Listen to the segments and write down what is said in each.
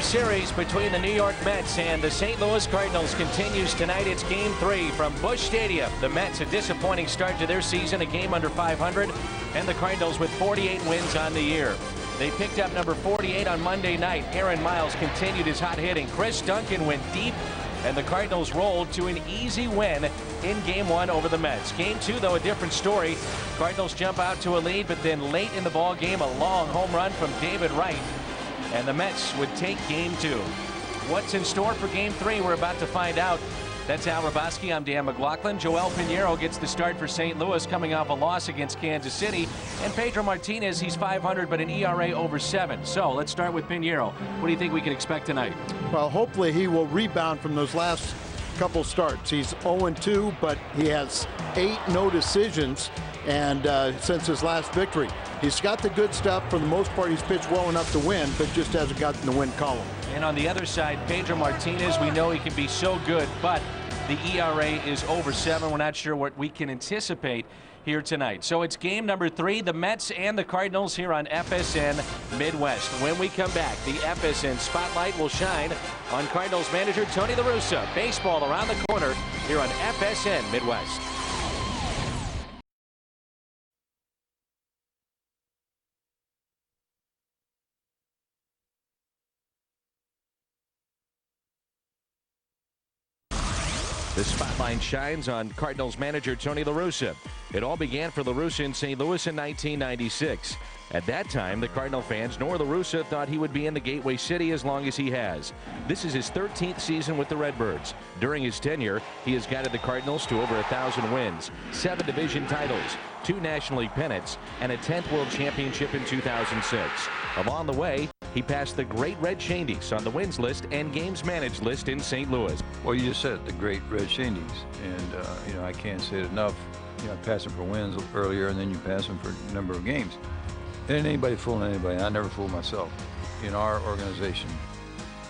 series between the New York Mets and the St. Louis Cardinals continues tonight. It's Game 3 from Busch Stadium. The Mets a disappointing start to their season, a game under 500, and the Cardinals with 48 wins on the year. They picked up number 48 on Monday night. Aaron Miles continued his hot hitting. Chris Duncan went deep, and the Cardinals rolled to an easy win in Game 1 over the Mets. Game 2, though, a different story. Cardinals jump out to a lead, but then late in the ball game, a long home run from David Wright, and the Mets would take Game 2. What's in store for Game 3? We're about to find out. That's Al Raboski. I'm Dan McLaughlin. Joel Pinheiro gets the start for St. Louis, coming off a loss against Kansas City. And Pedro Martinez, he's 500, but an ERA over 7. So let's start with Pinheiro. What do you think we can expect tonight? Well, hopefully he will rebound from those last couple starts. He's 0-2, but he has 8 no decisions, and since his last victory. He's got the good stuff. For the most part, he's pitched well enough to win, but just hasn't gotten the win column. And on the other side, Pedro Martinez, we know he can be so good, but the ERA is over 7. We're not sure what we can anticipate here tonight. So it's game number 3, the Mets and the Cardinals here on FSN Midwest. When we come back, the FSN spotlight will shine on Cardinals manager Tony La Russa. Baseball around the corner here on FSN Midwest. The spotlight shines on Cardinals manager Tony La Russa. It all began for La Russa in St. Louis in 1996. At that time, the Cardinal fans nor La Russa thought he would be in the Gateway City as long as he has. This is his 13th season with the Redbirds. During his tenure, he has guided the Cardinals to over 1,000 wins, 7 division titles, 2 National League pennants, and a 10th World Championship in 2006. Along the way, he passed the great Red Shandies on the wins list and games managed list in St. Louis. Well, you just said the great Red Shandies, and I can't say it enough. I passed them for wins earlier, and then you pass them for a number of games. There ain't anybody fooling anybody. I never fool myself. In our organization,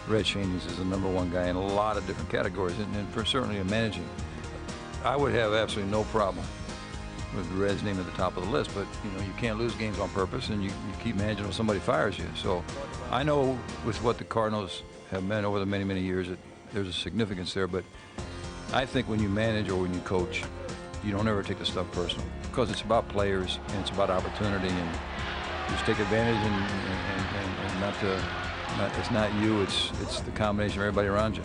Red Shandies is the #1 guy in a lot of different categories, and for certainly in managing. I would have absolutely no problem with the Reds' name at the top of the list, but you can't lose games on purpose, and you keep managing when somebody fires you. So I know with what the Cardinals have meant over the many, many years that there's a significance there, but I think when you manage or when you coach, you don't ever take the stuff personal, because it's about players and it's about opportunity, and just take advantage and it's not you, it's the combination of everybody around you.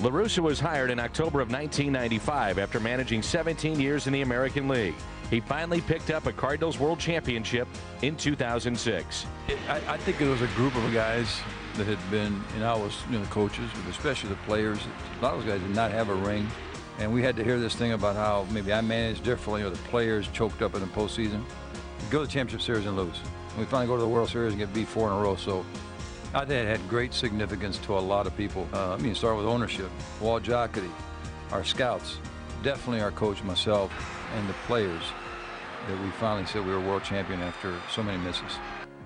La Russa was hired in October of 1995 after managing 17 years in the American League. He finally picked up a Cardinals World Championship in 2006. I think it was a group of guys that had been, and I was, the coaches, but especially the players. A lot of those guys did not have a ring, and we had to hear this thing about how maybe I managed differently or the players choked up in the postseason. We go to the championship series and lose. And we finally go to the World Series and get beat 4 in a row. So I think it had great significance to a lot of people. Start with ownership, Walt Jocketty, our scouts, definitely our coach, myself, and the players, that we finally said we were world champion after so many misses.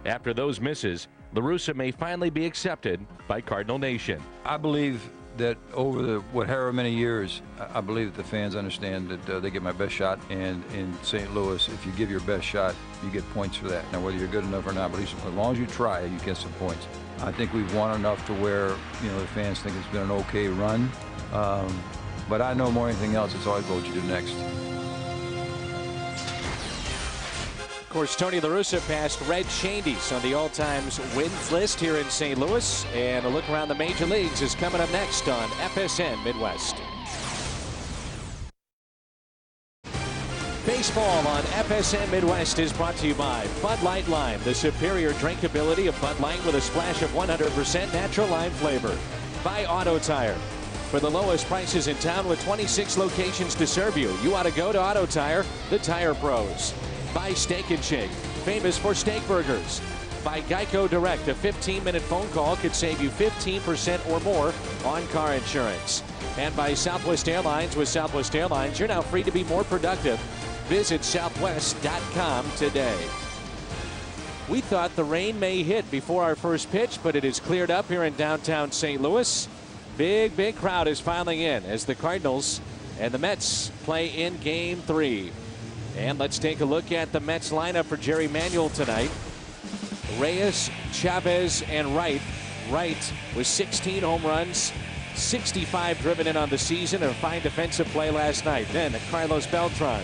After those misses, La Russa may finally be accepted by Cardinal Nation. I believe that over the however many years, I believe that the fans understand that they get my best shot, and in St. Louis, if you give your best shot, you get points for that. Now, whether you're good enough or not, but at least as long as you try, you get some points. I think we've won enough to where the fans think it's been an okay run, but I know more than anything else, it's always what you do next. Of course, Tony La Russa passed Red Shandies on the all-time wins list here in St. Louis, and a look around the major leagues is coming up next on FSN Midwest. Baseball on FSN Midwest is brought to you by Bud Light Lime, the superior drinkability of Bud Light with a splash of 100% natural lime flavor. By Auto Tire. For the lowest prices in town with 26 locations to serve you, you ought to go to Auto Tire, the Tire Pros. By Steak and Shake, famous for steak burgers. By Geico Direct, a 15-minute phone call could save you 15% or more on car insurance. And by Southwest Airlines. With Southwest Airlines, you're now free to be more productive. Visit southwest.com today. We thought the rain may hit before our first pitch, but it is cleared up here in downtown St. Louis. Big crowd is filing in as the Cardinals and the Mets play in Game 3. And let's take a look at the Mets lineup for Jerry Manuel tonight. Reyes, Chavez, and Wright Wright with 16 home runs, 65 driven in on the season, a fine defensive play last night. Then Carlos Beltran,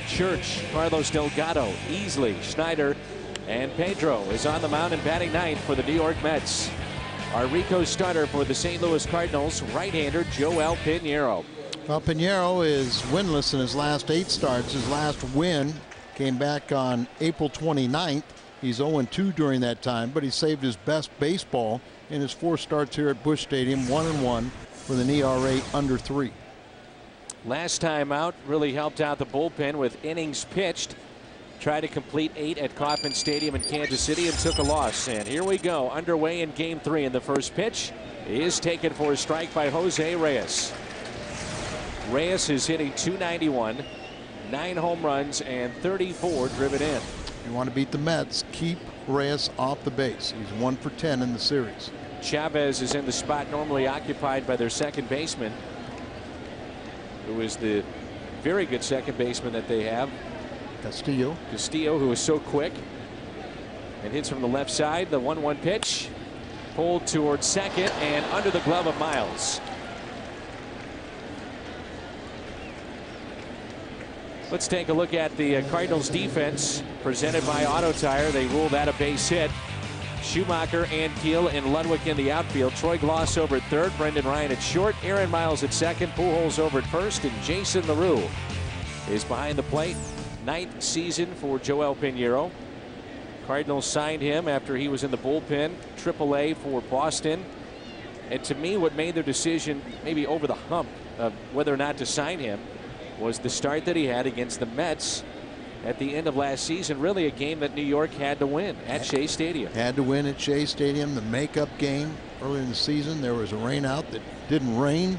Church, Carlos Delgado, Easley, Schneider, and Pedro is on the mound and batting ninth for the New York Mets. Our Rico starter for the St. Louis Cardinals, right-hander Joel Pinheiro. Well, Pinheiro is winless in his last 8 starts. His last win came back on April 29th. He's 0-2 during that time, but he saved his best baseball in his 4 starts here at Busch Stadium, 1-1 with an ERA under 3. Last time out really helped out the bullpen with innings pitched. Tried to complete 8 at Kauffman Stadium in Kansas City and took a loss. And here we go, underway in Game 3. And the first pitch is taken for a strike by Jose Reyes. Reyes is hitting .291, 9 home runs and 34 driven in. If you want to beat the Mets, keep Reyes off the base. He's 1 for 10 in the series. Chavez is in the spot normally occupied by their second baseman, who is the very good second baseman that they have, Castillo, who is so quick and hits from the left side. The 1-1 pitch pulled towards second and under the glove of Miles. Let's take a look at the Cardinals defense presented by Auto Tire. They rule that a base hit. Schumacher, Ankiel, and Ludwig in the outfield. Troy Gloss over at third. Brendan Ryan at short. Aaron Miles at second. Pujols over at first. And Jason LaRue is behind the plate. 9th season for Joel Pinheiro. Cardinals signed him after he was in the bullpen, AAA for Boston. And to me, what made their decision maybe over the hump of whether or not to sign him was the start that he had against the Mets at the end of last season. Really a game that New York had to win at Shea Stadium. Had to win at Shea Stadium. The makeup game early in the season, there was a rain out that didn't rain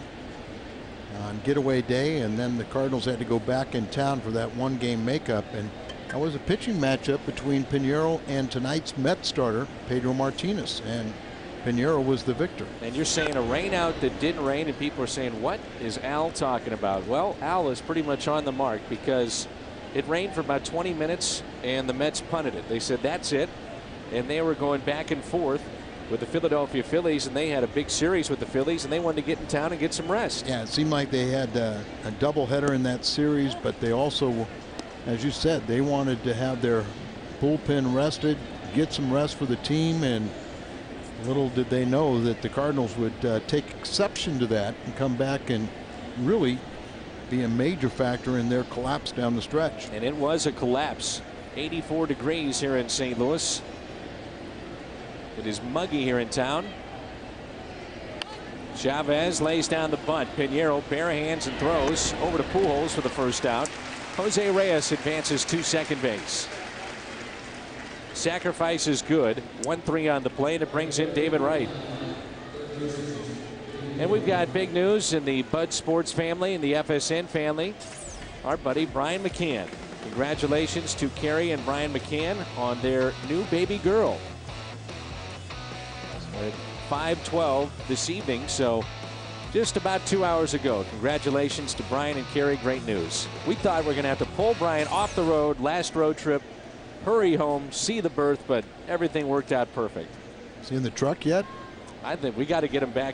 on getaway day, and then the Cardinals had to go back in town for that 1-game makeup, and that was a pitching matchup between Pinheiro and tonight's Mets starter Pedro Martinez, and Pinheiro was the victor. And you're saying a rain out that didn't rain, and people are saying, what is Al talking about? Well, Al is pretty much on the mark, because it rained for about 20 minutes and the Mets punted it. They said that's it, and they were going back and forth with the Philadelphia Phillies, and they had a big series with the Phillies, and they wanted to get in town and get some rest. Yeah, it seemed like they had a doubleheader in that series, but they also, as you said, they wanted to have their bullpen rested, get some rest for the team, and little did they know that the Cardinals would take exception to that and come back and really be a major factor in their collapse down the stretch. And it was a collapse. 84 degrees here in St. Louis. It is muggy here in town. Chavez lays down the bunt. Pinheiro bare hands and throws over to Pujols for the first out. Jose Reyes advances to second base. Sacrifice is good. 1-3 on the plate. It brings in David Wright. And we've got big news in the Bud Sports family and the FSN family. Our buddy Brian McCann. Congratulations to Carrie and Brian McCann on their new baby girl. At 5:12 this evening, so just about 2 hours ago. Congratulations to Brian and Carrie. Great news. We thought we were going to have to pull Brian off the road, last road trip, hurry home, see the birth, but everything worked out perfect. Is he in the truck yet? I think we got to get him back.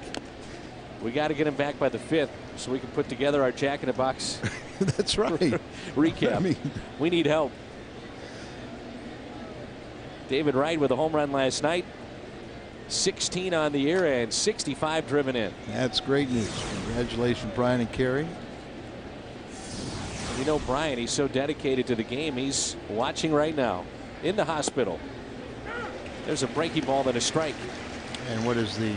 We got to get him back by the 5th so we can put together our Jack in the Box That's right. recap. I mean, we need help. David Wright with a home run last night. 16 on the year and 65 driven in. that's great news. Congratulations, Brian and Carrie. You know, Brian, he's so dedicated to the game. He's watching right now in the hospital. There's a breaking ball and a strike. And what is the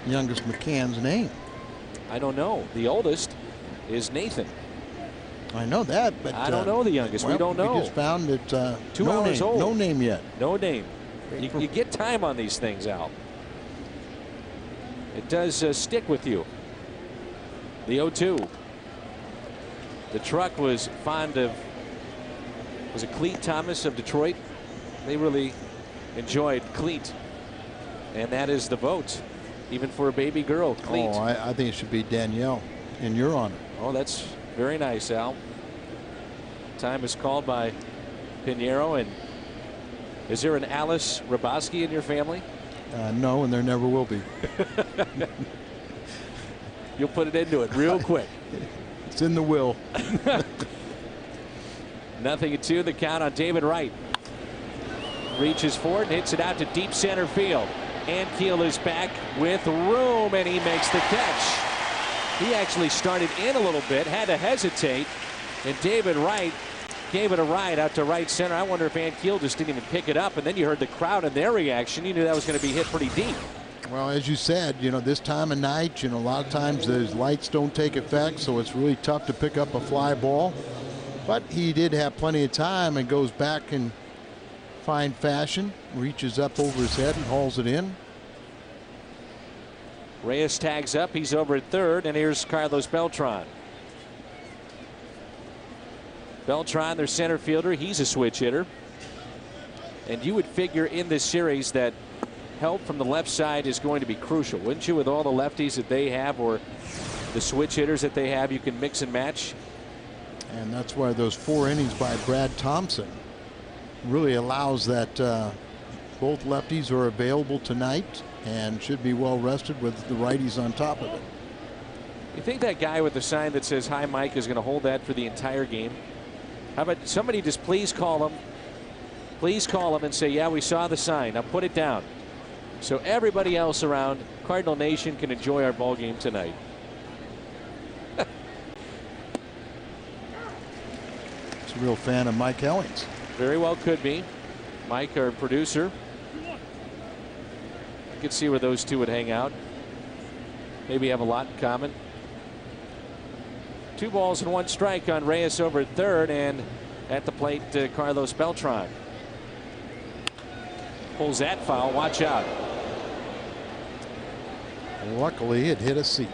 youngest McCann's name? I don't know. The oldest is Nathan. I know that, but I don't know the youngest. Well, we don't know. We just found that 2 hours old. No name yet. No name. You get time on these things, Al. It does stick with you. The 0-2. The truck was fond of, was it Cleet Thomas of Detroit? They really enjoyed Cleet. And that is the vote, even for a baby girl, Cleet. Oh, I think it should be Danielle in your honor. Oh, that's very nice, Al. Time is called by Pinheiro. And is there an Alice Raboski in your family? No, and there never will be. You'll put it into it real quick. It's in the will. 0-2 the count on David Wright. Reaches forward and hits it out to deep center field. Ankiel is back with room, and he makes the catch. He actually started in a little bit, had to hesitate, and David Wright gave it a ride out to right center. I wonder if Ankiel just didn't even pick it up, and then you heard the crowd and their reaction. You knew that was going to be hit pretty deep. Well, as you said, this time of night, a lot of times those lights don't take effect, so it's really tough to pick up a fly ball. But he did have plenty of time and goes back in fine fashion, reaches up over his head and hauls it in. Reyes tags up. He's over at third, and here's Carlos Beltran. Beltran, their center fielder, he's a switch hitter. And you would figure in this series that help from the left side is going to be crucial, wouldn't you, with all the lefties that they have or the switch hitters that they have? You can mix and match. And that's why those 4 innings by Brad Thompson really allows that both lefties are available tonight and should be well rested with the righties on top of it. You think that guy with the sign that says "Hi Mike" is going to hold that for the entire game? How about somebody just please call him and say, yeah, we saw the sign, now put it down, so everybody else around Cardinal Nation can enjoy our ball game tonight. It's a real fan of Mike Ellings. Very well could be. Mike, our producer. You could see where those two would hang out. Maybe have a lot in common. 2 balls and 1 strike on Reyes over at third, and at the plate, Carlos Beltran. Pulls that foul. Watch out. Luckily, it hit a seat.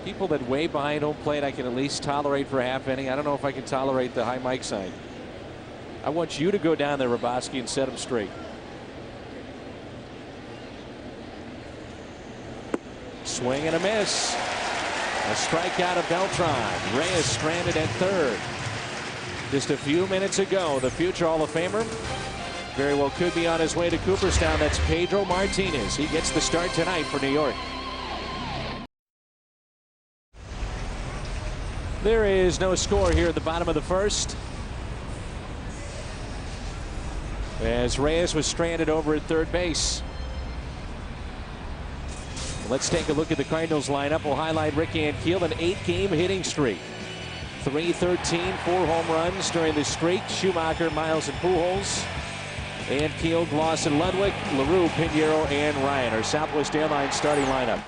People that way behind home plate, I can at least tolerate for a half inning. I don't know if I can tolerate the "Hi Mike" sign. I want you to go down there, Raboski, and set him straight. Swing and a miss. A strikeout of Beltran. Reyes stranded at third. Just a few minutes ago, the future Hall of Famer very well could be on his way to Cooperstown. That's Pedro Martinez. He gets the start tonight for New York. There is no score here at the bottom of the first, as Reyes was stranded over at third base. Let's take a look at the Cardinals lineup. We'll highlight Rick Ankiel, an 8-game hitting streak. 313, 4 home runs during the streak. Schumacher, Miles, and Pujols. Ankiel, Glosson, Ludwig, LaRue, Pinheiro, and Ryan. Our Southwest Airlines starting lineup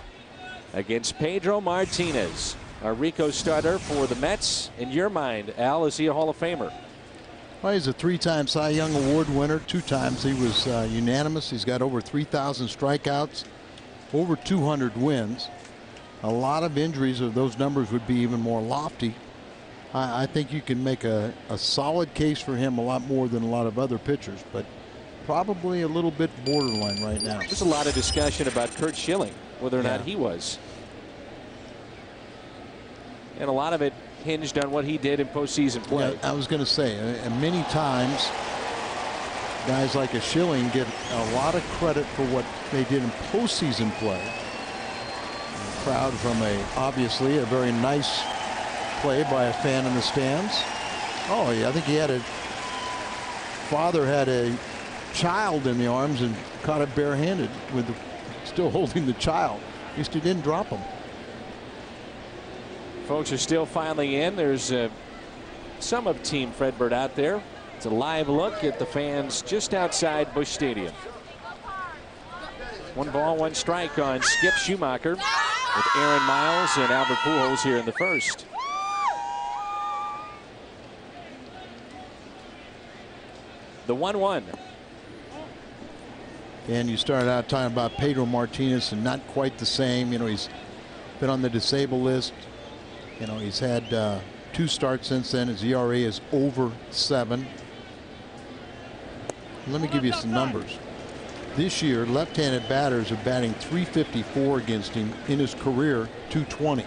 against Pedro Martinez, our Rico starter for the Mets. In your mind, Al, is he a Hall of Famer? Well, he's a 3-time Cy Young Award winner. 2 times he was unanimous. He's got over 3,000 strikeouts, over 200 wins. A lot of injuries, or those numbers would be even more lofty. I think you can make a solid case for him, a lot more than a lot of other pitchers, but probably a little bit borderline right now. There's a lot of discussion about Curt Schilling, whether or not he was. And a lot of it hinged on what he did in postseason play. Yeah, I was going to say, and many times guys like a Schilling get a lot of credit for what they did in postseason play. The crowd from obviously a very nice play by a fan in the stands. Oh, yeah, I think he had father had a child in the arms and caught it barehanded with still holding the child. At least he didn't drop him. Folks are still filing in. There's some of Team Fredbird out there. It's a live look at the fans just outside Busch Stadium. 1 ball, 1 strike on Skip Schumacher with Aaron Miles and Albert Pujols here in the first. The 1-1. And you started out talking about Pedro Martinez, and not quite the same. He's been on the disabled list. He's had 2 starts since then. His ERA is over 7. Let me give you some numbers. This year, left-handed batters are batting .354 against him. In his career, .220.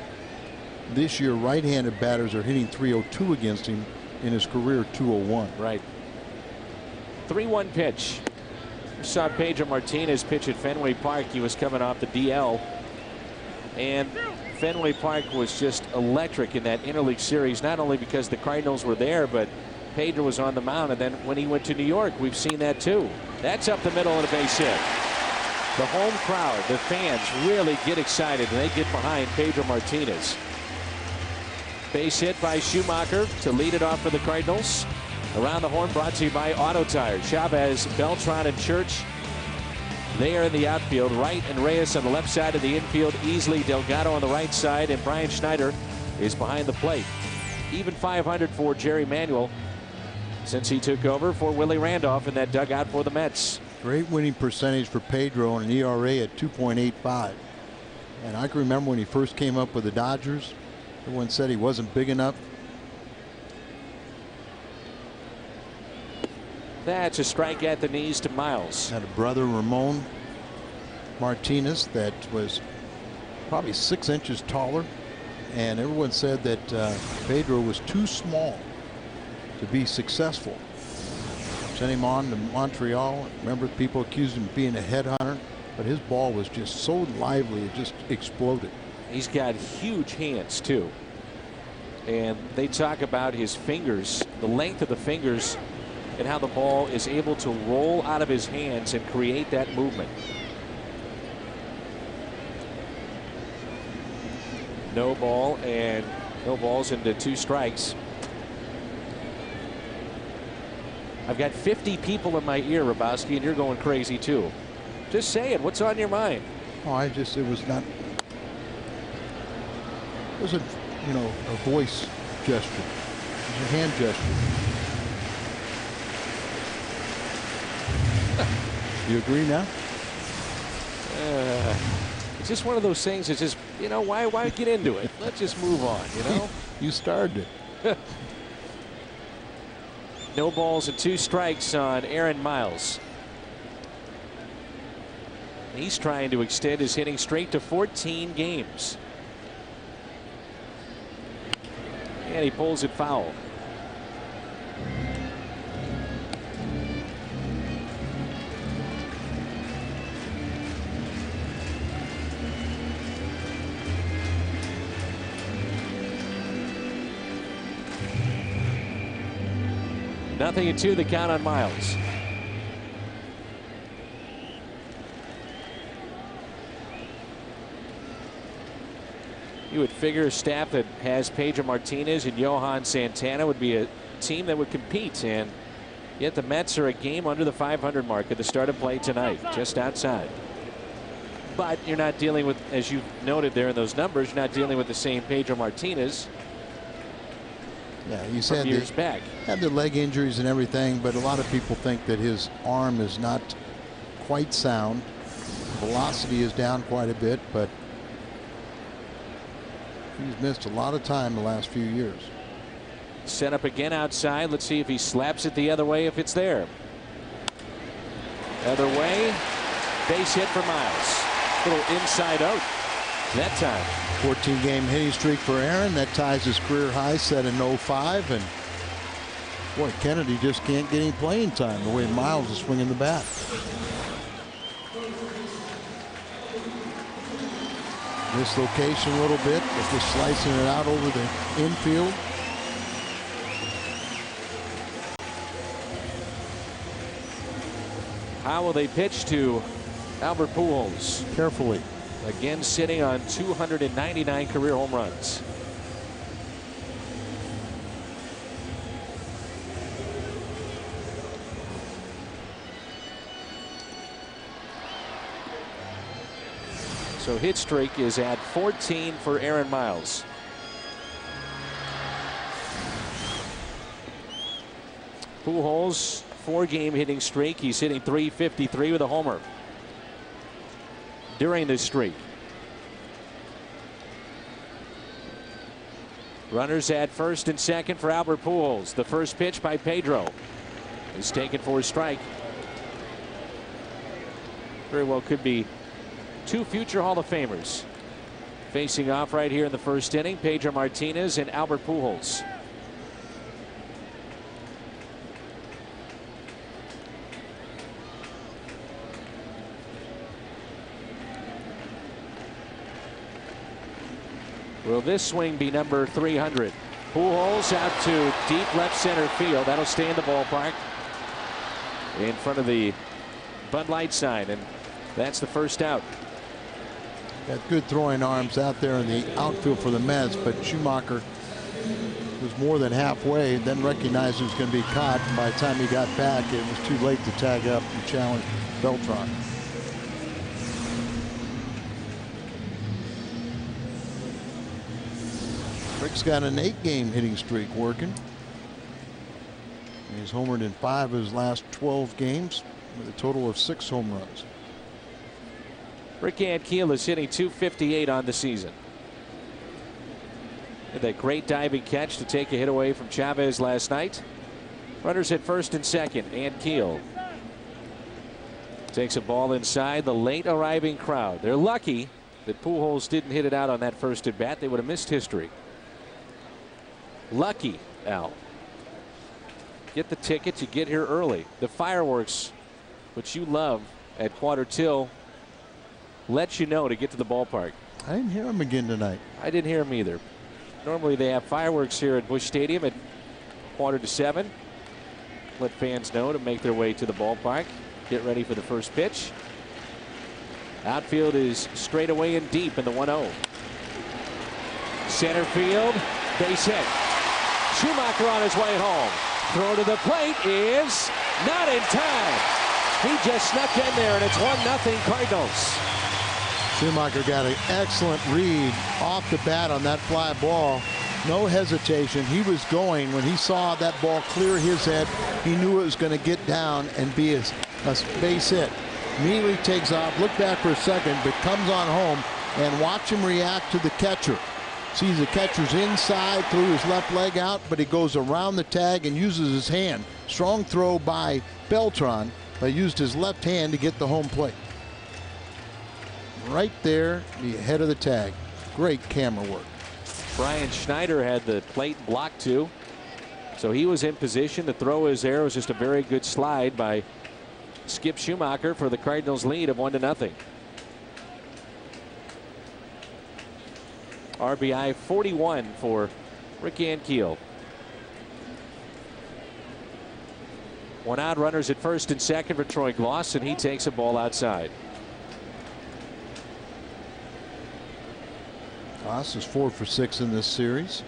this year right-handed batters are hitting .302 against him. In his career, .201. Right. 3-1 pitch. We saw Pedro Martinez pitch at Fenway Park. He was coming off the DL. And Fenway Park was just electric in that interleague series, not only because the Cardinals were there, but Pedro was on the mound. And then when he went to New York, we've seen that too. That's up the middle and a base hit. The home crowd, the fans really get excited and they get behind Pedro Martinez. Base hit by Schumacher to lead it off for the Cardinals. Around the horn brought to you by Auto Tire. Chavez, Beltran, and Church. They are in the outfield. Wright and Reyes on the left side of the infield. Easley, Delgado on the right side. And Brian Schneider is behind the plate. Even 500 for Jerry Manuel since he took over for Willie Randolph in that dugout for the Mets. Great winning percentage for Pedro and an ERA at 2.85. And I can remember when he first came up with the Dodgers. Everyone said he wasn't big enough. That's a strike at the knees to Miles. Had a brother, Ramon Martinez, that was probably 6 inches taller. And everyone said that Pedro was too small to be successful. Sent him on to Montreal. Remember, people accused him of being a headhunter, but his ball was just so lively, it just exploded. He's got huge hands too, and they talk about his fingers, the length of the fingers, and how the ball is able to roll out of his hands and create that movement. No ball and no balls into 2 strikes. I've got 50 people in my ear, Rabowski, and you're going crazy too. Just saying, what's on your mind? Oh, it was not. It was a voice gesture. It was a hand gesture. You agree now? It's just one of those things. It's just, why get into it? Let's just move on, You started it. No balls and 2 strikes on Aaron Miles. He's trying to extend his hitting streak to 14 games. And he pulls it foul. Nothing in 2, the count on Miles. You would figure a staff that has Pedro Martinez and Johan Santana would be a team that would compete, and yet the Mets are a game under the 500 mark at the start of play tonight, just outside. But you're not dealing with, as you noted there in those numbers, you're not dealing with the same Pedro Martinez. Yeah, you said years back. Had the leg injuries and everything, but a lot of people think that his arm is not quite sound. Velocity is down quite a bit, but he's missed a lot of time the last few years. Set up again outside. Let's see if he slaps it the other way, if it's there. Other way. Base hit for Miles. Little inside out that time. 14-game hitting streak for Aaron. That ties his career high set in '05. And boy, Kennedy just can't get any playing time the way Miles is swinging the bat. Dislocation a little bit, but just slicing it out over the infield. How will they pitch to Albert Pujols? Carefully. Again, sitting on 299 career home runs. So hit streak is at 14 for Aaron Miles. Pujols, 4-game hitting streak. He's hitting .353 with a homer during this streak. Runners at first and second for Albert Pujols. The first pitch by Pedro is taken for a strike. Very well could be 2 future Hall of Famers. Facing off right here in the first inning, Pedro Martinez and Albert Pujols. Will this swing be number 300? Pujols out to deep left center field. That'll stay in the ballpark in front of the Bud Light sign, and that's the first out. Got good throwing arms out there in the outfield for the Mets, but Schumacher was more than halfway, then recognized he was going to be caught, and by the time he got back, it was too late to tag up and challenge Beltran. Rick's got an 8-game hitting streak working. He's homered in 5 of his last 12 games with a total of 6 home runs. Rick Ankiel is hitting .258 on the season. And that great diving catch to take a hit away from Chavez last night. Runners at first and second. Ankiel takes a ball inside the late arriving crowd. They're lucky that Pujols didn't hit it out on that first at bat. They would have missed history. Lucky, Al. Get the tickets, you get here early. The fireworks, which you love at Quarter Till, lets you know to get to the ballpark. I didn't hear him again tonight. I didn't hear him either. Normally they have fireworks here at Busch Stadium at 6:45. Let fans know to make their way to the ballpark. Get ready for the first pitch. Outfield is straight away and deep in the 1-0. Center field, base hit. Schumacher on his way home. Throw to the plate is not in time. He just snuck in there, and it's 1-0 Cardinals. Schumacher got an excellent read off the bat on that fly ball. No hesitation. He was going. When he saw that ball clear his head, he knew it was going to get down and be a base hit. Immediately takes off, look back for a second, but comes on home, and watch him react to the catcher. Sees the catcher's inside, threw his left leg out, but he goes around the tag and uses his hand. Strong throw by Beltran, but used his left hand to get the home plate. Right there, the head of the tag. Great camera work. Brian Schneider had the plate blocked too, so he was in position to throw his arrow. It was just a very good slide by Skip Schumacher for the Cardinals lead of 1-0. RBI 41 for Rick Ankiel. 1 out, runners at first and second for Troy Gloss, and he takes a ball outside. Gloss is 4 for 6 in this series.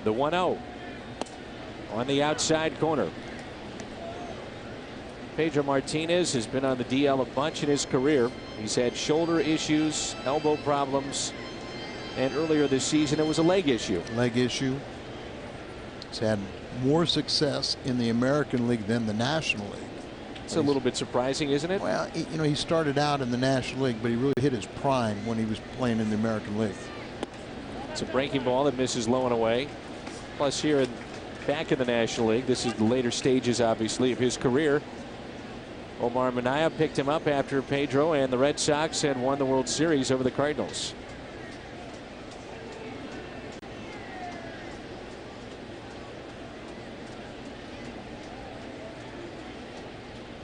The 1-0 on the outside corner. Pedro Martinez has been on the DL a bunch in his career. He's had shoulder issues, elbow problems, and earlier this season it was a leg issue. He's had more success in the American League than the National League. It's a little bit surprising, isn't it? Well, you know, he started out in the National League, but he really hit his prime when he was playing in the American League. It's a breaking ball that misses low and away. Plus here back in the National League, this is the later stages, obviously, of his career. Omar Minaya picked him up after Pedro and the Red Sox had won the World Series over the Cardinals.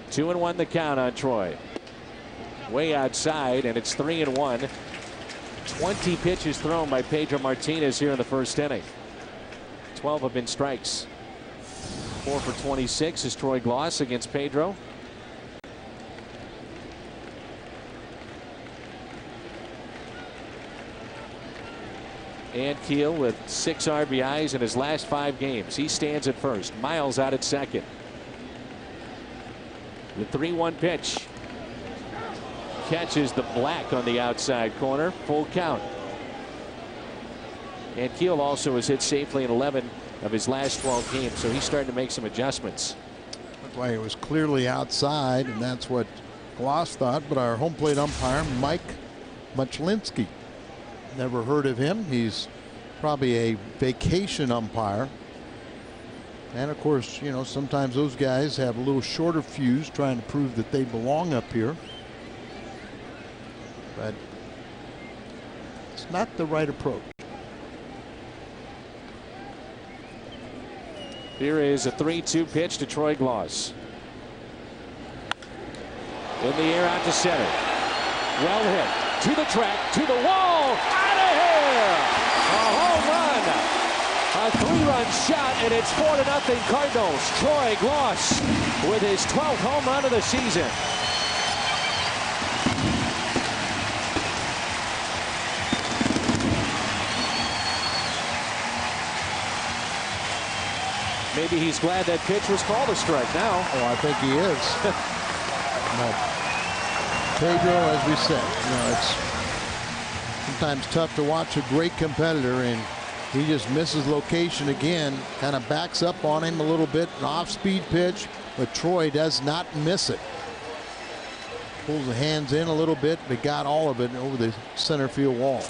Two and 1 the count on Troy. Way outside, and it's 3-1. 20 pitches thrown by Pedro Martinez here in the first inning. 12 have been strikes. 4 for 26 is Troy Gloss against Pedro. Ankiel with 6 RBIs in his last 5 games. He stands at first. Miles out at second. The 3-1 pitch. Catches the black on the outside corner. Full count. Ankiel also has hit safely in 11 of his last 12 games, so he's starting to make some adjustments. Looked like it was clearly outside, and that's what Gloss thought, but our home plate umpire, Mike Muchlinski, never heard of him. He's probably a vacation umpire. And of course, you know, sometimes those guys have a little shorter fuse trying to prove that they belong up here. But it's not the right approach. Here is a 3-2 pitch to Troy Gloss. In the air out to center. Well hit. To the track. To the wall. Out of here. A home run. A 3-run shot, and it's 4-0 Cardinals. Troy Gloss with his 12th home run of the season. Maybe he's glad that pitch was called a strike now. Oh, I think he is. But Pedro, as we said, you know, it's sometimes tough to watch a great competitor, and he just misses location again, kind of backs up on him a little bit, an off-speed pitch, but Troy does not miss it. Pulls the hands in a little bit, but got all of it over the center field wall.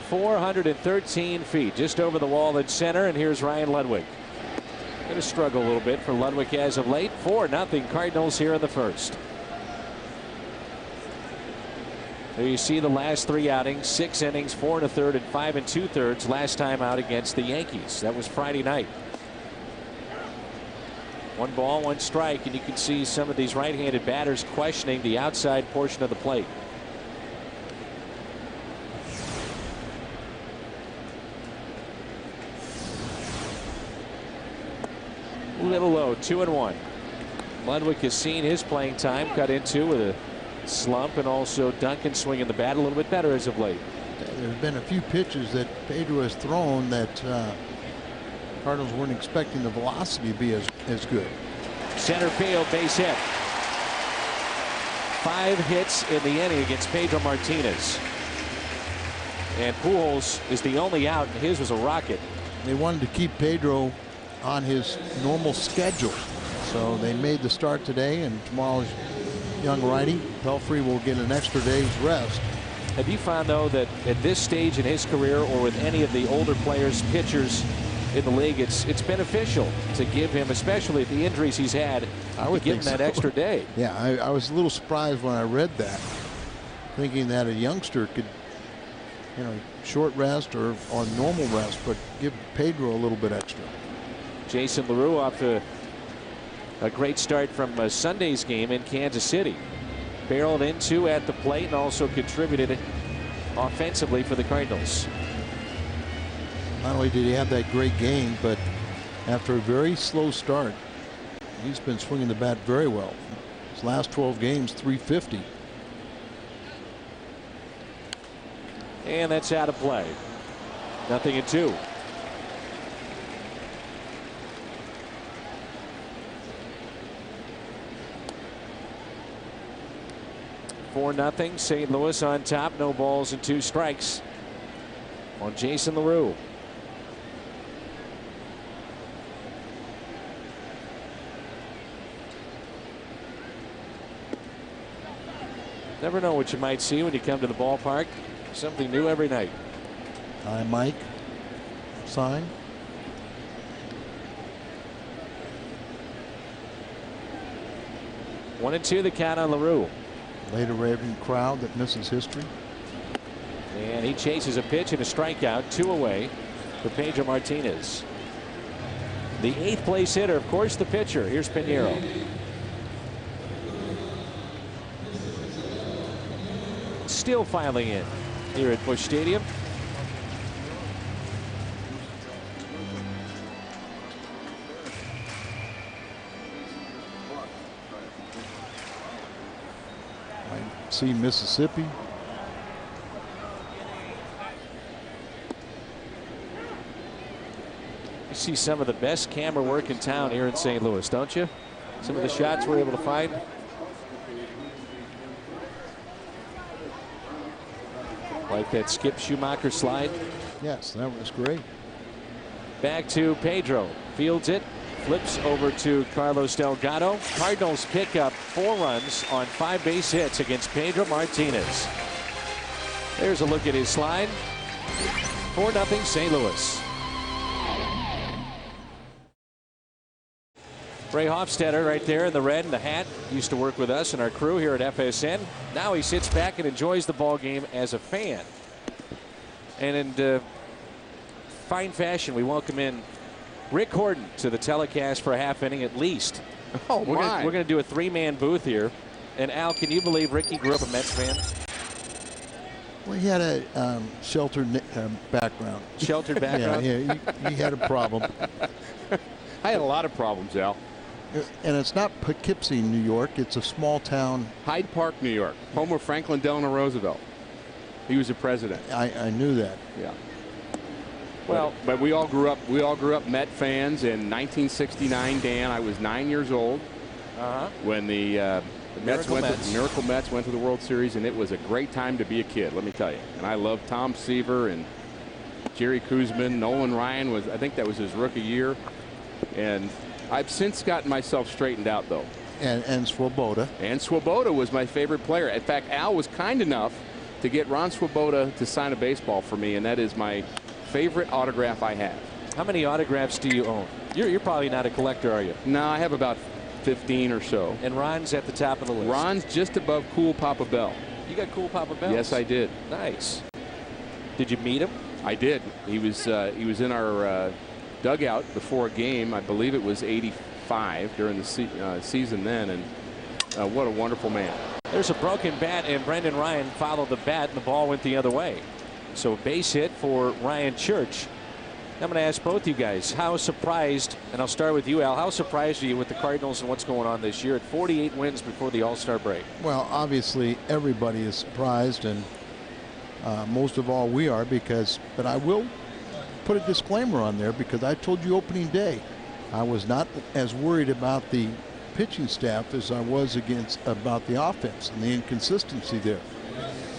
413 feet, just over the wall at center, and here's Ryan Ludwig. Going to struggle a little bit for Ludwig as of late. 4-0 Cardinals here in the first. There you see the last 3 outings, 6 innings, 4 1/3 and 5 2/3 last time out against the Yankees. That was Friday night. 1 ball, 1 strike, and you can see some of these right-handed batters questioning the outside portion of the plate. A little low, 2-1. Ludwig has seen his playing time cut into with a slump, and also Duncan swinging the bat a little bit better as of late. There's been a few pitches that Pedro has thrown that Cardinals weren't expecting the velocity to be as good. Center field, base hit. 5 hits in the inning against Pedro Martinez. And Pujols is the only out, and his was a rocket. They wanted to keep Pedro on his normal schedule, so they made the start today, and tomorrow's young righty Pelfrey will get an extra day's rest. Have you found, though, that at this stage in his career, or with any of the older players, pitchers in the league, it's beneficial to give him, especially the injuries he's had, I would give him that extra day? Yeah, I was a little surprised when I read that, thinking that a youngster could, you know, short rest or normal rest, but give Pedro a little bit extra. Jason LaRue off to a great start from Sunday's game in Kansas City. Barreled into at the plate and also contributed offensively for the Cardinals. Not only did he have that great game, but after a very slow start, he's been swinging the bat very well. His last 12 games, .350. And that's out of play. 0-2. Nothing. St. Louis on top. No balls and 2 strikes on Jason LaRue. Never know what you might see when you come to the ballpark. Something new every night. Hi, Mike. Sign. One and 2 the count on LaRue. Later raving crowd that misses history. And he chases a pitch and a strikeout, 2 away for Pedro Martinez. The 8th place hitter, of course, the pitcher. Here's Pinheiro. Still filing in here at Busch Stadium. See Mississippi. You see some of the best camera work in town here in St. Louis, don't you? Some of the shots we're able to find. Like that Skip Schumacher slide. Yes, that was great. Back to Pedro. Fields it. Flips over to Carlos Delgado. Cardinals pick up 4 runs on 5 base hits against Pedro Martinez. There's a look at his slide. 4-0 St. Louis. Ray Hofstetter right there in the red and the hat. Used to work with us and our crew here at FSN. Now he sits back and enjoys the ball game as a fan. And in fine fashion, we welcome in Rick Horton to the telecast for a half inning at least. Oh, we're going to do a three-man booth here. And Al, can you believe Ricky grew up a Mets fan? Well, he had a sheltered background. Sheltered background? Yeah, he had a problem. I had a lot of problems, Al. And it's not Poughkeepsie, New York. It's a small town. Hyde Park, New York, home of Franklin Delano Roosevelt. He was the president. I knew that. Yeah. Well, but we all grew up. We all grew up Met fans in 1969. Dan, I was 9 years old when the Miracle Mets went to the World Series, and it was a great time to be a kid. Let me tell you. And I loved Tom Seaver and Jerry Koosman. Nolan Ryan was. I think that was his rookie year. And I've since gotten myself straightened out, though. And Swoboda. And Swoboda was my favorite player. In fact, Al was kind enough to get Ron Swoboda to sign a baseball for me, and that is my favorite autograph I have. How many autographs do you own? You're probably not a collector, are you? No, I have about 15 or so. And Ron's at the top of the list. Ron's just above Cool Papa Bell. You got Cool Papa Bell? Yes, I did. Nice. Did you meet him? I did. He was in our dugout before a game. I believe it was '85 during the season then, and what a wonderful man. There's a broken bat, and Brendan Ryan followed the bat, and the ball went the other way. So base hit for Ryan Church. I'm going to ask both you guys, how surprised, and I'll start with you, Al, how surprised are you with the Cardinals and what's going on this year at 48 wins before the All-Star break? Well, obviously, everybody is surprised, and most of all we are, but I will put a disclaimer on there because I told you opening day I was not as worried about the pitching staff as I was about the offense and the inconsistency there.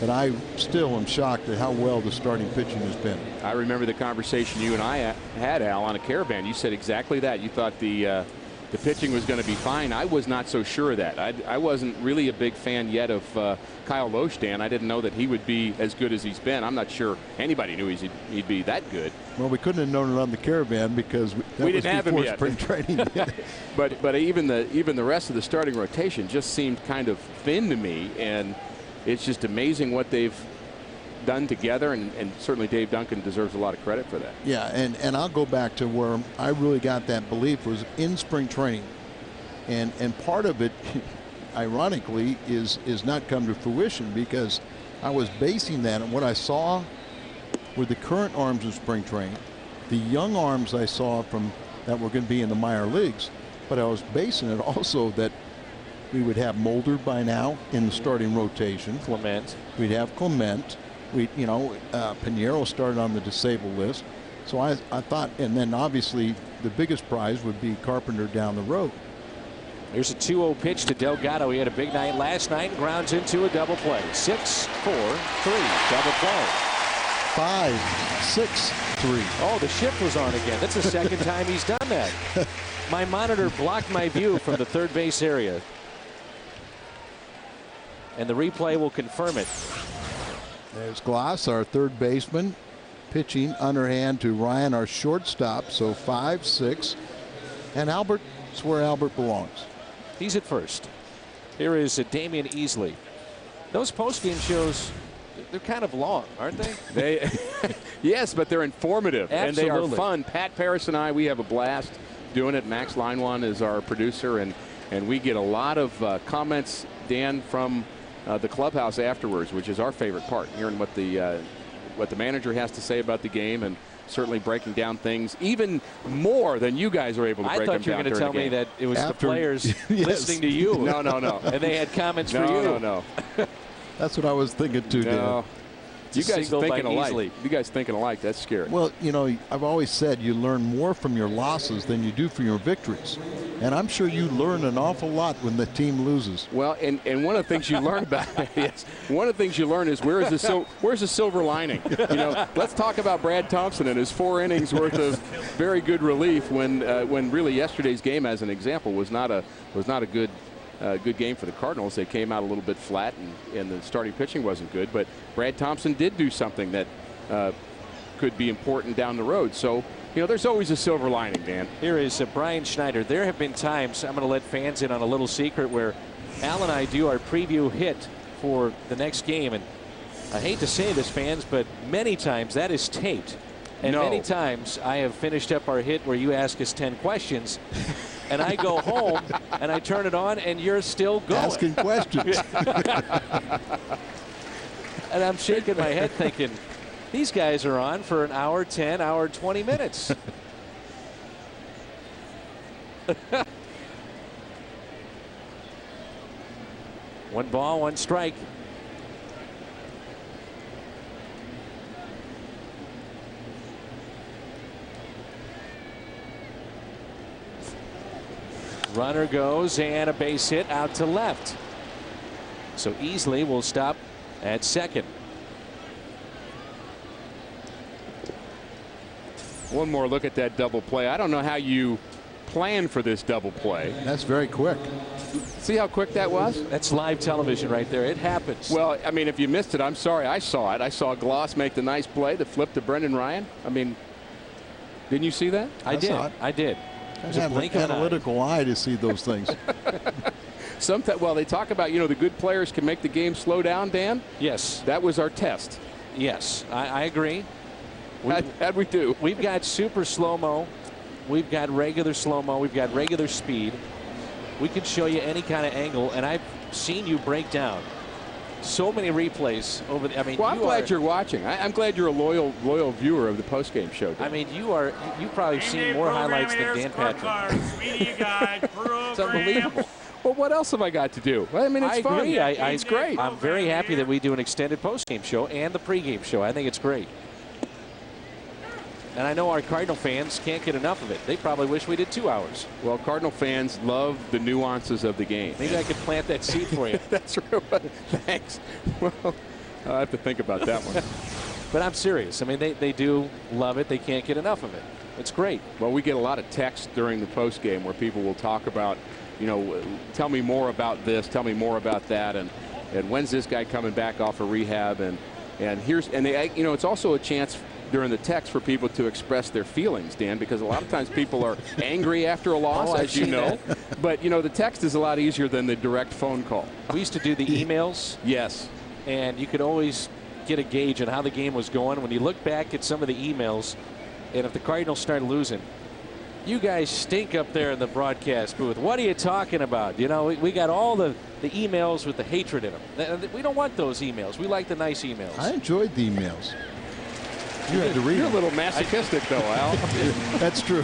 But I still am shocked at how well the starting pitching has been. I remember the conversation you and I had, Al, on a Caravan. You said exactly that. You thought the pitching was going to be fine. I was not so sure of that. I wasn't really a big fan yet of Kyle Loesch, Dan. I didn't know that he would be as good as he's been. I'm not sure anybody knew he'd be that good. Well, we couldn't have known it on the Caravan because we didn't have him yet. Spring training. but even the rest of the starting rotation just seemed kind of thin to me, and it's just amazing what they've done together, and certainly Dave Duncan deserves a lot of credit for that. Yeah, and I'll go back to where I really got that belief was in spring training, and part of it, ironically, is not come to fruition because I was basing that on what I saw with the current arms of spring training, the young arms I saw from that were going to be in the minor leagues, but I was basing it also that we would have Mulder by now in the starting rotation. Clement. We'd have Clement. Pinheiro started on the disabled list. So I thought, and then obviously the biggest prize would be Carpenter down the road. Here's a 2-0 pitch to Delgado. He had a big night last night. Grounds into a double play. 6-4-3 double play. 5-6-3. Oh, the shift was on again. That's the second time he's done that. My monitor blocked my view from the third base area. And the replay will confirm it. There's Glass, our third baseman, pitching underhand to Ryan, our shortstop. So 5-6. And Albert's where Albert belongs. He's at first. Here is Damian Easley. Those postgame shows, they're kind of long, aren't they? Yes, but they're informative. Absolutely. And they are fun. Pat Paris and I, we have a blast doing it. Max Linewan is our producer, and we get a lot of comments, Dan, from the clubhouse afterwards, which is our favorite part, hearing what the manager has to say about the game, and certainly breaking down things even more than you guys are able to break them down. I thought you were going to tell me that it was the players yes. listening to you. No. And they had comments for you. No. That's what I was thinking too, Dan. You guys thinking alike. You guys thinking alike. That's scary. Well, I've always said you learn more from your losses than you do from your victories. And I'm sure you learn an awful lot when the team loses. Well, and one of the things you learn about yes, one of the things you learn is where's the silver lining? Let's talk about Brad Thompson and his 4 innings worth of very good relief when really yesterday's game, as an example, was not a good game for the Cardinals. They came out a little bit flat, and the starting pitching wasn't good. But Brad Thompson did do something that could be important down the road. So, you know, there's always a silver lining, Dan. Here is Brian Schneider. There have been times, I'm going to let fans in on a little secret, where Al and I do our preview hit for the next game. And I hate to say this, fans, but many times that is taped. And many times I have finished up our hit where you ask us 10 questions. And I go home and I turn it on and you're still going. Asking questions. And I'm shaking my head thinking, these guys are on for an hour 10, hour 20 minutes. One ball, one strike. Runner goes and a base hit out to left. So Easley will stop at second. One more look at that double play. I don't know how you plan for this double play. That's very quick. See how quick that was? That's live television right there. It happens. Well, I mean, if you missed it, I'm sorry. I saw it. I saw Gloss make the nice play, the flip to Brendan Ryan. I mean, didn't you see that? I did. I did. I have an analytical eye to see those things. Sometimes, well, they talk about, you know, the good players can make the game slow down, Dan. Yes. That was our test. Yes, I agree. How'd we do? We've got super slow-mo. We've got regular slow-mo. We've got regular speed. We could show you any kind of angle, and I've seen you break down so many replays over the, I mean, well, I'm glad you're watching. I'm glad you're a loyal viewer of the postgame show, Dan. I mean, you probably seen more highlights than Dan Patrick. It's unbelievable. Well, what else have I got to do? I mean, it's fun. Agree. It's great. I'm very happy that we do an extended postgame show and the pregame show. I think it's great. And I know our Cardinal fans can't get enough of it. They probably wish we did 2 hours. Well, Cardinal fans love the nuances of the game. Maybe I could plant that seed for you. That's true. Thanks. Well, I'll have to think about that one. But I'm serious. I mean, they do love it. They can't get enough of it. It's great. Well, we get a lot of texts during the post game where people will talk about, you know, tell me more about this, tell me more about that, and when's this guy coming back off of rehab, and they, you know, it's also a chance during the text for people to express their feelings, Dan, because a lot of times people are angry after a loss, as you know. But, you know, the text is a lot easier than the direct phone call. We used to do the emails. Yes. And you could always get a gauge on how the game was going. When you look back at some of the emails, and if the Cardinals start losing, you guys stink up there in the broadcast booth. What are you talking about? You know, we got all the emails with the hatred in them. We don't want those emails. We like the nice emails. I enjoyed the emails. You had to read. You're a little masochistic, though, Al. That's true.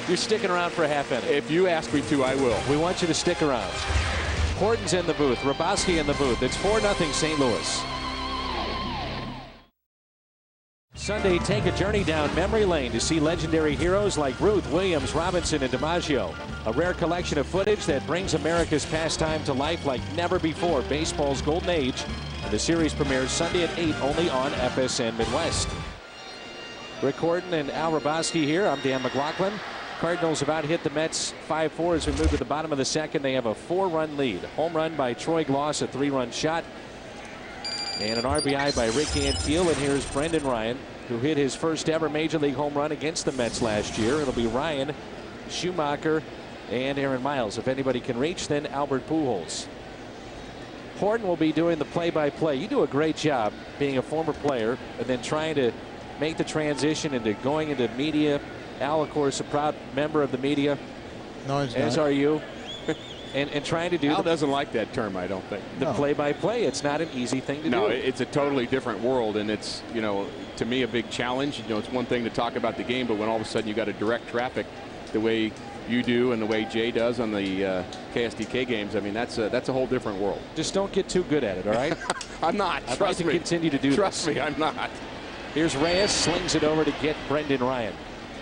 You're sticking around for a half inning. If you ask me to, I will. We want you to stick around. Horton's in the booth. Rabowski in the booth. It's 4-0 St. Louis. Sunday, take a journey down memory lane to see legendary heroes like Ruth, Williams, Robinson, and DiMaggio. A rare collection of footage that brings America's pastime to life like never before. Baseball's golden age. And the series premieres Sunday at 8 only on FSN Midwest. Rick Horton and Al Rabowski here. I'm Dan McLaughlin. Cardinals have out-hit the Mets 5-4 as we move to the bottom of the second. They have a 4-run lead. Home run by Troy Gloss, a 3-run shot. And an RBI by Rick Ankiel. And here's Brendan Ryan, who hit his first ever Major League home run against the Mets last year. It'll be Ryan, Schumacher, and Aaron Miles. If anybody can reach, then Albert Pujols. Horton will be doing the play-by-play. You do a great job being a former player and then trying to make the transition into going into media. Al, of course, a proud member of the media. No, he's not. As are you. And trying to do Al doesn't like that term, I don't think. The play-by-play. It's not an easy thing to do. No, it's a totally different world, and it's, you know, to me, a big challenge. You know, it's one thing to talk about the game, but when all of a sudden you got to direct traffic the way you do and the way Jay does on the KSDK games, I mean, that's a whole different world. Just don't get too good at it, all right? I'm not. I'd like to continue to do Trust me, I'm not. Here's Reyes, slings it over to get Brendan Ryan.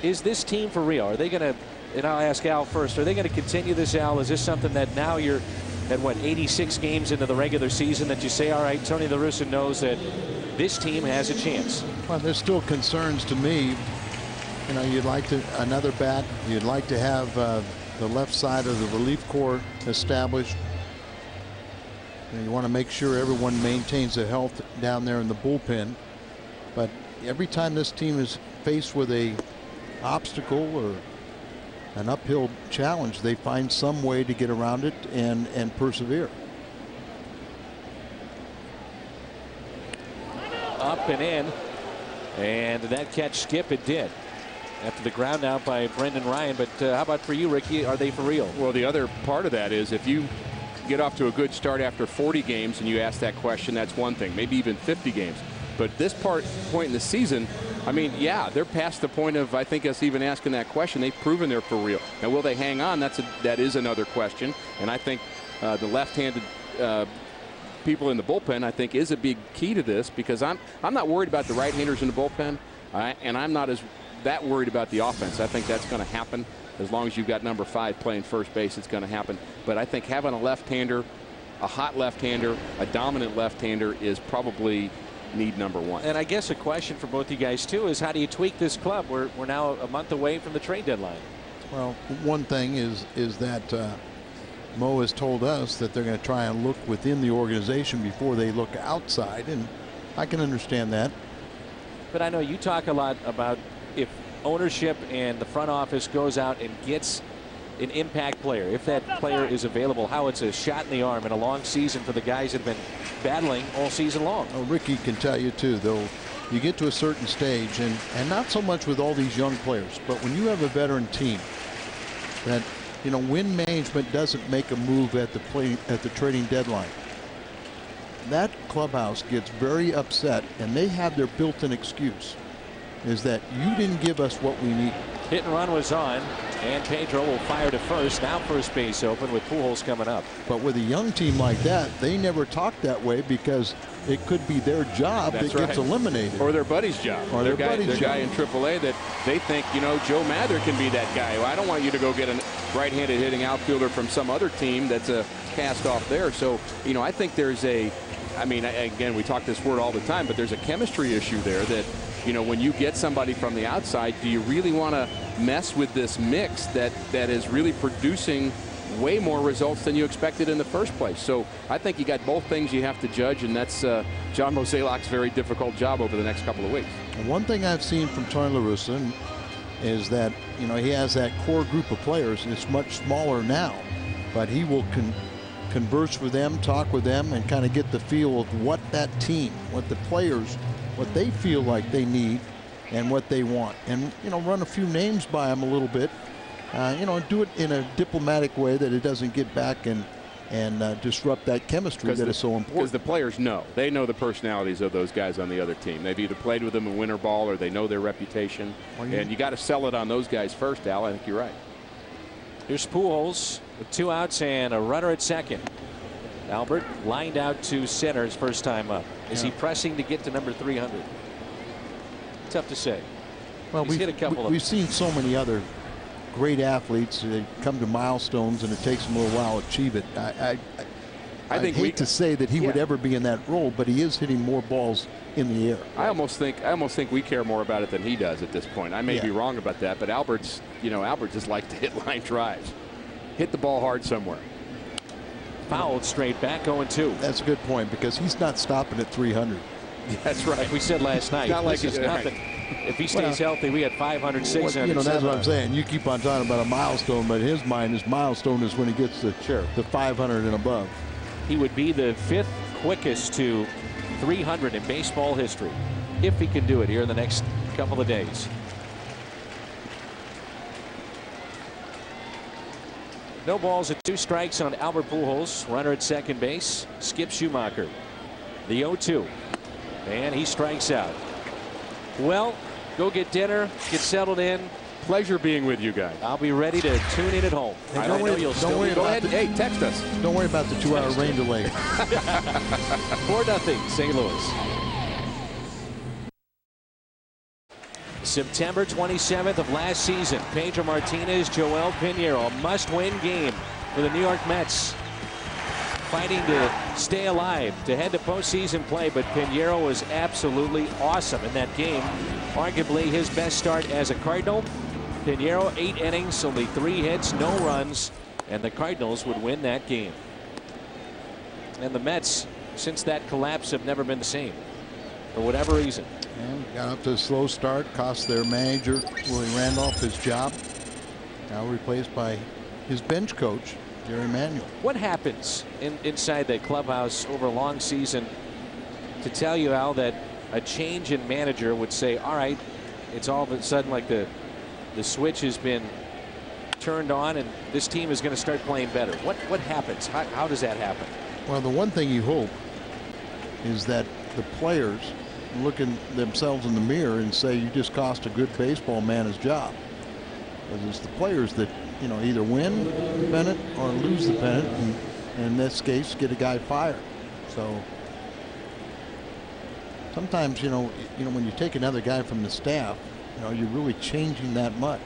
Is this team for real? Are they going to, and I'll ask Al first, are they going to continue this, Al? Is this something that now you're at, what, 86 games into the regular season that you say, all right, Tony La Russa knows that this team has a chance? Well, there's still concerns to me. You know, you'd like to another bat. You'd like to have the left side of the relief corps established. You want to make sure everyone maintains their health down there in the bullpen. But every time this team is faced with a obstacle or an uphill challenge, they find some way to get around it and persevere. Up and in, and that catch skip it did after the ground out by Brendan Ryan. But how about for you, Ricky? Are they for real? Well, the other part of that is if you get off to a good start after 40 games and you ask that question, that's one thing, maybe even 50 games. But this point in the season, I mean, yeah, they're past the point of, I think, us even asking that question. They've proven they're for real. Now, will they hang on? That is another question. And I think the left-handed people in the bullpen, I think, is a big key to this, because I'm not worried about the right-handers in the bullpen, and I'm not that worried about the offense. I think that's going to happen. As long as you've got number 5 playing first base, it's going to happen. But I think having a left-hander, a hot left-hander, a dominant left-hander is probably need number 1. And I guess a question for both you guys too is, how do you tweak this club? We're now a month away from the trade deadline. Well, one thing is that Mo has told us that they're going to try and look within the organization before they look outside, and I can understand that. But I know you talk a lot about if ownership and the front office goes out and gets an impact player, if that player is available, how it's a shot in the arm in a long season for the guys that have been battling all season long. Oh, Ricky can tell you too, though, you get to a certain stage, and not so much with all these young players, but when you have a veteran team that, you know, when management doesn't make a move at the trading deadline, that clubhouse gets very upset, and they have their built-in excuse, is that you didn't give us what we need. Hit and run was on, and Pedro will fire to first. Now first base open with Pujols coming up. But with a young team like that, they never talk that way, because it could be their job that gets eliminated. Or their buddy's job. Or their guy in AAA that they think, you know, Joe Mather can be that guy. Well, I don't want you to go get a right-handed hitting outfielder from some other team that's a cast off there. So, you know, I think there's I mean, again, we talk this word all the time, but there's a chemistry issue there that, you know, when you get somebody from the outside, do you really want to mess with this mix that is really producing way more results than you expected in the first place? So I think you got both things you have to judge, and that's John Mozeliak's very difficult job over the next couple of weeks. One thing I've seen from Tony La Russa is that, you know, he has that core group of players, and it's much smaller now, but he will converse with them, talk with them, and kind of get the feel of what that team, what the players, what they feel like they need and what they want, and, you know, run a few names by them a little bit, you know, and do it in a diplomatic way that it doesn't get back and disrupt that chemistry that is so important. Because the players know. They know the personalities of those guys on the other team. They've either played with them in winter ball or they know their reputation. And you got to sell it on those guys first, Al. I think you're right. Here's Pujols with 2 outs and a runner at second. Albert lined out to center his first time up. Is he pressing to get to number 300? Tough to say. Well, He's hit a couple of. We've seen so many other great athletes. They come to milestones, and it takes them a little while to achieve it. I hate to say that he would ever be in that role, but he is hitting more balls in the air. I almost think we care more about it than he does at this point. I may be wrong about that, but Albert just likes to hit line drives, hit the ball hard somewhere. Fouled straight back, 0-2. That's a good point, because he's not stopping at 300. That's right. Like we said last night. Not like it's nothing. If he stays healthy, we had 500, 600. You know, that's what I'm saying. You keep on talking about a milestone, but his mind, his milestone is when he gets the 500 and above. He would be the 5th quickest to 300 in baseball history, if he can do it here in the next couple of days. No balls and 2 strikes on Albert Pujols. Runner at second base, Skip Schumacher. The 0-2, and he strikes out. Well, go get dinner, get settled in. Pleasure being with you guys. I'll be ready to tune in at home. Hey, don't worry Go ahead. Hey, text us. Don't worry about the 2-hour rain delay. 4-0, St. Louis. September 27th of last season, Pedro Martinez, Joel Pinheiro, a must-win game for the New York Mets. Fighting to stay alive, to head to postseason play, but Pinheiro was absolutely awesome in that game. Arguably his best start as a Cardinal. Pinheiro, 8 innings, only 3 hits, no runs, and the Cardinals would win that game. And the Mets, since that collapse, have never been the same, for whatever reason. And got up to a slow start, cost their manager, Willie Randolph, his job. Now replaced by his bench coach, Jerry Manuel. What happens inside that clubhouse over a long season to tell you, Al, that a change in manager would say, all right, it's all of a sudden like the switch has been turned on and this team is going to start playing better? What happens? How does that happen? Well, the one thing you hope is that the players look at themselves in the mirror and say, you just cost a good baseball man his job. Because it's the players that, you know, either win the pennant or lose the pennant, and in this case, get a guy fired. So sometimes, you know, when you take another guy from the staff, you know, you're really changing that much.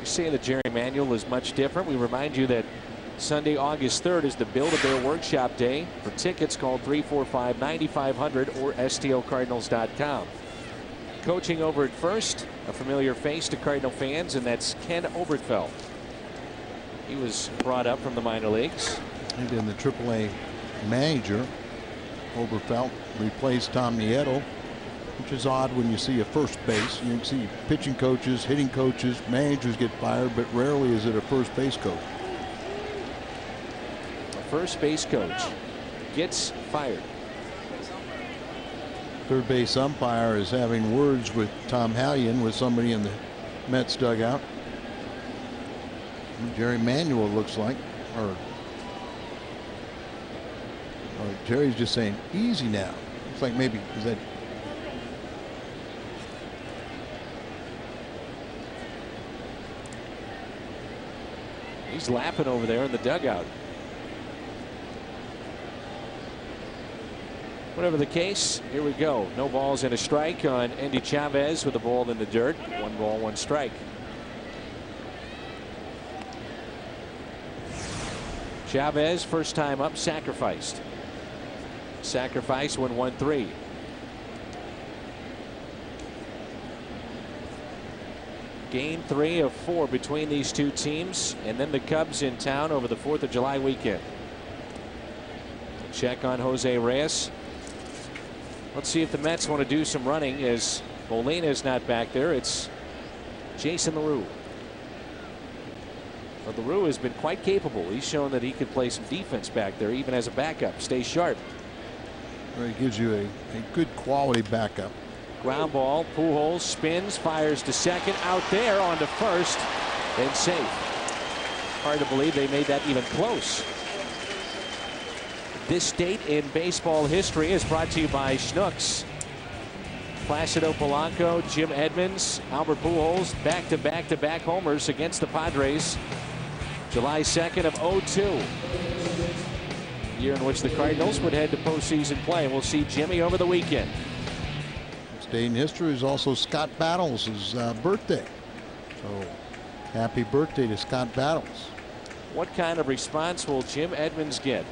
You say that Jerry Manuel is much different. We remind you that Sunday, August 3rd is the Build-A-Bear Workshop Day. For tickets, call 345-9500 or STLCardinals.com. Coaching over at first, a familiar face to Cardinal fans, and that's Ken Obertfeld. He was brought up from the minor leagues. He'd been the AAA manager. Oberfeld replaced Tom Nieto, which is odd when you see a first base. You can see pitching coaches, hitting coaches, managers get fired, but rarely is it a first base coach. First base coach gets fired. Third base umpire is having words with Tom Hallion, with somebody in the Mets dugout. Jerry Manuel looks like, or Jerry's just saying easy now. Looks like maybe is that. He's laughing over there in the dugout. Whatever the case, here we go. No balls and a strike on Endy Chavez with the ball in the dirt. 1 ball, 1 strike. Chavez, first time up, sacrificed. Sacrifice when 1-3. Game 3 of 4 between these two teams, and then the Cubs in town over the 4th of July weekend. Check on Jose Reyes. Let's see if the Mets want to do some running as Molina is not back there. It's Jason LaRue. But LaRue has been quite capable. He's shown that he could play some defense back there, even as a backup. Stay sharp. Well, he gives you a good quality backup. Ground ball. Pujols spins, fires to second, out there onto first, and safe. Hard to believe they made that even close. This date in baseball history is brought to you by Schnucks. Placido Polanco, Jim Edmonds, Albert Pujols, back-to-back homers against the Padres. July 2nd of '02. Year in which the Cardinals would head to postseason play. We'll see Jimmy over the weekend. This day in history is also Scott Battles' birthday. So happy birthday to Scott Battles. What kind of response will Jim Edmonds get?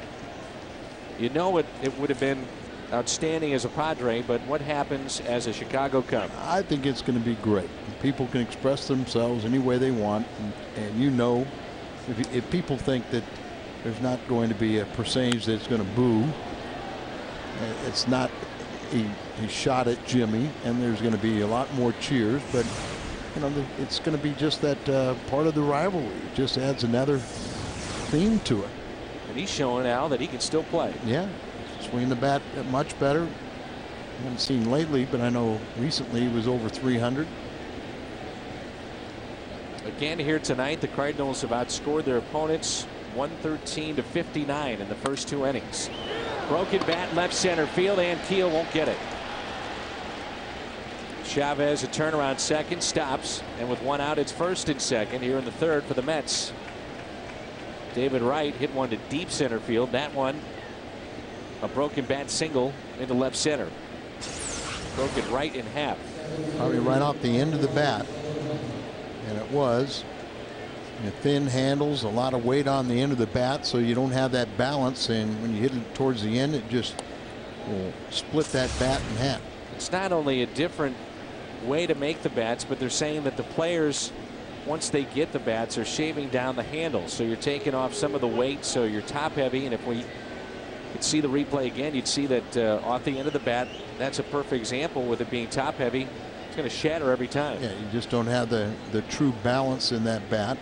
You know, it would have been outstanding as a Padre, but what happens as a Chicago Cub? I think it's going to be great. People can express themselves any way they want, and you know, if people think that there's not going to be a percentage that's going to boo, it's not a shot at Jimmy, and there's going to be a lot more cheers, but you know, it's going to be just that part of the rivalry. It just adds another theme to it. And he's showing, Al, that he can still play. Yeah, swing the bat much better. I haven't seen lately, but I know recently he was over 300. Again here tonight, the Cardinals have outscored their opponents 113-59 in the first 2 innings. Broken bat, left center field, and Keel won't get it. Chavez, a turnaround second, stops, and with 1 out, it's first and second here in the 3rd for the Mets. David Wright hit one to deep center field. That one, a broken bat single into left center. Broken right in half. Probably right off the end of the bat, and it was. Thin handles, a lot of weight on the end of the bat, so you don't have that balance, and when you hit it towards the end, it just will split that bat in half. It's not only a different way to make the bats, but they're saying that the players, once they get the bats, are shaving down the handles, so you're taking off some of the weight, so you're top heavy, and if we You'd see the replay again. You'd see that off the end of the bat. That's a perfect example with it being top heavy. It's going to shatter every time. Yeah, you just don't have the true balance in that bat.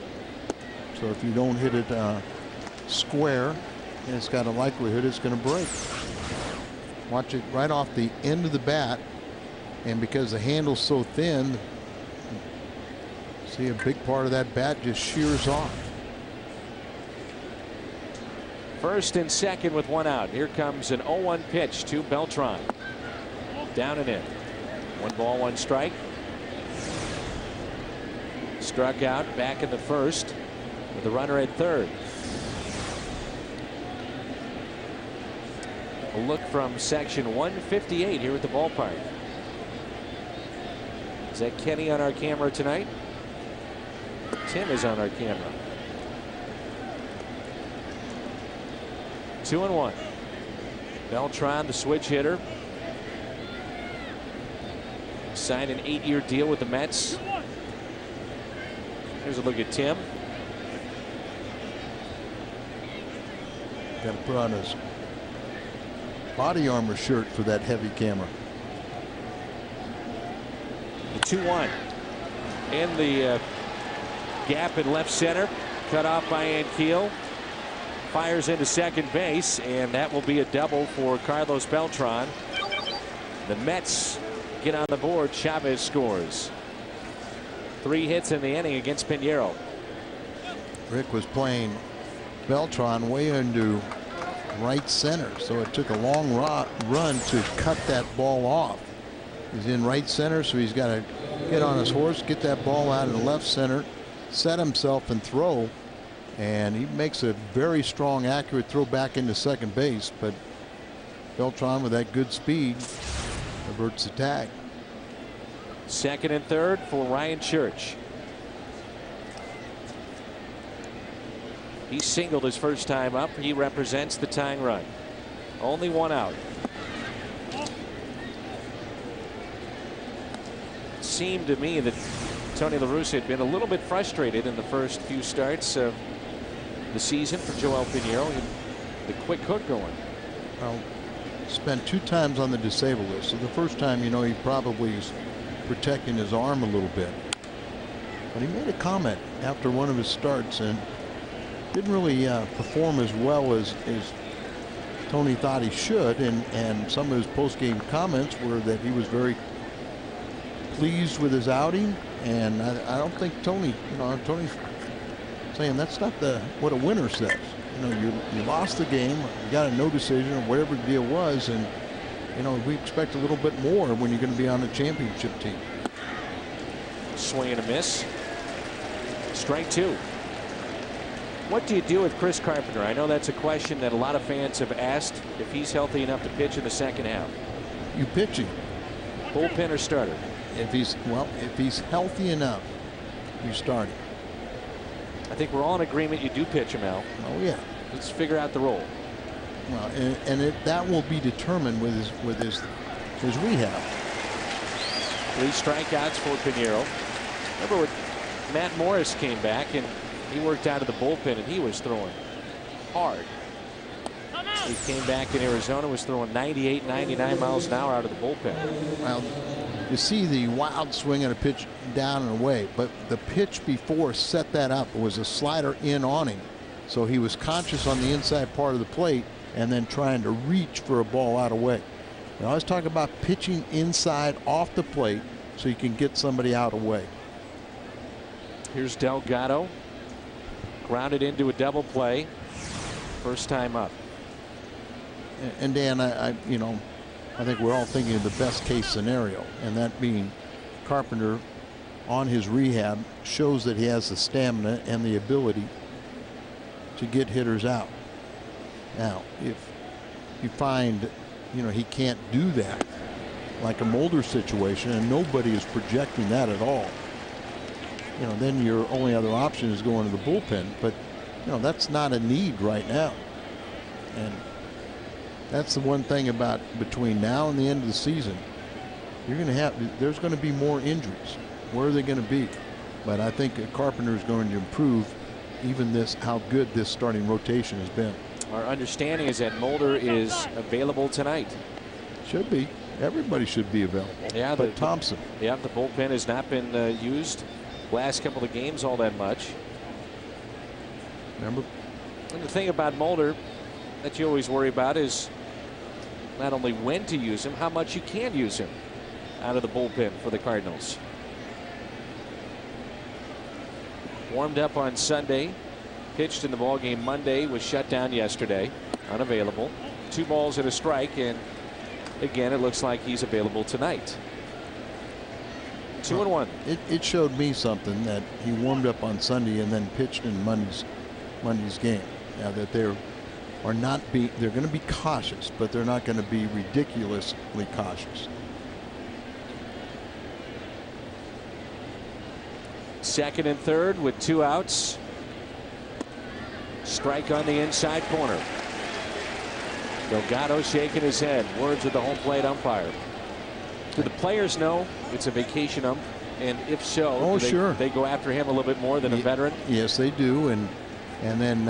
So if you don't hit it square, it's got a likelihood it's going to break. Watch it right off the end of the bat, and because the handle's so thin, see a big part of that bat just shears off. First and second with one out. Here comes an 0-1 pitch to Beltran. Down and in. 1 ball, 1 strike. Struck out back in the first with the runner at third. A look from section 158 here at the ballpark. Is that Kenny on our camera tonight? Tim is on our camera. 2-1. Beltran, the switch hitter, signed an 8-year deal with the Mets. Here's a look at Tim. Got to put on his body armor shirt for that heavy camera. The 2-1. In the gap in left center. Cut off by Ankiel. Fires into second base, and that will be a double for Carlos Beltran. The Mets get on the board. Chavez scores. 3 hits in the inning against Pinheiro. Rick was playing Beltran way into right center, so it took a long run to cut that ball off. He's in right center, so he's got to get on his horse, get that ball out in left center, set himself and throw. And he makes a very strong, accurate throw back into second base. But Beltran, with that good speed, averts the tag. Second and third for Ryan Church. He singled his first time up. He represents the tying run. Only 1 out. It seemed to me that Tony La Russa had been a little bit frustrated in the first few starts of the season for Joel Pinheiro. The quick hook going. Well, spent 2 times on the disabled list. So the first time, you know, he probably is protecting his arm a little bit. But he made a comment after one of his starts and didn't really perform as well as Tony thought he should. And some of his post-game comments were that he was very pleased with his outing. And I don't think Tony's saying that's not what a winner says. You know, you lost the game, you got a no decision or whatever the deal was, and you know we expect a little bit more when you're going to be on a championship team. Swing and a miss. Strike 2. What do you do with Chris Carpenter? I know that's a question that a lot of fans have asked. If he's healthy enough to pitch in the second half, you pitch him. Bullpen or starter? If he's healthy enough, you start him. I think we're all in agreement you do pitch him, Al. Oh yeah. Let's figure out the role. Well, that will be determined with his rehab. 3 strikeouts for Pinheiro. Remember when Matt Morris came back and he worked out of the bullpen and he was throwing hard. He came back in Arizona, was throwing 98, 99 miles an hour out of the bullpen. Well, you see the wild swing and a pitch down and away, but the pitch before set that up. It was a slider in on him, so he was conscious on the inside part of the plate and then trying to reach for a ball out of way. I always talk about pitching inside off the plate so you can get somebody out of way. Here's Delgado, grounded into a double play, first time up. And Dan, I think we're all thinking of the best case scenario, and that being Carpenter on his rehab shows that he has the stamina and the ability to get hitters out. Now, if you find, he can't do that, like a Mulder situation, and nobody is projecting that at all, then your only other option is going to the bullpen. But, that's not a need right now. And that's the one thing about between now and the end of the season, there's going to be more injuries. Where are they going to be? But I think Carpenter is going to improve even how good this starting rotation has been. Our understanding is that Mulder is available tonight. Should be. Everybody should be available. Yeah, but Thompson. Yeah, the bullpen has not been used last couple of games all that much. Remember? And the thing about Mulder that you always worry about is not only when to use him, how much you can use him out of the bullpen for the Cardinals. Warmed up on Sunday, pitched in the ballgame Monday, was shut down yesterday, unavailable. 2 balls and a strike, and again it looks like he's available tonight. 2-1. It showed me something that he warmed up on Sunday and then pitched in Monday's game. Now that they're going to be cautious, but they're not going to be ridiculously cautious. Second and third with 2 outs. Strike on the inside corner. Delgado shaking his head. Words with the home plate umpire. Do the players know it's a vacation ump? And if so, sure. They go after him a little bit more than a veteran? Yes, they do. And then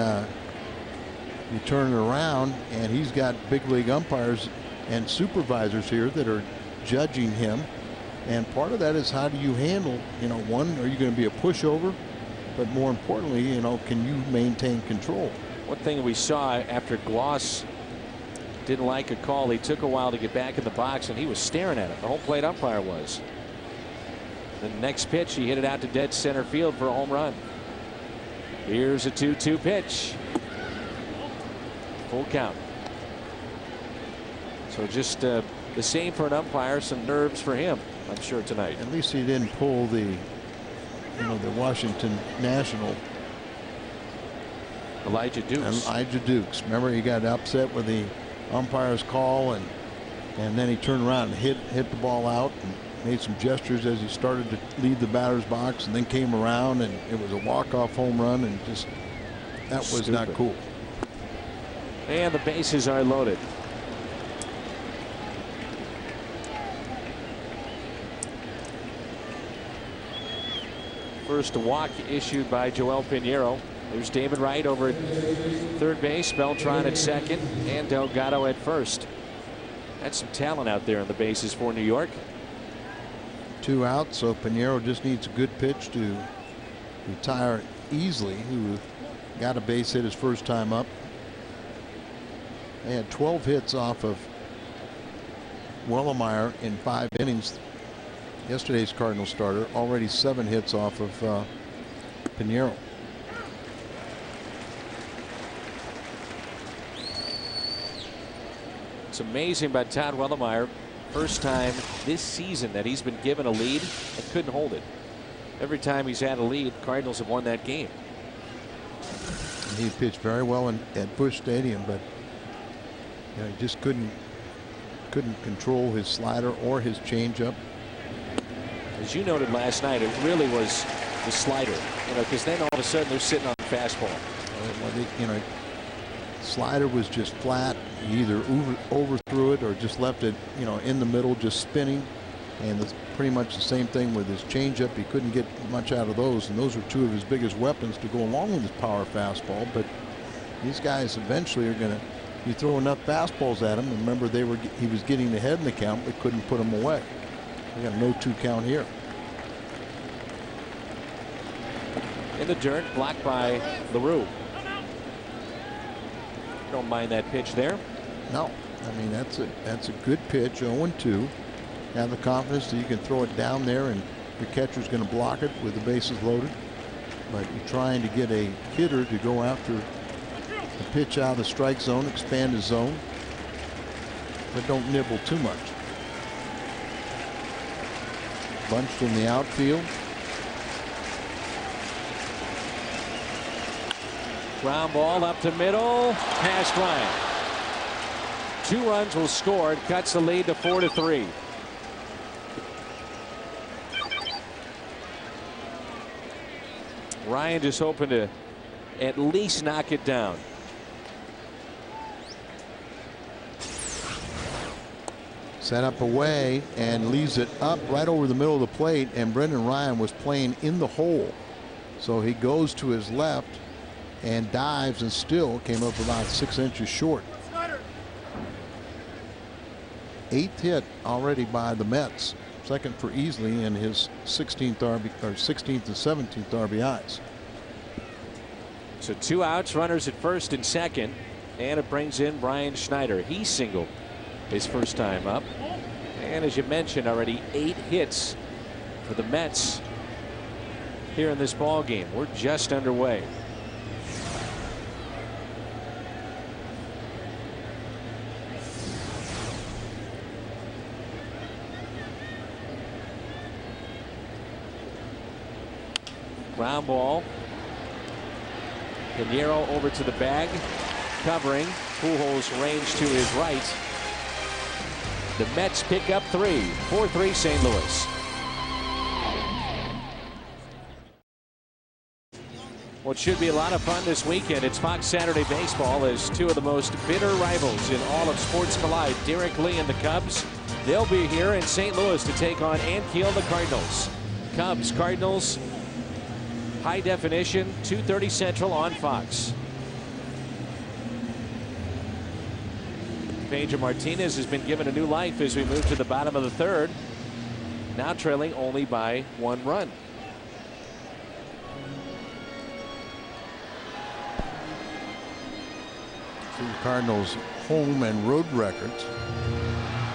you turn it around, and he's got big league umpires and supervisors here that are judging him. And part of that is, how do you handle, one, are you going to be a pushover? But more importantly, can you maintain control? One thing we saw after Gloss didn't like a call, he took a while to get back in the box, and he was staring at it. The home plate umpire was. The next pitch, he hit it out to dead center field for a home run. Here's a 2-2 pitch. Full count. So just the same for an umpire, some nerves for him, I'm sure, tonight. At least he didn't pull the Washington National. Elijah Dukes. Remember, he got upset with the umpire's call, and then he turned around and hit the ball out and made some gestures as he started to leave the batter's box, and then came around, and it was a walk-off home run, and just that was stupid. Not cool. And the bases are loaded. First walk issued by Joel Pinheiro. There's David Wright over at third base, Beltran at second, and Delgado at first. That's some talent out there on the bases for New York. 2 outs, so Pinheiro just needs a good pitch to retire easily, who got a base hit his first time up. They had 12 hits off of Wellemeyer in 5 innings. Yesterday's Cardinal starter, already 7 hits off of Pinheiro. It's amazing about Todd Wellemeyer. First time this season that he's been given a lead and couldn't hold it. Every time he's had a lead, Cardinals have won that game. And he pitched very well at Busch Stadium, but he just couldn't control his slider or his changeup. As you noted last night, it really was the slider, because then all of a sudden they're sitting on the fastball. Slider was just flat. He either overthrew it or just left it, in the middle, just spinning. And it's pretty much the same thing with his changeup. He couldn't get much out of those, and those were 2 of his biggest weapons to go along with his power fastball. But these guys eventually are going to, you throw enough fastballs at him. Remember, he was getting ahead in the count, but couldn't put him away. We got a no-2 count here. In the dirt, blocked by LaRue. Don't mind that pitch there. No, I mean, that's a good pitch. 0-2. Have the confidence that you can throw it down there, and your catcher's going to block it with the bases loaded. But you're trying to get a hitter to go after the pitch out of the strike zone, expand his zone, but don't nibble too much. Bunched in the outfield. Ground ball up to middle, past Ryan. 2 runs will score. It cuts the lead to 4-3. Ryan just hoping to at least knock it down. Set up away and leaves it up right over the middle of the plate, and Brendan Ryan was playing in the hole. So he goes to his left and dives and still came up about 6 inches short. 8th hit already by the Mets. Second for Easley in his 16th and 17th RBIs. So 2 outs, runners at first and second, and it brings in Brian Schneider. He singled his first time up, and as you mentioned already, 8 hits for the Mets here in this ball game. We're just underway. Ground ball. Pinheiro over to the bag, covering. Pujols range to his right. The Mets pick up 3, 4-3 St. Louis. Well, it should be a lot of fun this weekend. It's Fox Saturday Baseball as 2 of the most bitter rivals in all of sports collide. Derek Lee and the Cubs. They'll be here in St. Louis to take on Ankiel the Cardinals. Cubs, Cardinals, high definition, 2:30 Central on Fox. Pedro Martinez has been given a new life as we move to the bottom of the 3rd. Now trailing only by 1 run. The Cardinals' home and road records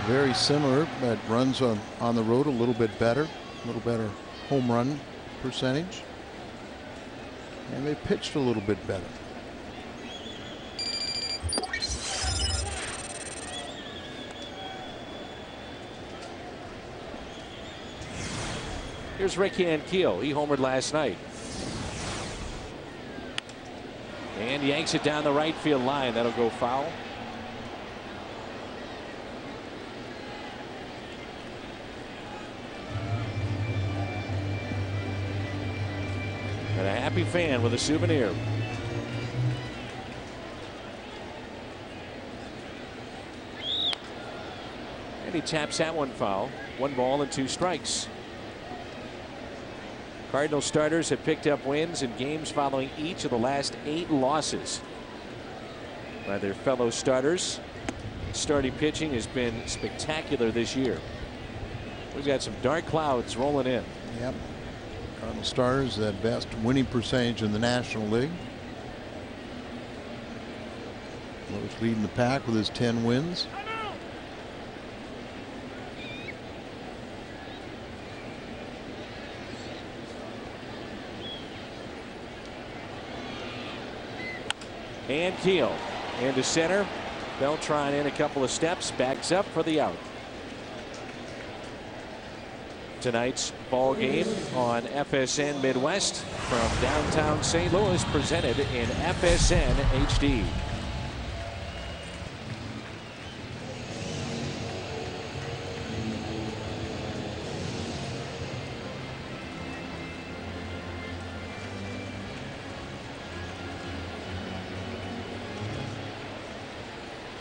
very similar, but runs on the road a little bit better home run percentage, and they pitched a little bit better. Here's Rick Ankiel. He homered last night. And yanks it down the right field line. That'll go foul. And a happy fan with a souvenir. And he taps that one foul. 1 ball and 2 strikes. Cardinal starters have picked up wins in games following each of the last 8 losses by their fellow starters. Starting pitching has been spectacular this year. We've got some dark clouds rolling in. Yep. Cardinal starters at best winning percentage in the National League. Lewis leading the pack with his 10 wins. Ankiel into center. Beltran in a couple of steps, backs up for the out. Tonight's ball game on FSN Midwest from downtown St. Louis, presented in FSN HD.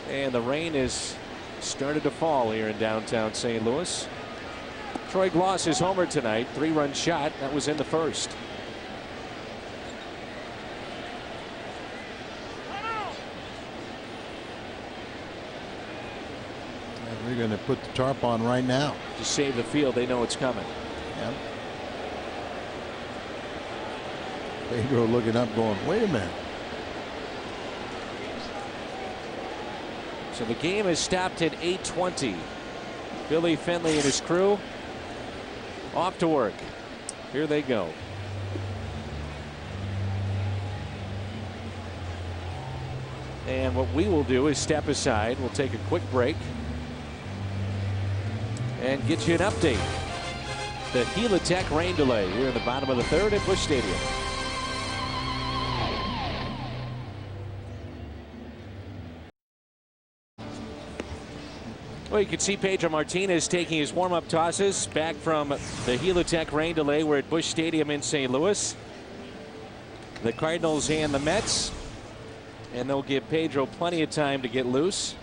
And the rain has started to fall here in downtown St. Louis. Troy Gloss is homered tonight. 3-run shot. That was in the first. And they're going to put the tarp on right now to save the field. They know it's coming. Yep. Pedro looking up going, wait a minute. So the game is stopped at 8:20. Billy Finley and his crew off to work. Here they go. And what we will do is step aside. We'll take a quick break and get you an update. The Helitech rain delay here in the bottom of the 3rd at Busch Stadium. Well, you can see Pedro Martinez taking his warm-up tosses back from the Helitech rain delay. We're at Busch Stadium in St. Louis. The Cardinals and the Mets. And they'll give Pedro plenty of time to get loose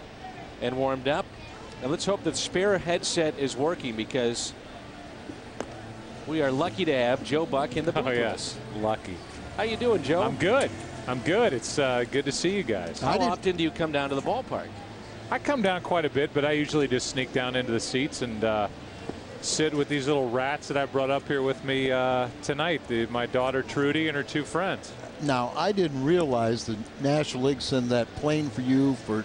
and warmed up. And let's hope that the spare headset is working, because we are lucky to have Joe Buck in the booth. Oh, yes. Lucky. How you doing, Joe? I'm good. I'm good. It's good to see you guys. How often do you come down to the ballpark? I come down quite a bit, but I usually just sneak down into the seats and sit with these little rats that I brought up here with me tonight. My daughter Trudy and her 2 friends. Now, I didn't realize the National League sent that plane for you for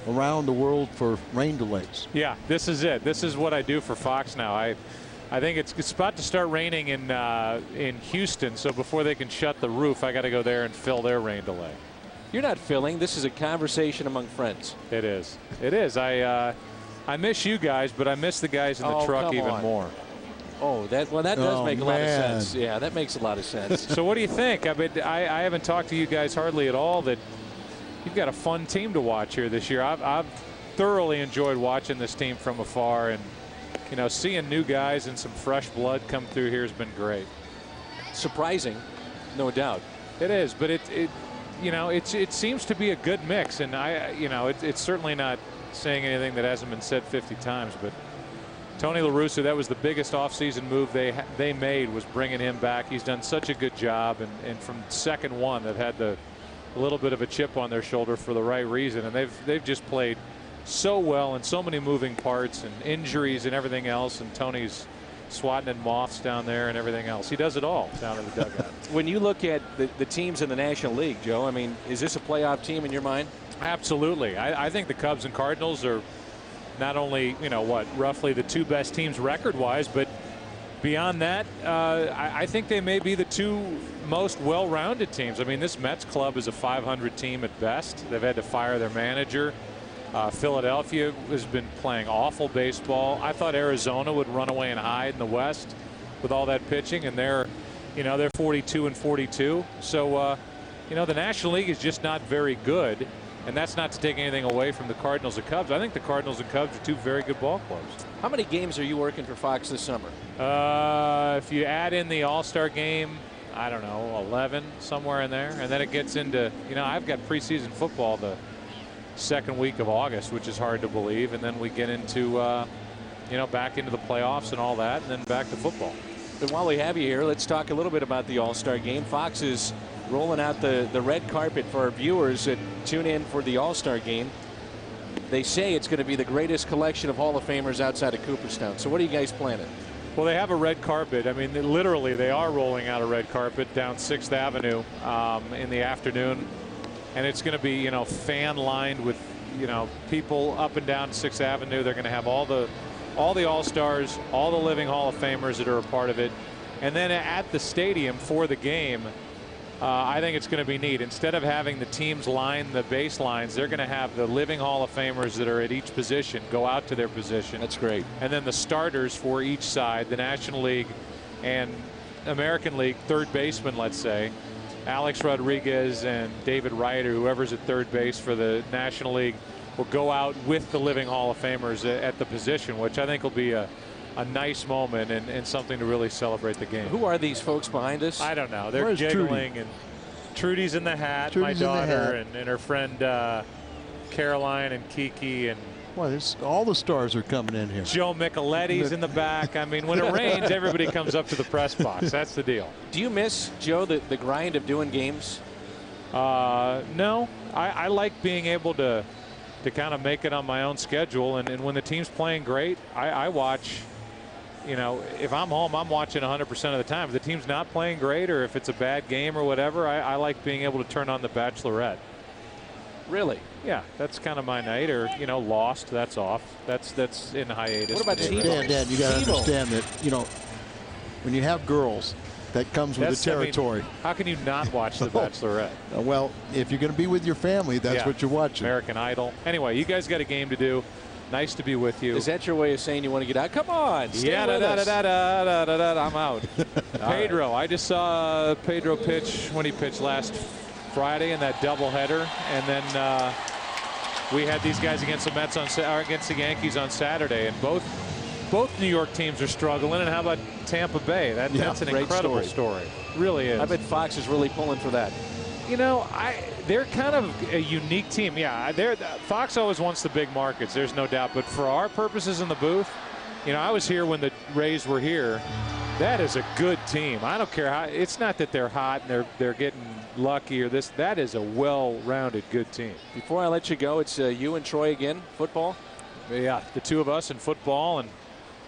around the world for rain delays. Yeah, this is it. This is what I do for Fox now. I think it's about to start raining in Houston, so before they can shut the roof, I got to go there and fill their rain delay. You're not filling. This is a conversation among friends. It is. It is. I miss you guys, but I miss the guys in the truck even more. Oh, that does make a lot of sense. Yeah, that makes a lot of sense. So what do you think? I mean, I haven't talked to you guys hardly at all. That you've got a fun team to watch here this year. I've thoroughly enjoyed watching this team from afar, and seeing new guys and some fresh blood come through here has been great. Surprising, no doubt. It is, but it seems to be a good mix, and it's certainly not saying anything that hasn't been said 50 times. But Tony La Russa, that was the biggest offseason move they made, was bringing him back. He's done such a good job, and from second one, they've had a little bit of a chip on their shoulder for the right reason, and they've just played so well, and so many moving parts and injuries and everything else, and Tony's swatting at moths down there and everything else. He does it all down in the dugout. When you look at the teams in the National League, Joe, I mean, is this a playoff team in your mind? Absolutely. I think the Cubs and Cardinals are not only roughly the 2 best teams record-wise, but beyond that, I think they may be the 2 most well-rounded teams. I mean, this Mets club is a 500 team at best. They've had to fire their manager. Philadelphia has been playing awful baseball. I thought Arizona would run away and hide in the West with all that pitching, and they're 42-42. So the National League is just not very good, and that's not to take anything away from the Cardinals and Cubs. I think the Cardinals and Cubs are 2 very good ball clubs. How many games are you working for Fox this summer? If you add in the All-Star game, I don't know, 11, somewhere in there, and then it gets into I've got preseason football the second week of August, which is hard to believe, and then we get into back into the playoffs and all that, and then back to football. And while we have you here, let's talk a little bit about the All-Star game. Fox is rolling out the red carpet for our viewers that tune in for the All-Star game. They say it's going to be the greatest collection of Hall of Famers outside of Cooperstown. So what are you guys planning? Well, they have a red carpet. I mean, literally, they are rolling out a red carpet down 6th Avenue in the afternoon. And it's going to be, fan lined with, people up and down 6th Avenue. They're going to have all the All-Stars, all the living Hall of Famers that are a part of it. And then at the stadium for the game, I think it's going to be neat. Instead of having the teams line the baselines, they're going to have the living Hall of Famers that are at each position go out to their position. That's great. And then the starters for each side, the National League and American League third baseman, let's say, Alex Rodriguez and David Wright, or whoever's at third base for the National League, will go out with the living Hall of Famers at the position, which I think will be a nice moment and something to really celebrate the game. Who are these folks behind us? I don't know. They're giggling, Trudy? And Trudy's in the hat, Trudy's my daughter, and her friend Caroline and Kiki, and all the stars are coming in here. Joe Micheletti's in the back. I mean, when it rains, everybody comes up to the press box. That's the deal. Do you miss, Joe, the grind of doing games? No. I like being able to kind of make it on my own schedule. And when the team's playing great, I watch. If I'm home, I'm watching 100% of the time. If the team's not playing great, or if it's a bad game or whatever, I like being able to turn on The Bachelorette. Really? Yeah, that's kind of my night. Or Lost, that's off. That's in hiatus. What about TiVo? Dan, you got to understand that when you have girls, that comes with the territory. How can you not watch The Bachelorette? Well, if you're going to be with your family, that's what you're watching. American Idol. Anyway, you guys got a game to do. Nice to be with you. Is that your way of saying you want to get out? Come on, stay with us. I'm out. Pedro, I just saw Pedro pitch when he pitched last Friday in that doubleheader, and then we had these guys against the Mets against the Yankees on Saturday, and both New York teams are struggling. And how about Tampa Bay? That's an incredible story. Really is. I bet Fox is really pulling for that. They're kind of a unique team. Yeah, Fox always wants the big markets. There's no doubt. But for our purposes in the booth, I was here when the Rays were here, That is a good team. I don't care how. It's not that they're hot and they're getting lucky or this. That is a well-rounded good team. Before I let you go, it's you and Troy again, football. Yeah, the two of us in football and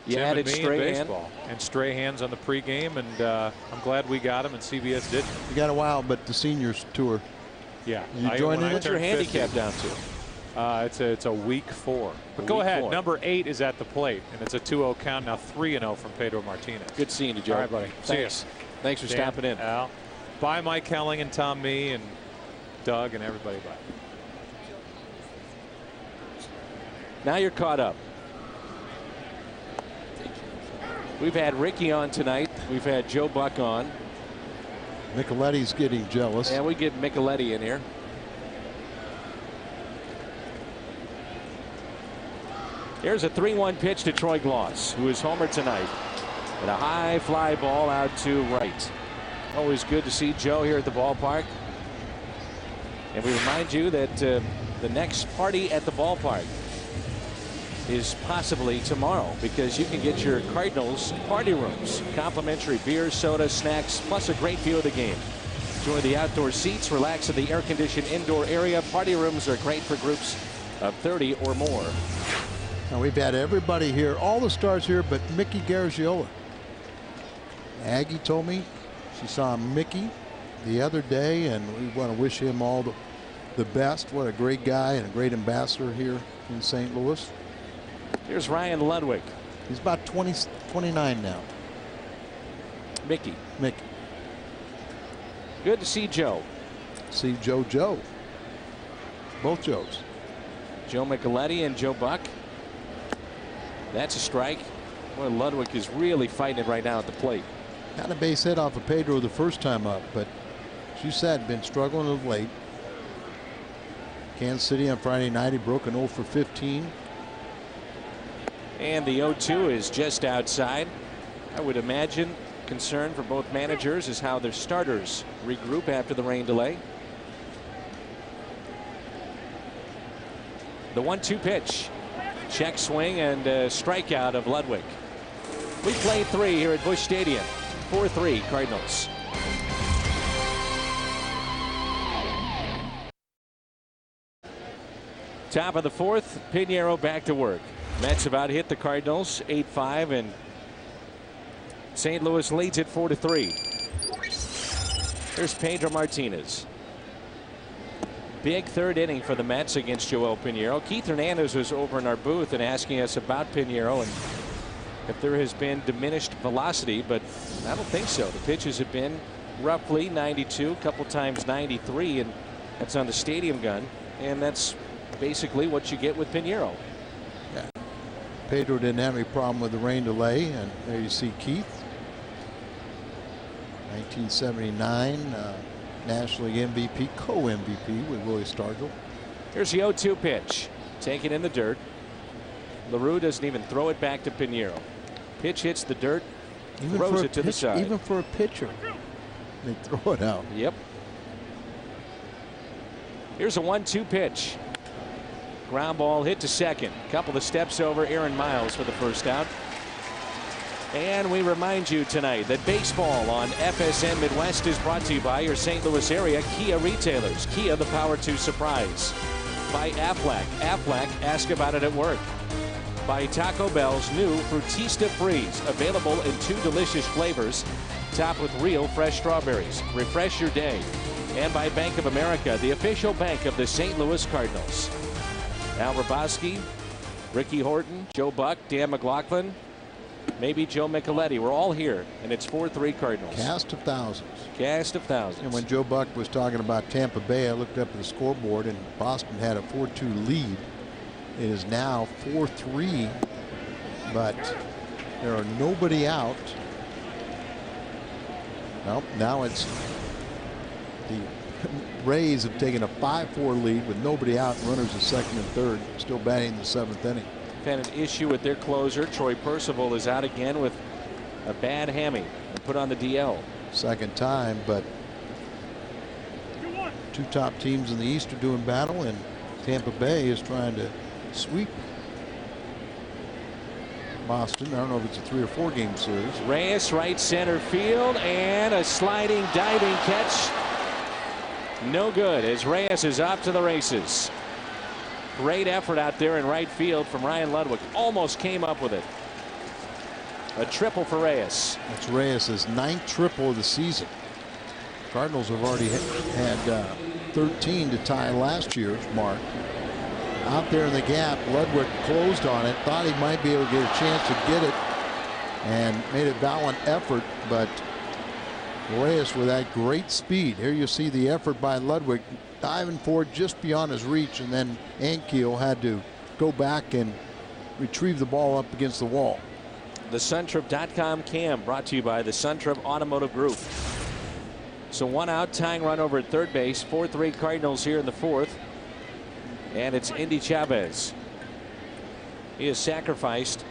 you Tim added and me in Strahan. baseball. And Strahan's on the pregame, and I'm glad we got him and CBS didn't. You got a while, but the seniors tour. Yeah. You joined in? What's your handicap down to? It's a week 4. But go ahead. Number 8 is at the plate, and it's a 2-0 count now. 3-0 from Pedro Martinez. Good seeing you, Joe. All right, buddy. Thanks. Thanks for stopping in. Al. Bye, Mike Helling and Tom Mee and Doug and everybody. Bye. Now you're caught up. We've had Ricky on tonight. We've had Joe Buck on. Micheletti's getting jealous. Yeah, we get Micheletti in here. Here's a 3-1 pitch to Troy Gloss, who is homer tonight. And a high fly ball out to right. Always good to see Joe here at the ballpark. And we remind you that the next party at the ballpark is possibly tomorrow, because you can get your Cardinals party rooms. Complimentary beer, soda, snacks, plus a great view of the game. Enjoy the outdoor seats, relax in the air-conditioned indoor area. Party rooms are great for groups of 30 or more. Now we've had everybody here, all the stars here, but Mickey Garagiola. Aggie told me she saw Mickey the other day, and we want to wish him all the best. What a great guy and a great ambassador here in St. Louis. Here's Ryan Ludwig. He's about 29 now. Mickey. Mickey. Good to see Joe. See Joe. Both Joes. Joe Micheletti and Joe Buck. That's a strike. Boy, Ludwig is really fighting it right now at the plate. Got a base hit off of Pedro the first time up, but as you said, been struggling of late. Kansas City on Friday night, he broke an 0 for 15. And the 0-2 is just outside. I would imagine concern for both managers is how their starters regroup after the rain delay. The 1-2 pitch. Check swing and strikeout of Ludwig. We play 3 here at Busch Stadium. 4-3 Cardinals. Top of the 4th, Pinheiro back to work. Mets about hit the Cardinals 8-5, and St. Louis leads it 4-3. Here's Pedro Martinez. Big 3rd inning for the Mets against Joel Pinheiro. Keith Hernandez was over in our booth and asking us about Pinheiro and if there has been diminished velocity, but I don't think so. The pitches have been roughly 92, a couple times 93, and that's on the stadium gun, and that's basically what you get with Pinheiro. Yeah. Pedro didn't have any problem with the rain delay, and there you see Keith. 1979 National League MVP, co-MVP with Willie Stargell. Here's the 0-2 pitch. Taken in the dirt. LaRue doesn't even throw it back to Pinheiro. Pitch hits the dirt, throws it to the side. Even for a pitcher, they throw it out. Yep. Here's a 1-2 pitch. Ground ball hit to second. Couple of steps over Aaron Miles for the first out. And we remind you tonight that baseball on FSN Midwest is brought to you by your St. Louis area Kia retailers. Kia, the power to surprise. By Aflac. Aflac, ask about it at work. By Taco Bell's new Frutista Freeze, available in 2 delicious flavors, topped with real fresh strawberries. Refresh your day. And by Bank of America, the official bank of the St. Louis Cardinals. Al Hrabosky, Ricky Horton, Joe Buck, Dan McLaughlin, maybe Joe Micheletti. We're all here, and it's 4-3 Cardinals. Cast of thousands. Cast of thousands. And when Joe Buck was talking about Tampa Bay, I looked up at the scoreboard, and Boston had a 4-2 lead. It is now 4-3, but there are nobody out. Well, now it's the Rays have taken a 5-4 lead with nobody out, runners at second and third, still batting in the 7th inning. Had an issue with their closer. Troy Percival is out again with a bad hammy and put on the DL. Second time, but 2 top teams in the East are doing battle, and Tampa Bay is trying to sweep Boston. I don't know if it's a 3 or 4 game series. Reyes right center field, and a sliding diving catch. No good, as Reyes is off to the races. Great effort out there in right field from Ryan Ludwig. Almost came up with it. A triple for Reyes. That's Reyes' 9th triple of the season. Cardinals have already had 13 to tie last year's mark. Out there in the gap, Ludwig closed on it, thought he might be able to get a chance to get it, and made a valiant effort, but Reyes with that great speed. Here you see the effort by Ludwig, diving forward just beyond his reach, and then Ankiel had to go back and retrieve the ball up against the wall. The Suntrip.com cam brought to you by the Suntrip Automotive Group. So 1 out, tying run over at third base. 4-3 Cardinals here in the 4th. And it's Indy Chavez. He has sacrificed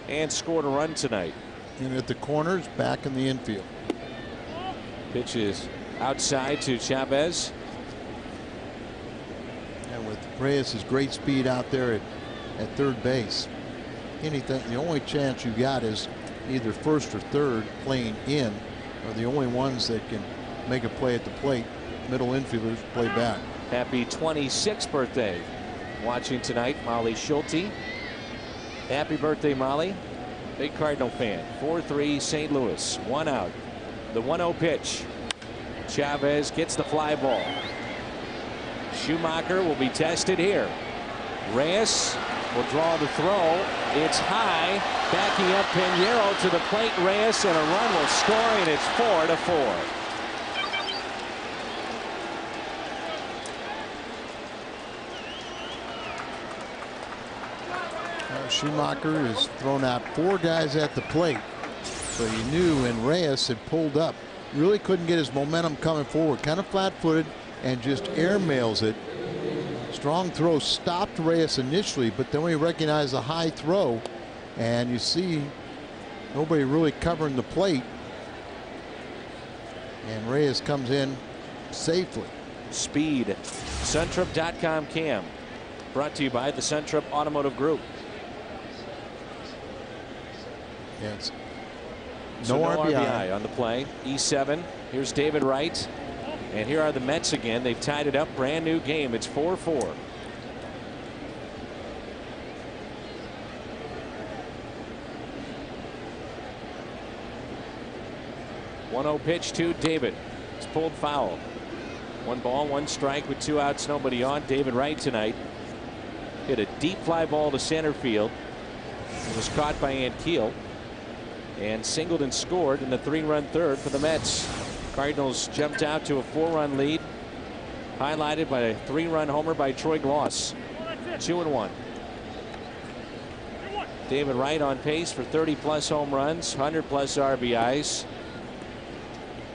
and scored a run tonight. And at the corners, back in the infield. Pitch is outside to Chavez. And with Reyes' great speed out there at third base, the only chance you got is either first or third playing in are the only ones that can make a play at the plate. Middle infielders play back. Happy 26th birthday. Watching tonight, Molly Schulte. Happy birthday, Molly. Big Cardinal fan. 4-3 St. Louis. 1 out. The 1-0 pitch. Chavez gets the fly ball. Schumacher will be tested here. Reyes will draw the throw. It's high. Backing up Pinheiro to the plate. Reyes, and a run will score, and it's 4-4. Schumacher has thrown out 4 guys at the plate. So you knew when Reyes had pulled up, really couldn't get his momentum coming forward. Kind of flat-footed and just airmails it. Strong throw stopped Reyes initially, but then we recognized the high throw, and you see nobody really covering the plate, and Reyes comes in safely. Speed. Suntrip.com cam brought to you by the Suntrip Automotive Group. Yes. So no RBI on the play. E7. Here's David Wright. And here are the Mets again. They've tied it up. Brand new game. It's 4-4. One-0 pitch to David. It's pulled foul. 1 ball, 1 strike with 2 outs, nobody on. David Wright tonight hit a deep fly ball to center field. It was caught by Ankiel and singled and scored in the 3-run third for the Mets. Cardinals jumped out to a 4-run lead, highlighted by a 3-run homer by Troy Gloss. 2-1. David Wright on pace for 30+ home runs, 100+ RBIs.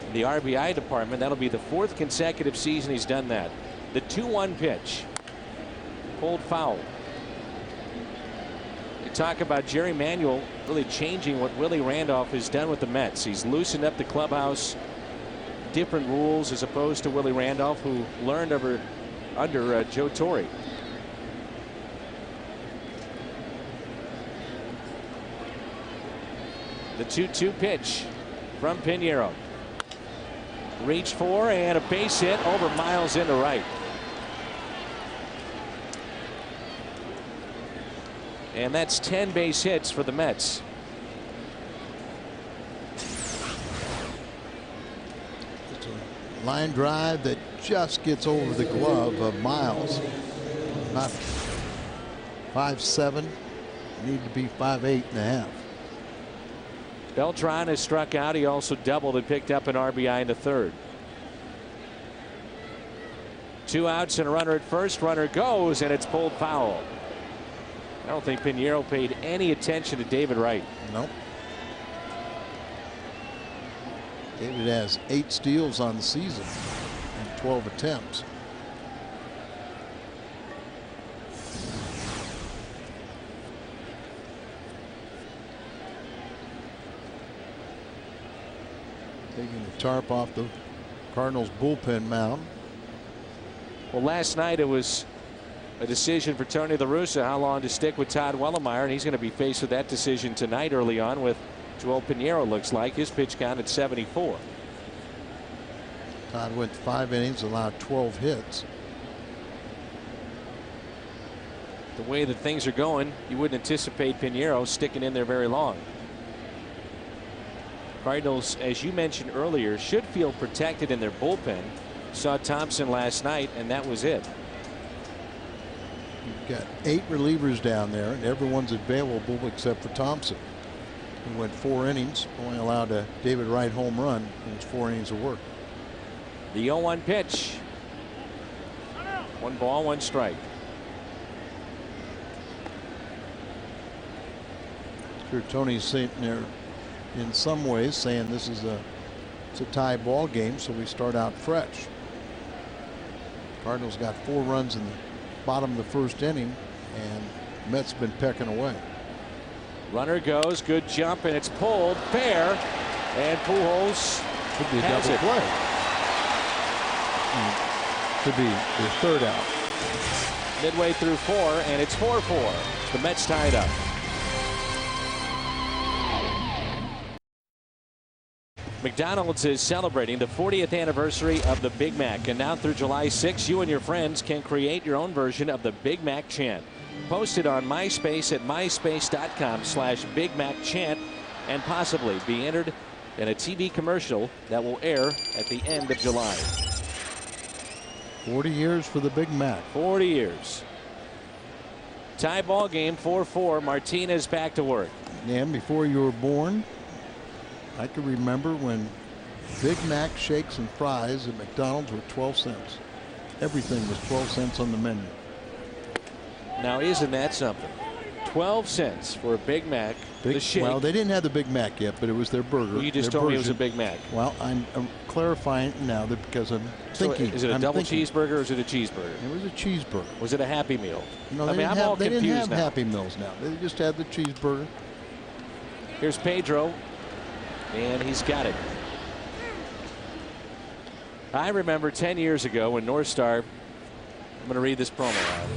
In the RBI department, that'll be the 4th consecutive season he's done that. The 2-1 pitch, pulled foul. You talk about Jerry Manuel really changing what Willie Randolph has done with the Mets. He's loosened up the clubhouse, different rules as opposed to Willie Randolph, who learned under Joe Torre. The 2-2 pitch from Pinheiro. Reach for, and a base hit over Miles into right. And that's 10 base hits for the Mets. It's a line drive that just gets over the glove of Miles. About 5'7", need to be 5'8.5". Beltran has struck out. He also doubled and picked up an RBI in the 3rd. 2 outs and a runner at first. Runner goes, and it's pulled foul. I don't think Pinheiro paid any attention to David Wright. Nope. David has 8 steals on the season and 12 attempts. Taking the tarp off the Cardinals bullpen mound. Well, last night it was a decision for Tony La Russa how long to stick with Todd Wellemeyer, and he's going to be faced with that decision tonight early on with Joel Pinheiro. Looks like his pitch count at 74. Todd went 5 innings, allowed 12 hits. The way that things are going, you wouldn't anticipate Pinheiro sticking in there very long. Cardinals, as you mentioned earlier, should feel protected in their bullpen. Saw Thompson last night, and that was it. You've got 8 relievers down there, and everyone's available except for Thompson, who went 4 innings, only allowed a David Wright home run in his 4 innings of work. The 0-1 pitch. 1 ball, 1 strike. Sure, Tony's sitting there in some ways saying this is it's a tie ball game, so we start out fresh. Cardinals got 4 runs in the bottom of the first inning, and Mets been pecking away. Runner goes, good jump, and it's pulled fair, and Pujols could be a double play. Could be the 3rd out. Midway through 4, and it's 4-4. The Mets tied up. McDonald's is celebrating the 40th anniversary of the Big Mac, and now through July 6, you and your friends can create your own version of the Big Mac chant. Post it on MySpace at myspace.com/Big Mac chant, and possibly be entered in a TV commercial that will air at the end of July. 40 years for the Big Mac. 40 years. Tie ball game, 4-4. Martinez back to work. And before you were born, I can remember when Big Mac shakes and fries at McDonald's were 12 cents. Everything was 12 cents on the menu. Now, isn't that something? 12 cents for a Big Mac. The shake. Well, they didn't have the Big Mac yet, but it was their burger. Well, you just told me it was a Big Mac. Well, I'm clarifying now that because I'm thinking. So is it a double cheeseburger or is it a cheeseburger? It was a cheeseburger. Was it a Happy Meal? No, they didn't have Happy Meals now. They just had the cheeseburger. Here's Pedro, and he's got it. I remember 10 years ago when North Star, I'm going to read this promo out.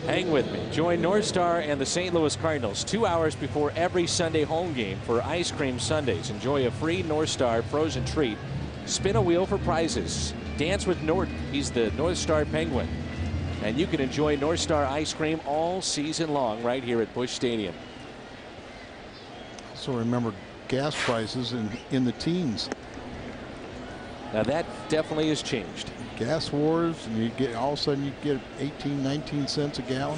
Hang with me. Join North Star and the St. Louis Cardinals 2 hours before every Sunday home game for Ice Cream Sundays. Enjoy a free North Star frozen treat. Spin a wheel for prizes. Dance with Norton. He's the North Star Penguin. And you can enjoy North Star ice cream all season long right here at Busch Stadium. So remember gas prices in the teens. Now that definitely has changed. Gas wars, and you get all of a sudden you get 18, 19 cents a gallon.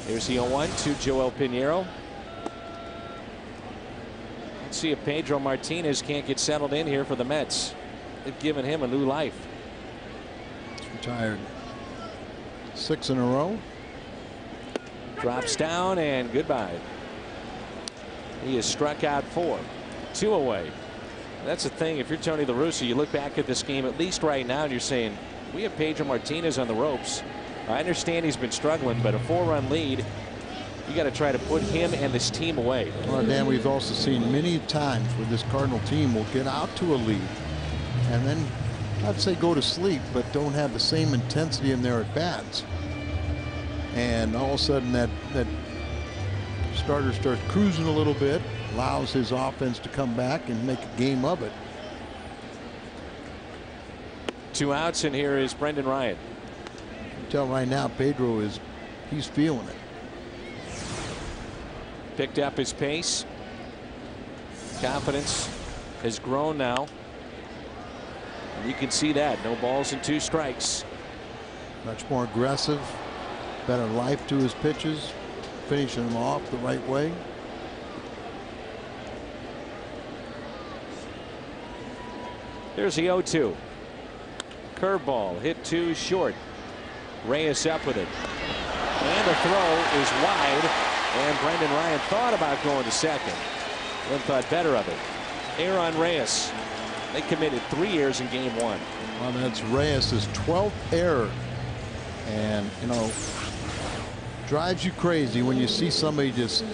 Here's the 0-1 to Joel Pinheiro. Let's see if Pedro Martinez can't get settled in here for the Mets. They've given him a new life. He's retired 6 in a row. Drops down and goodbye. He has struck out 4. 2 away. That's the thing. If you're Tony La Russa, you look back at this game, at least right now, and you're saying, we have Pedro Martinez on the ropes. I understand he's been struggling, but a 4-run lead, you got to try to put him and this team away. Well, Dan, we've also seen many times where this Cardinal team will get out to a lead and then, I'd say, go to sleep, but don't have the same intensity in their at-bats. And all of a sudden that starter starts cruising a little bit, allows his offense to come back and make a game of it. 2 outs, and here is Brendan Ryan. You can tell right now Pedro he's feeling it. Picked up his pace. Confidence has grown now. And you can see that. No balls and 2 strikes. Much more aggressive, better life to his pitches, finishing them off the right way. There's the 0-2. Curveball hit 2 short. Reyes up with it. And the throw is wide. And Brendan Ryan thought about going to second. Then thought better of it. Aaron Reyes. They committed 3 years in game 1. Well, that's Reyes' 12th error. And, you know, drives you crazy when you see somebody just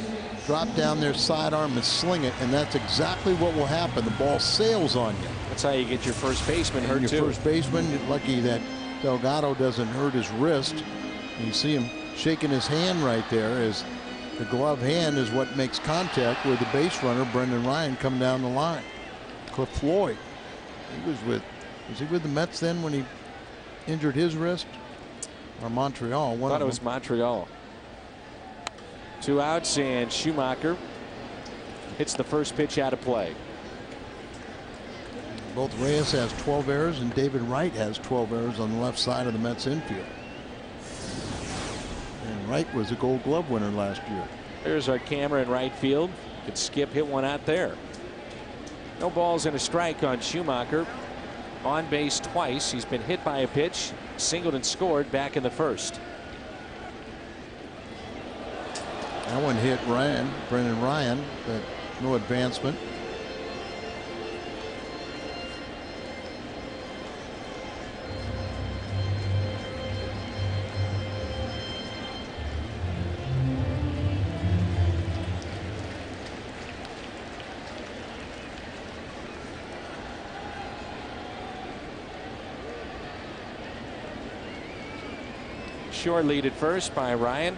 drop down their sidearm and sling it, and that's exactly what will happen. The ball sails on you. That's how you get your first baseman hurt, too. Your first baseman, you're lucky that Delgado doesn't hurt his wrist. You see him shaking his hand right there, as the glove hand is what makes contact with the base runner, Brendan Ryan, coming down the line. Cliff Floyd, was he with the Mets then when he injured his wrist? Or Montreal? I thought it was Montreal. 2 outs, and Schumacher hits the first pitch out of play. Both Reyes has 12 errors and David Wright has 12 errors on the left side of the Mets infield. And Wright was a Gold Glove winner last year. There's our camera in right field. Could Skip hit one out there. No balls and a strike on Schumacher. On base twice. He's been hit by a pitch, singled and scored back in the first. That one hit Brendan Ryan, but no advancement. Short lead at first by Ryan.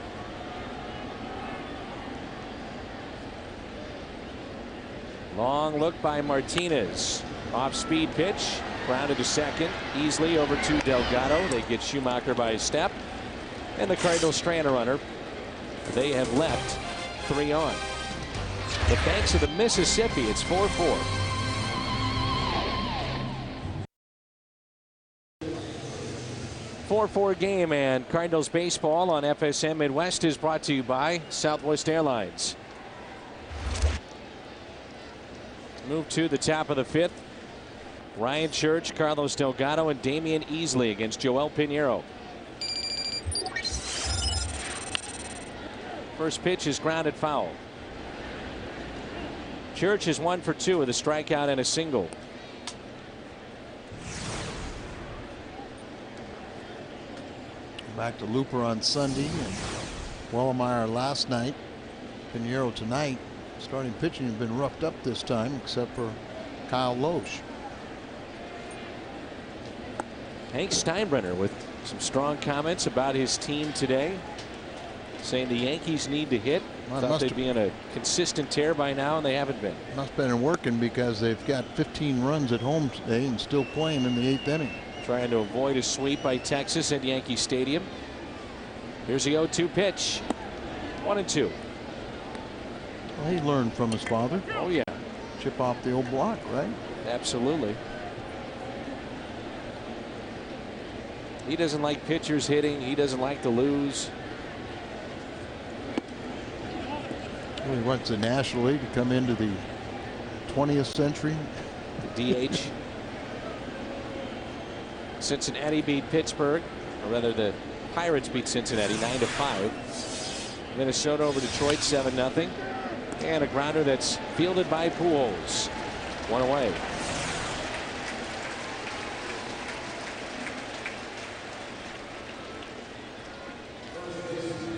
Long look by Martinez. Off speed pitch. Grounded to second. Easily over to Delgado. They get Schumacher by a step. And the Cardinals strand a runner. They have left 3 on. The banks of the Mississippi. It's 4-4. Four game, and Cardinals baseball on FSM Midwest is brought to you by Southwest Airlines. Move to the top of the 5th. Ryan Church, Carlos Delgado, and Damian Easley against Joel Pinheiro. First pitch is grounded foul. Church is 1 for 2 with a strikeout and a single. Back to Looper on Sunday and Wellemeyer last night. Pinheiro tonight. Starting pitching has been roughed up this time, except for Kyle Loesch. Hank Steinbrenner with some strong comments about his team today, saying the Yankees need to hit. Thought they'd be in a consistent tear by now, and they haven't been. Must have been working because they've got 15 runs at home today and still playing in the 8th inning. Trying to avoid a sweep by Texas at Yankee Stadium. Here's the 0-2 pitch. 1-2. Well, he learned from his father. Oh, yeah. Chip off the old block, right? Absolutely. He doesn't like pitchers hitting. He doesn't like to lose. Well, he wants the National League to come into the 20th century. The DH. Cincinnati beat Pittsburgh, or rather the Pirates beat Cincinnati 9-5. Minnesota over Detroit 7-0. And a grounder that's fielded by Pujols. 1 away.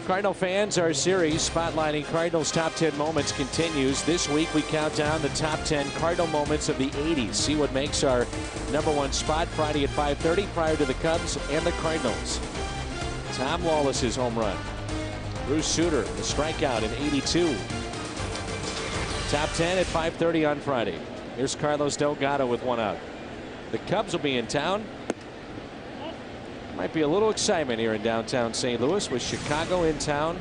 Cardinal fans, our series spotlighting Cardinals top 10 moments continues. This week we count down the top 10 Cardinal moments of the 80s. See what makes our #1 spot Friday at 5:30 prior to the Cubs and the Cardinals. Tom Lawless's home run. Bruce Sutter, the strikeout in '82. Top 10 at 5:30 on Friday. Here's Carlos Delgado with 1 out. The Cubs will be in town. Might be a little excitement here in downtown St. Louis with Chicago in town.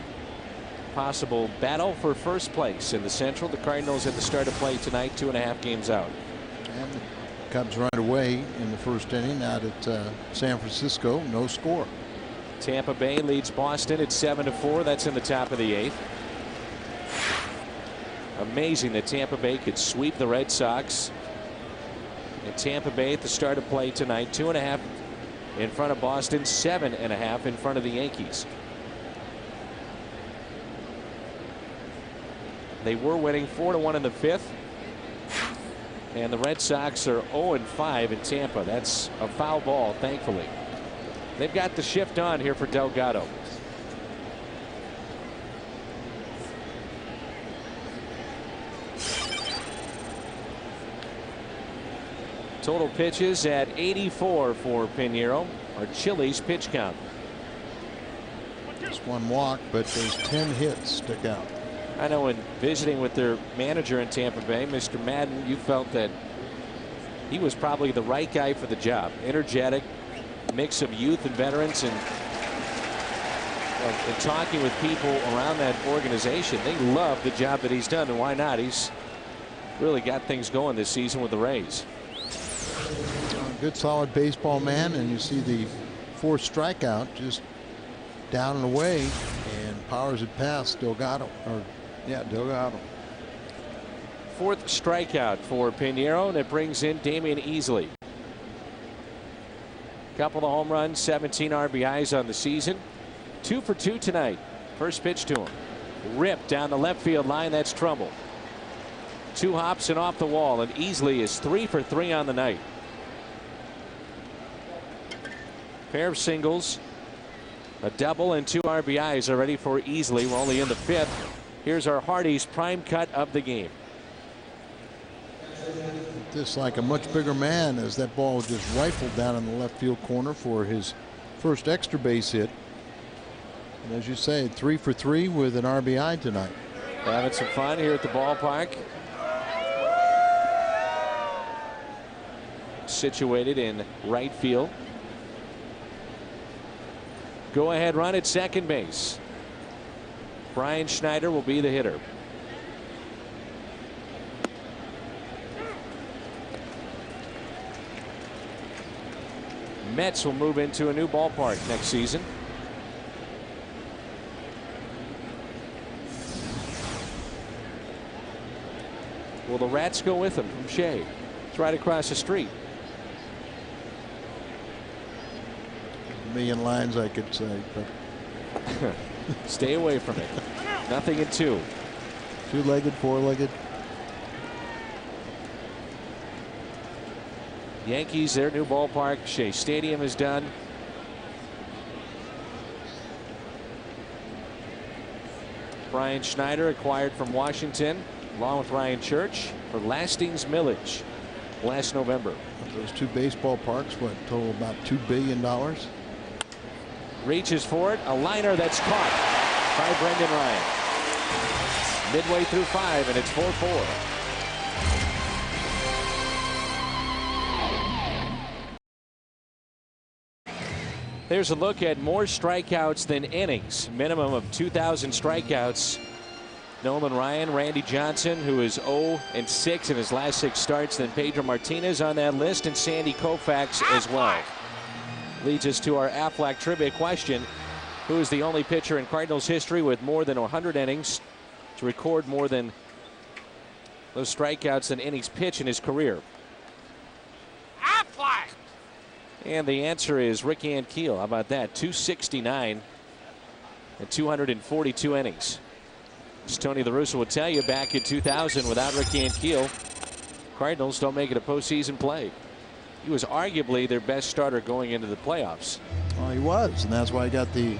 Possible battle for first place in the Central. The Cardinals at the start of play tonight, 2.5 games out. And the Cubs run away in the first inning out at San Francisco. No score. Tampa Bay leads Boston at 7-4. That's in the top of the 8th. Amazing that Tampa Bay could sweep the Red Sox. And Tampa Bay at the start of play tonight, 2.5 in front of Boston, 7.5 in front of the Yankees. They were winning 4-1 in the 5th. And the Red Sox are 0-5 in Tampa. That's a foul ball, thankfully. They've got the shift on here for Delgado. Total pitches at 84 for Pinheiro. Our Chili's pitch count. Just one walk, but those 10 hits stick out. I know in visiting with their manager in Tampa Bay, Mr. Madden, you felt that he was probably the right guy for the job. Energetic, mix of youth and veterans, and talking with people around that organization, they love the job that he's done, and why not? He's really got things going this season with the Rays. Good solid baseball man, and you see the fourth strikeout just down and away, and powers it past Delgado. Delgado. Fourth strikeout for Pinheiro, and it brings in Damian Easley. Couple of home runs, 17 RBIs on the season. 2 for 2 tonight. First pitch to him. Ripped down the left field line. That's Trumbull. 2 hops and off the wall, and Easley is 3 for 3 on the night. Pair of singles, a double, and 2 RBIs already for Easley. We're only in the 5th. Here's our Hardy's prime cut of the game. Just like a much bigger man, as that ball just rifled down in the left field corner for his first extra base hit. And as you say, 3 for 3 with an RBI tonight. Having some fun here at the ballpark. Situated in right field. Go ahead run at second base. Brian Schneider will be the hitter. Mets will move into a new ballpark next season. Will the Rats go with them from Shea? It's right across the street. A million lines I could say, but stay away from it. Nothing in 2. Two-legged, four-legged. Yankees, their new ballpark, Shea Stadium, is done. Brian Schneider acquired from Washington along with Ryan Church for Lastings Millage last November. Those 2 baseball parks, what, total about $2 billion? Reaches for it, a liner that's caught by Brendan Ryan. Midway through 5, and it's 4-4. There's a look at more strikeouts than innings. Minimum of 2,000 strikeouts. Nolan Ryan, Randy Johnson, who is 0-6 in his last 6 starts. Then Pedro Martinez on that list, and Sandy Koufax as well. Leads us to our Aflac trivia question. Who is the only pitcher in Cardinals history with more than 100 innings to record more than those strikeouts than innings pitched in his career? Aflac! And the answer is Rick Ankiel. How about that? 269 and 242 innings. As Tony La Russa will tell you, back in 2000, without Rick Ankiel, Cardinals don't make it a postseason play. He was arguably their best starter going into the playoffs. Well, he was, and that's why he got the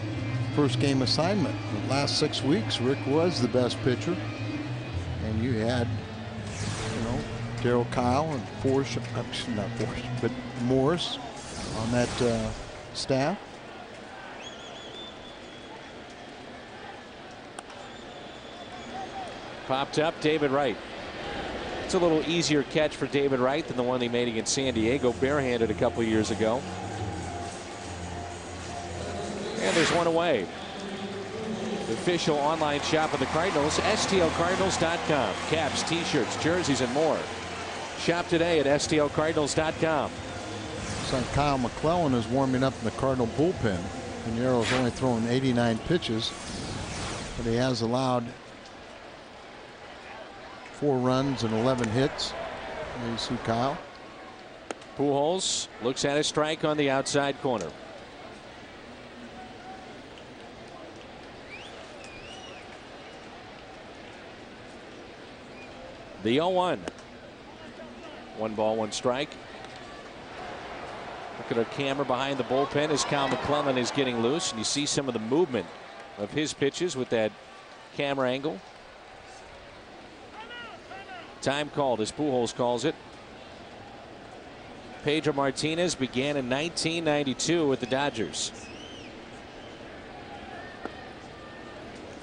first game assignment. The last 6 weeks, Rick was the best pitcher, and you had, Darryl Kyle and but Morris on that staff. Popped up, David Wright. It's a little easier catch for David Wright than the one he made against San Diego barehanded a couple years ago. And there's one away. The official online shop of the Cardinals, STLCardinals.com. Caps, t-shirts, jerseys, and more. Shop today at STLCardinals.com. Son Kyle McClellan is warming up in the Cardinal bullpen. Pinheiro's only thrown 89 pitches, but he has allowed 4 runs and 11 hits. There you see Kyle. Pujols looks at a strike on the outside corner. The 0-1. 1 ball, 1 strike. Look at our camera behind the bullpen as Kyle McClellan is getting loose, and you see some of the movement of his pitches with that camera angle. Time called as Pujols calls it. Pedro Martinez began in 1992 with the Dodgers.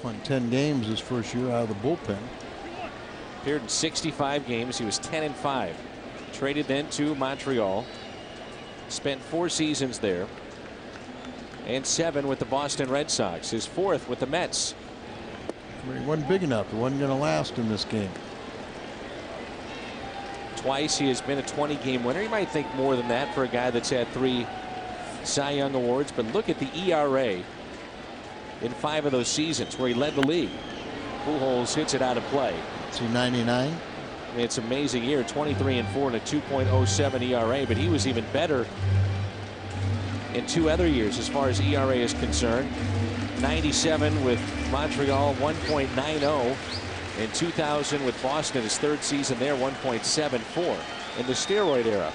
Won 10 games his first year out of the bullpen. Appeared in 65 games. He was 10-5. Traded then to Montreal. Spent 4 seasons there. And 7 with the Boston Red Sox. His 4th with the Mets. He wasn't big enough. It wasn't going to last in this game. Twice he has been a 20-game winner. You might think more than that for a guy that's had 3 Cy Young awards. But look at the ERA in 5 of those seasons where he led the league. Pujols hits it out of play. Is he 99? I mean, it's an amazing year. 23-4 and a 2.07 ERA. But he was even better in 2 other years as far as ERA is concerned. 97 with Montreal, 1.90. In 2000 with Boston, his 3rd season there, 1.74 in the steroid era.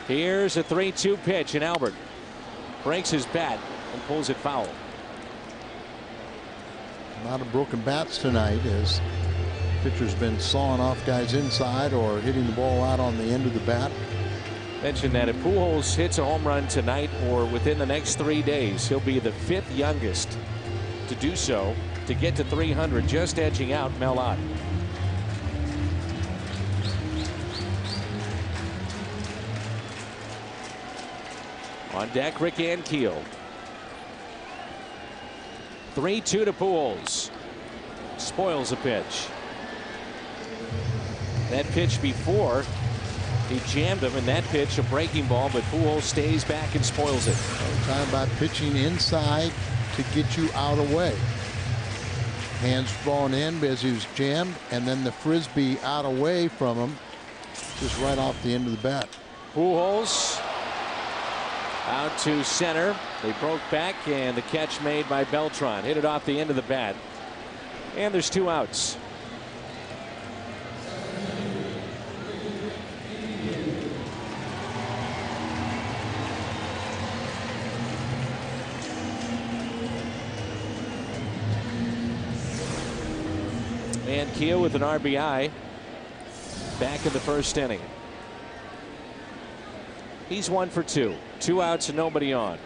Here's a 3-2 pitch, and Albert breaks his bat and pulls it foul. A lot of broken bats tonight as pitcher's been sawing off guys inside or hitting the ball out on the end of the bat. Mentioned that if Pujols hits a home run tonight or within the next 3 days, he'll be the 5th youngest to do so, to get to 300, just edging out Mel Ott. On deck, Rick Ankiel. 3-2 to Pujols. Spoils a pitch. That pitch before, he jammed him, and that pitch a breaking ball, but Pujols stays back and spoils it. We're talking about pitching inside to get you out of the way. Hands thrown in as he was jammed, and then the frisbee out away from him, just right off the end of the bat. Pujols out to center. They broke back, and the catch made by Beltran. Hit it off the end of the bat. And there's 2 outs. Ankiel with an RBI back in the 1st inning. He's 1 for 2. 2 outs and nobody on.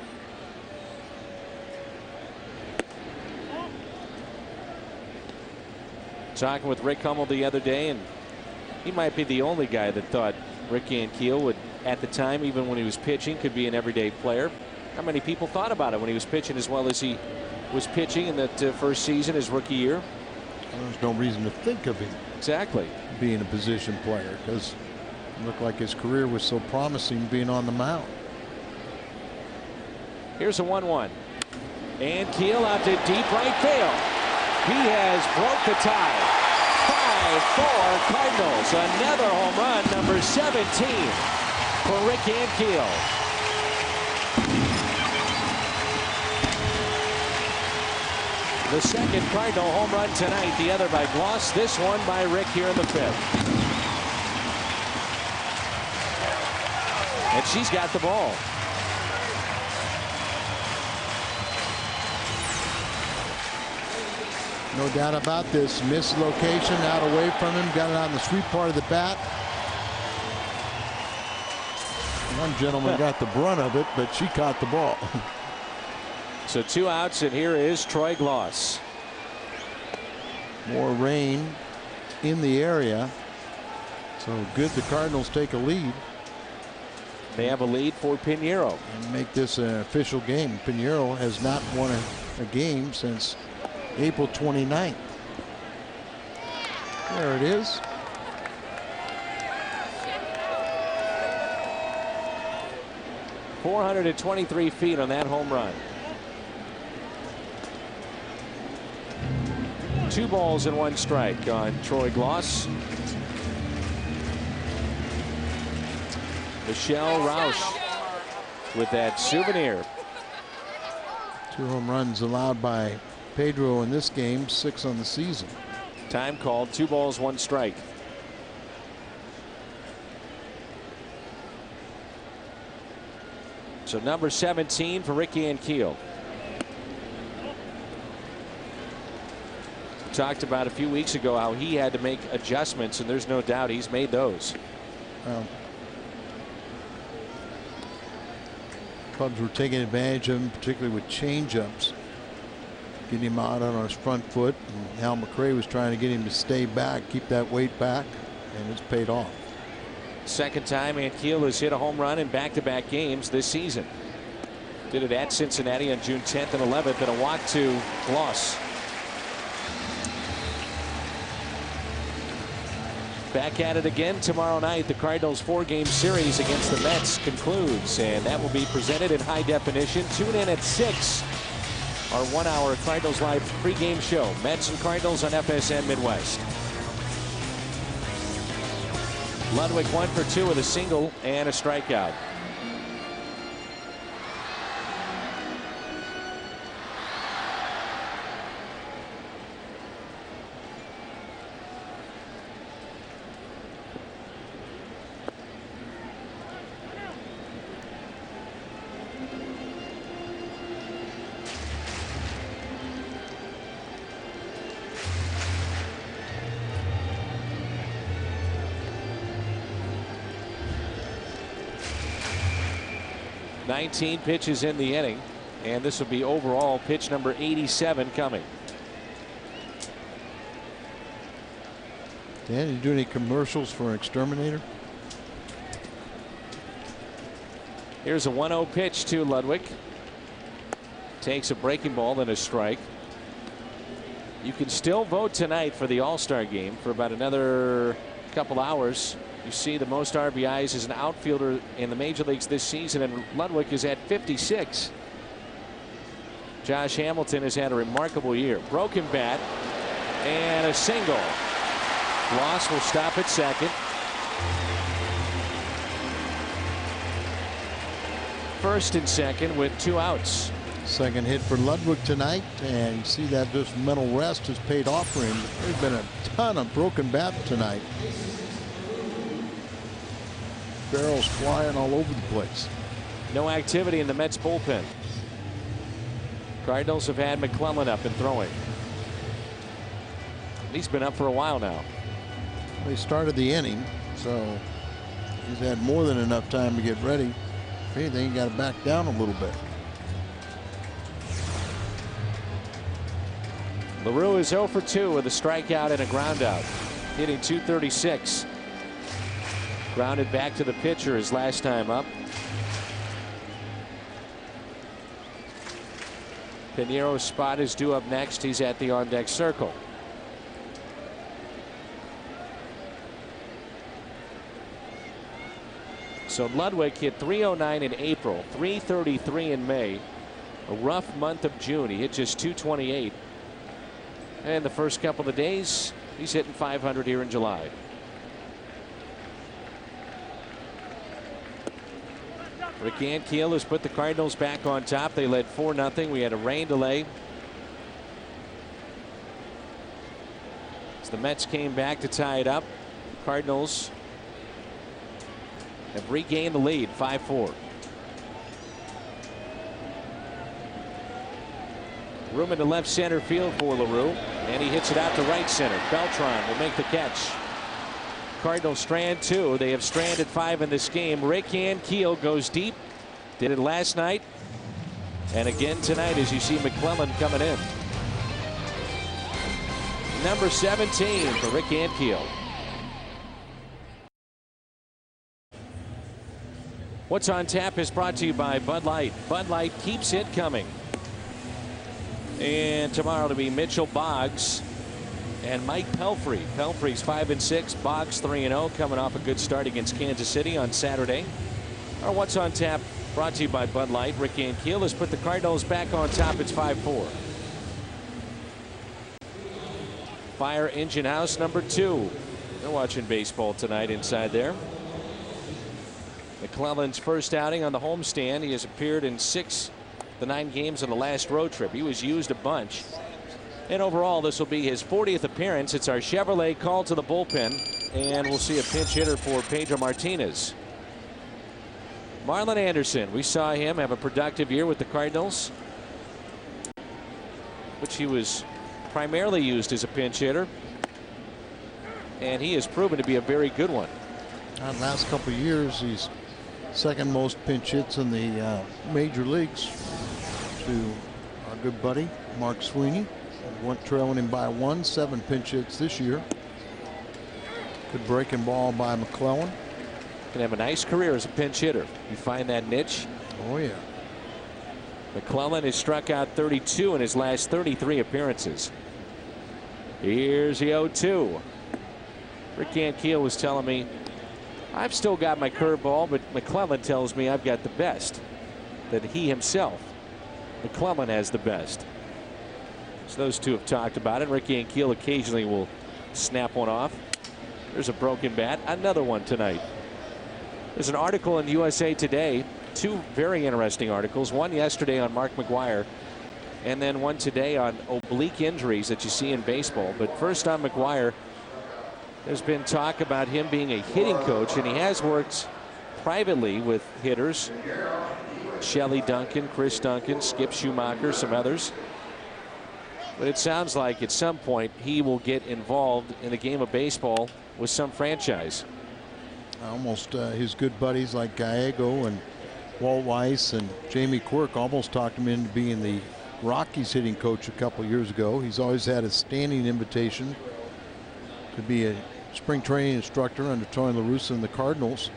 Talking with Rick Hummel the other day, and he might be the only guy that thought Rick Ankiel would, at the time, even when he was pitching, could be an everyday player. Not many people thought about it when he was pitching as well as he was pitching in that 1st season, his rookie year. There's no reason to think of him exactly being a position player because it looked like his career was so promising being on the mound. Here's a 1-1. Ankiel out to deep right field. He has broke the tie. 5-4 Cardinals. Another home run, number 17 for Rick Ankiel. The 2nd Cardinal home run tonight, the other by Gloss, this one by Rick here in the 5th. And she's got the ball. No doubt about this. Missed location, out away from him, got it on the sweet part of the bat. One gentleman got the brunt of it, but she caught the ball. So 2 outs, and here is Troy Gloss. More rain in the area. So good the Cardinals take a lead. They have a lead for Pinheiro. And make this an official game. Pinheiro has not won a game since April 29th. There it is. .423 feet on that home run. 2 balls and 1 strike on Troy Gloss. Michelle Roush with that souvenir. 2 home runs allowed by Pedro in this game, 6 on the season. Time called. 2 balls, 1 strike. So number 17 for Rick Ankiel. talked about a few weeks ago how he had to make adjustments, and there's no doubt he's made those. Cubs were taking advantage of him, particularly with change-ups, getting him out on his front foot. And Hal McRae was trying to get him to stay back, keep that weight back, and it's paid off. Second time Ankiel has hit a home run in back-to-back games this season. Did it at Cincinnati on June 10th and 11th in a walk to loss. Back at it again tomorrow night. The Cardinals' 4-game series against the Mets concludes, and that will be presented in high definition. Tune in at 6. Our 1-hour Cardinals Live pregame show. Mets and Cardinals on FSN Midwest. Ludwig 1 for 2 with a single and a strikeout. Pitches in the inning, and this will be overall pitch number 87 coming. Dan, you do any commercials for an exterminator? Here's a 1-0 pitch to Ludwig. Takes a breaking ball and a strike. You can still vote tonight for the All-Star game for about another couple hours. You see the most RBIs as an outfielder in the major leagues this season, and Ludwig is at 56. Josh Hamilton has had a remarkable year. Broken bat and a single. Loss will stop at second. First and second with 2 outs. Second hit for Ludwig tonight, and you see that this mental rest has paid off for him. There's been a ton of broken bat tonight. Barrels flying all over the place. No activity in the Mets bullpen. Cardinals have had McClellan up and throwing. He's been up for a while now. They started the inning, so he's had more than enough time to get ready. If anything, he got to back down a little bit. LaRue is 0 for 2 with a strikeout and a groundout, hitting .236. Grounded back to the pitcher his last time up. Pinero's spot is due up next. He's at the on-deck circle. So Ludwig hit .309 in April, .333 in May. A rough month of June. He hit just .228. And the first couple of days, he's hitting .500 here in July. Rick Ankiel has put the Cardinals back on top. They led 4-0. We had a rain delay. As the Mets came back to tie it up, Cardinals have regained the lead, 5-4. Room in the left center field for LaRue, and he hits it out to right center. Beltran will make the catch. Cardinals strand 2. They have stranded 5 in this game. Rick Ankiel goes deep. Did it last night. And again tonight as you see McClellan coming in. Number 17 for Rick Ankiel. What's on Tap is brought to you by Bud Light. Bud Light keeps it coming. And tomorrow to be Mitchell Boggs and Mike Pelfrey. Pelfrey's 5-6, Boggs 3-0, coming off a good start against Kansas City on Saturday. Our What's on Tap brought to you by Bud Light. Rick Ankiel has put the Cardinals back on top. It's 5-4. Fire Engine House number 2. They're watching baseball tonight inside there. McClellan's first outing on the homestand. He has appeared in 6 of the 9 games on the last road trip. He was used a bunch. And overall, this will be his 40th appearance. It's our Chevrolet call to the bullpen, and we'll see a pinch hitter for Pedro Martinez. Marlon Anderson, we saw him have a productive year with the Cardinals, which he was primarily used as a pinch hitter, and he has proven to be a very good one. Last couple of years, he's second most pinch hits in the major leagues to our good buddy Mark Sweeney. Went trailing him by 1, 7 pinch hits this year. Good breaking ball by McClellan. Can have a nice career as a pinch hitter. You find that niche. Oh yeah. McClellan has struck out 32 in his last 33 appearances. Here's the 0-2. Rick Ankiel was telling me, I've still got my curveball, but McClellan tells me I've got the best. That he himself, McClellan, has the best. So those two have talked about it. Rick Ankiel occasionally will snap one off. There's a broken bat. Another one tonight. There's an article in USA Today. 2 very interesting articles. One yesterday on Mark McGwire, and then one today on oblique injuries that you see in baseball. But first on McGwire, there's been talk about him being a hitting coach, and he has worked privately with hitters. Shelley Duncan, Chris Duncan, Skip Schumacher, some others. But it sounds like at some point he will get involved in the game of baseball with some franchise. Almost his good buddies like Gallego and Walt Weiss and Jamie Quirk almost talked him into being the Rockies hitting coach a couple years ago. He's always had a standing invitation to be a spring training instructor under Tony La Russa and the Cardinals.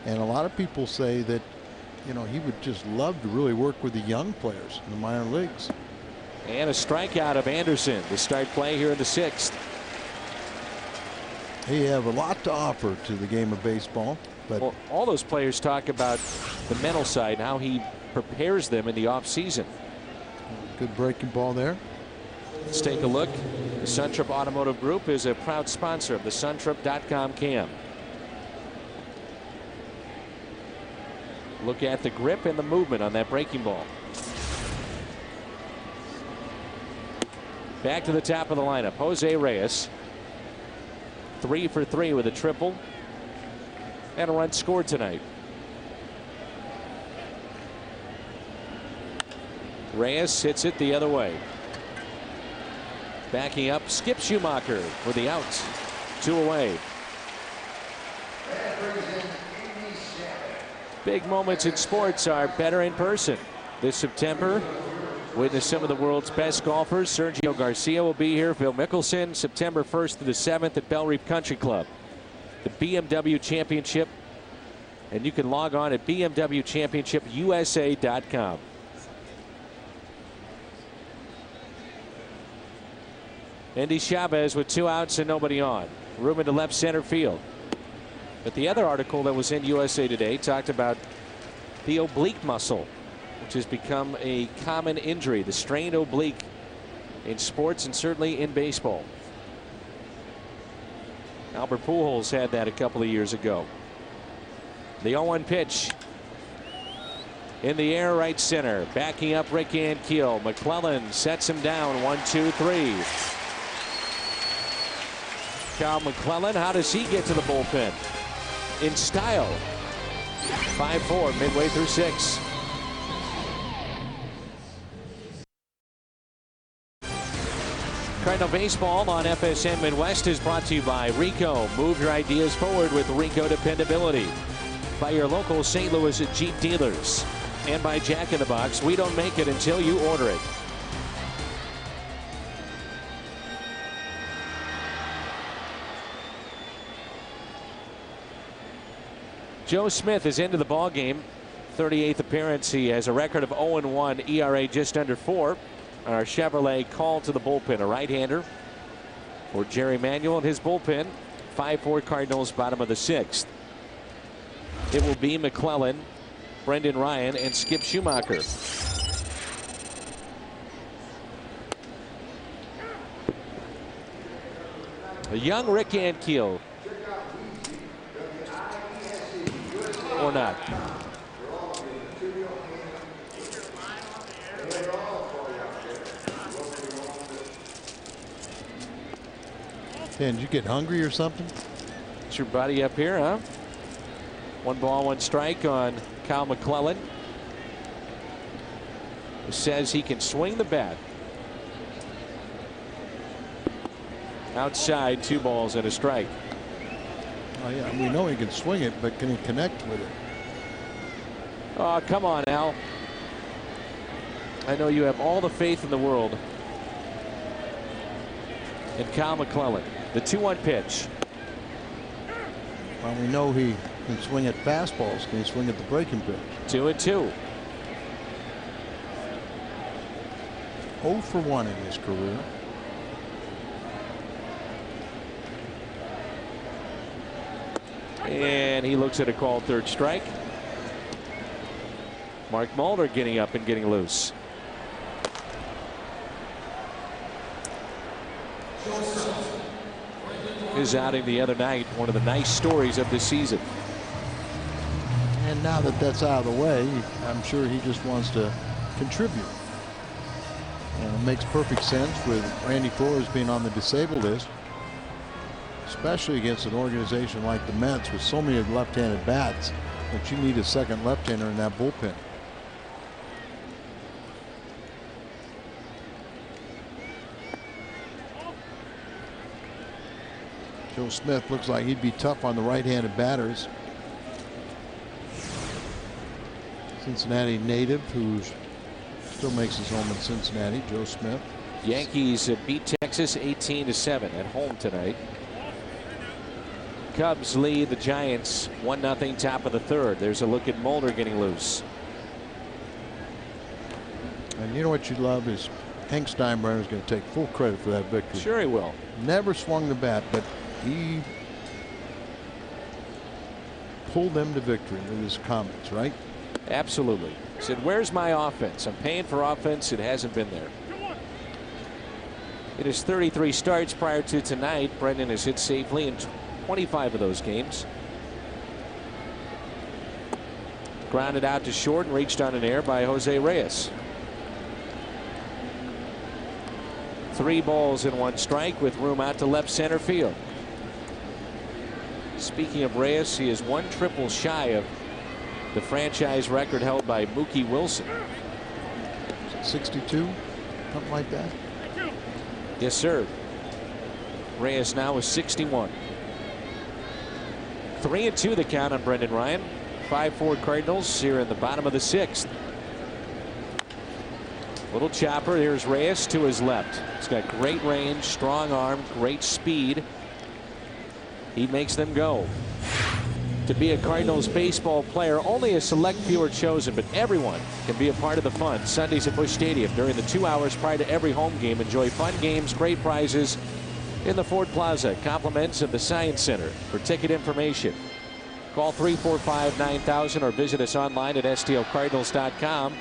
And a lot of people say that, you know, he would just love to really work with the young players in the minor leagues. And a strikeout of Anderson to start play here in the 6th. He have a lot to offer to the game of baseball. But well, all those players talk about the mental side, how he prepares them in the offseason. Good breaking ball there. Let's take a look. The Suntrup Automotive Group is a proud sponsor of the Suntrup.com cam. Look at the grip and the movement on that breaking ball. Back to the top of the lineup. Jose Reyes. 3 for 3 with a triple. And a run scored tonight. Reyes hits it the other way. Backing up, Skip Schumacher for the out. 2 away. Big moments in sports are better in person. This September, witness some of the world's best golfers. Sergio Garcia will be here. Phil Mickelson, September 1st to the 7th at Bell Reef Country Club. The BMW Championship, and you can log on at bmwchampionshipusa.com. Andy Chavez with 2 outs and nobody on. Room into left center field. But the other article that was in USA Today talked about the oblique muscle, which has become a common injury, the strained oblique in sports and certainly in baseball. Albert Pujols had that a couple of years ago. The 0-1 pitch. In the air, right center. Backing up Rick Ankiel. McClellan sets him down. 1-2-3. Kyle McClellan, how does he get to the bullpen? In style. 5-4 midway through 6. Cardinal Baseball on FSN Midwest is brought to you by Rico. Move your ideas forward with Rico dependability. By your local St. Louis Jeep dealers. And by Jack in the Box. We don't make it until you order it. Joe Smith is into the ball game. 38th appearance. He has a record of 0-1, ERA just under 4. Our Chevrolet call to the bullpen, a right-hander for Jerry Manuel and his bullpen. 5-4 Cardinals, bottom of the 6th. It will be McClellan, Brendan Ryan, and Skip Schumacher. A young Rick Ankiel. Or not. Ken, did you get hungry or something? It's your buddy up here, huh? 1 ball, 1 strike on Kyle McClellan, who says he can swing the bat. Outside, 2 balls and a strike. Oh, yeah, we know he can swing it, but can he connect with it? Oh, come on, Al. I know you have all the faith in the world in Cal McClellan. The 2-1 pitch. Well, we know he can swing at fastballs. Can he swing at the breaking pitch? 2-2. 0 for 1 in his career. And he looks at a called third strike. Mark Mulder getting up and getting loose. His outing the other night, one of the nice stories of this season. And now that that's out of the way, I'm sure he just wants to contribute. And it makes perfect sense with Randy Flores being on the disabled list, especially against an organization like the Mets with so many left-handed bats that you need a second left-hander in that bullpen. Joe Smith looks like he'd be tough on the right-handed batters. Cincinnati native who still makes his home in Cincinnati, Joe Smith. Yankees beat Texas 18-7 at home tonight. Cubs lead the Giants 1-0 top of the third. There's a look at Mulder getting loose. And you know what you love is Hank Steinbrenner is going to take full credit for that victory. Sure he will. Never swung the bat, but he pulled them to victory with his comments, right? Absolutely. He said, where's my offense? I'm paying for offense. It hasn't been there. In his 33 starts prior to tonight, Brendan has hit safely in 25 of those games. Grounded out to short and reached on an air by Jose Reyes. 3 balls and 1 strike with room out to left center field. Speaking of Reyes, he is 1 triple shy of the franchise record held by Mookie Wilson. 62, something like that. Yes, sir. Reyes now is 61. 3-2 the count on Brendan Ryan. 5-4 Cardinals here in the bottom of the 6th. Little chopper. Here's Reyes to his left. He's got great range, strong arm, great speed. He makes them go. To be a Cardinals baseball player, only a select few are chosen, but everyone can be a part of the fun. Sundays at Busch Stadium during the 2 hours prior to every home game. Enjoy fun games, great prizes in the Ford Plaza. Compliments of the Science Center. For ticket information, call 345-9000 or visit us online at stlcardinals.com.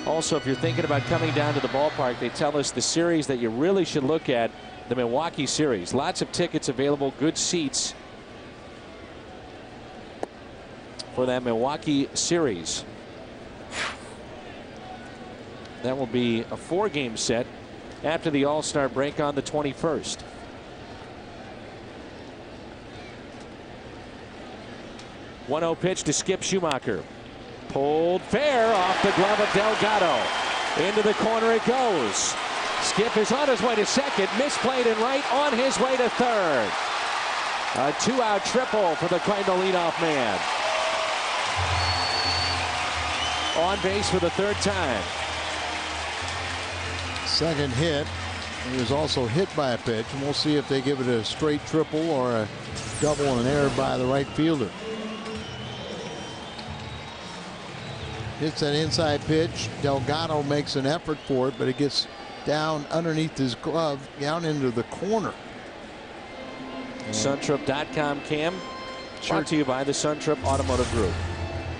Also, if you're thinking about coming down to the ballpark, they tell us the series that you really should look at, the Milwaukee series. Lots of tickets available, good seats for that Milwaukee series. That will be a 4-game set after the All-Star break on the 21st. One-0 pitch to Skip Schumacher. Pulled fair off the glove of Delgado. Into the corner it goes. Skip is on his way to second. Misplayed in right, on his way to third. A 2-out triple for the Cardinal leadoff man. On base for the 3rd time. Second hit. He was also hit by a pitch, and we'll see if they give it a straight triple or a double and an error by the right fielder. Hits an inside pitch. Delgado makes an effort for it, but it gets down underneath his glove, down into the corner. Suntrip.com Cam. Brought to you by the Suntrip Automotive Group.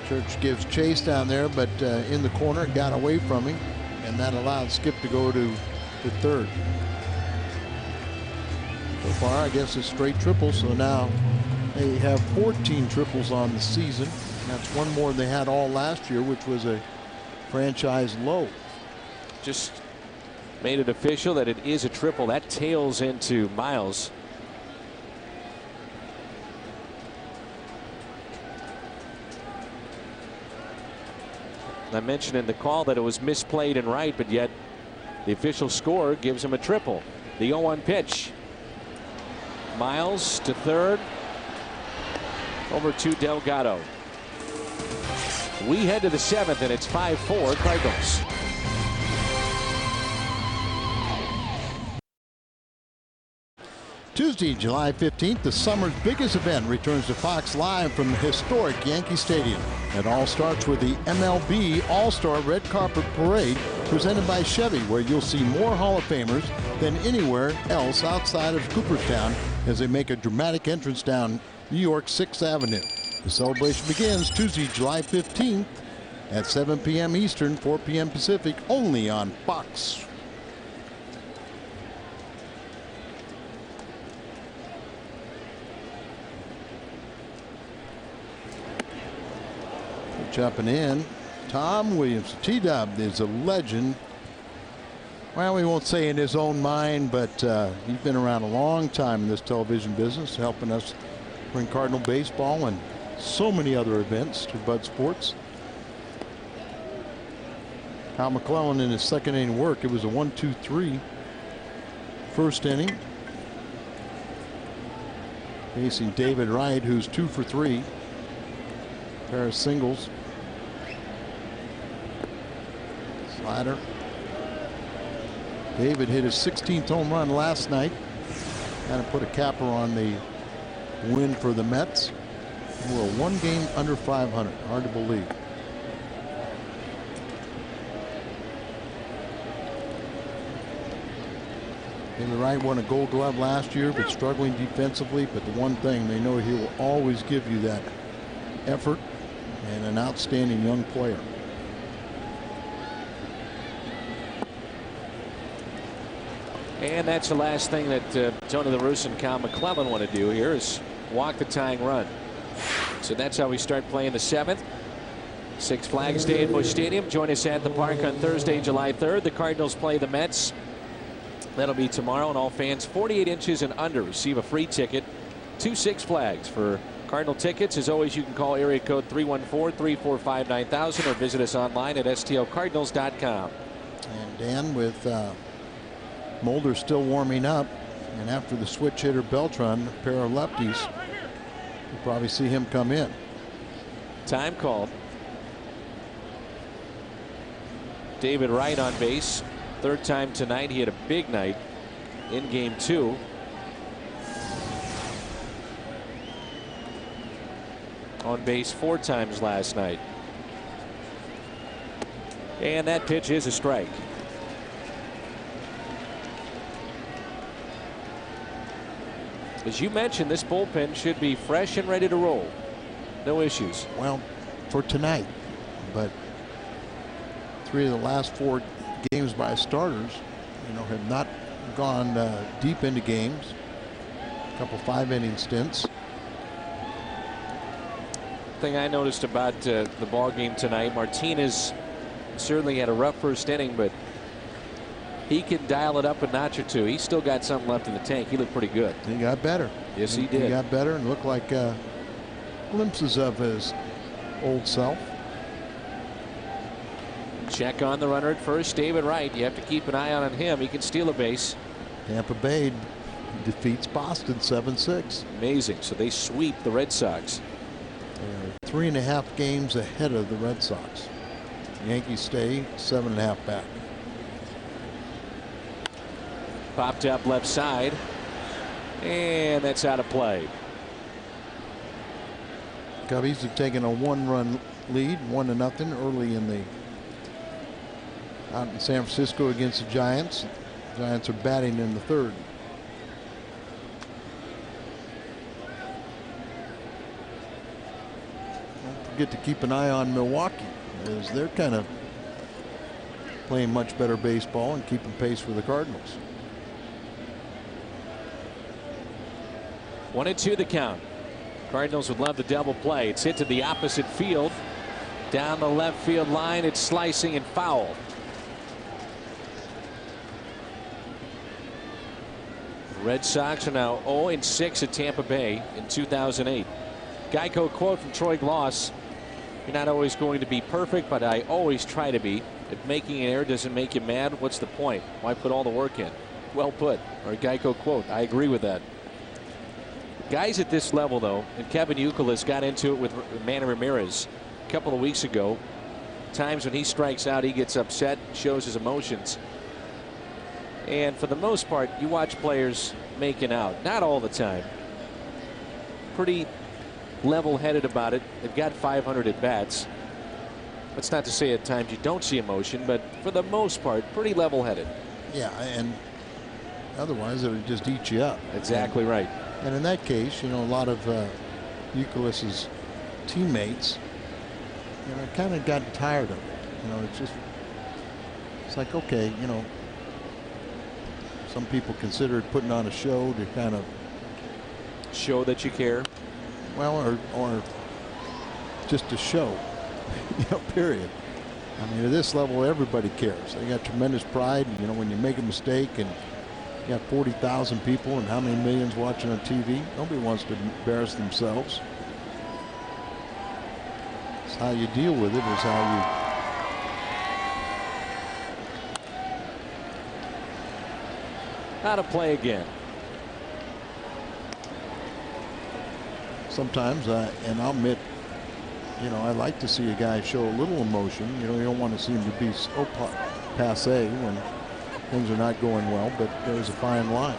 Church gives chase down there, but in the corner, got away from him, and that allowed Skip to go to third. So far, I guess it's straight triple. So now they have 14 triples on the season. That's one more than they had all last year, which was a franchise low. Just made it official that it is a triple. That tails into Miles. I mentioned in the call that it was misplayed in right, but yet the official score gives him a triple. The 0-1 pitch. Miles to third. Over to Delgado. We head to the 7th, and it's 5-4 Cardinals. Tuesday, July 15th, the summer's biggest event returns to Fox live from the historic Yankee Stadium. It all starts with the MLB All-Star Red Carpet Parade presented by Chevy, where you'll see more Hall of Famers than anywhere else outside of Cooperstown as they make a dramatic entrance down New York's 6th Avenue. The celebration begins Tuesday, July 15th at 7 p.m. Eastern, 4 p.m. Pacific, only on Fox. Jumping in, Tom Williams. T-Dub is a legend. Well, we won't say in his own mind, but he's been around a long time in this television business, helping us bring Cardinal baseball and so many other events to Bud Sports. Kyle McClellan in his second inning work. It was a 1-2-3 first inning. Facing David Wright, who's 2 for 3. Pair of singles. Slider. David hit his 16th home run last night. Kind of put a capper on the win for the Mets. We're 1 game under 500. Hard to believe. David Wright won a Gold Glove last year, but struggling defensively. But the one thing, they know he will always give you that effort, and an outstanding young player. And that's the last thing that Tony La Russa and Kyle McClellan want to do here is walk the tying run. So that's how we start playing the 7th. Six Flags Day at Busch Stadium. Join us at the park on Thursday, July 3rd. The Cardinals play the Mets. That'll be tomorrow, and all fans 48 inches and under receive a free ticket to Six Flags. For Cardinal tickets, as always, you can call area code 314-345-9000 or visit us online at stlcardinals.com. And Dan, with Mulder still warming up, and after the switch hitter Beltran, a pair of lefties, you'll probably see him come in. Time called. David Wright on base. Third time tonight. He had a big night in game 2. On base 4 times last night. And that pitch is a strike. As you mentioned, this bullpen should be fresh and ready to roll. No issues. Well, for tonight, but 3 of the last 4 games by starters, have not gone deep into games. A couple 5-inning stints. Thing I noticed about the ball game tonight, Martinez certainly had a rough first inning, but he can dial it up a notch or two. He's still got something left in the tank. He looked pretty good. He got better. Yes, he did. He got better and looked like glimpses of his old self. Check on the runner at first, David Wright. You have to keep an eye on him. He can steal a base. Tampa Bay defeats Boston 7-6. Amazing. So they sweep the Red Sox. They're 3.5 games ahead of the Red Sox. Yankees stay 7.5 back. Popped up left side, and that's out of play. Cubbies have taken a 1-run lead, 1-0 early in the out in San Francisco against the Giants. Giants are batting in the 3rd. Don't forget to keep an eye on Milwaukee, as they're kind of playing much better baseball and keeping pace with the Cardinals. 1-2 the count. Cardinals would love the double play. It's hit to the opposite field. Down the left field line. It's slicing and foul. The Red Sox are now 0-6 at Tampa Bay in 2008. Geico quote from Troy Gloss. You're not always going to be perfect, but I always try to be. If making an error doesn't make you mad, what's the point? Why put all the work in? Well put. Or a Geico quote. I agree with that. Guys at this level, though, and Kevin Youkilis got into it with Manny Ramirez a couple of weeks ago. Times when he strikes out, he gets upset, shows his emotions. And for the most part, you watch players making out. Not all the time. Pretty level-headed about it. They've got 500 at-bats. That's not to say at times you don't see emotion, but for the most part, pretty level-headed. Yeah, and otherwise it would just eat you up. Exactly right. And in that case, you know, a lot of Youkilis's teammates, you know, kind of gotten tired of it. You know, it's like, okay, you know, some people consider it putting on a show to kind of show that you care. Well, or just a show, you know, period. I mean, at this level, everybody cares. They got tremendous pride. And, you know, when you make a mistake and you got 40,000 people and how many millions watching on TV, nobody wants to embarrass themselves. It's how you deal with it, is how you. How to play again. Sometimes, and I'll admit, you know, I like to see a guy show a little emotion. You know, you don't want to see him to be so passe when things are not going well, but there's a fine line.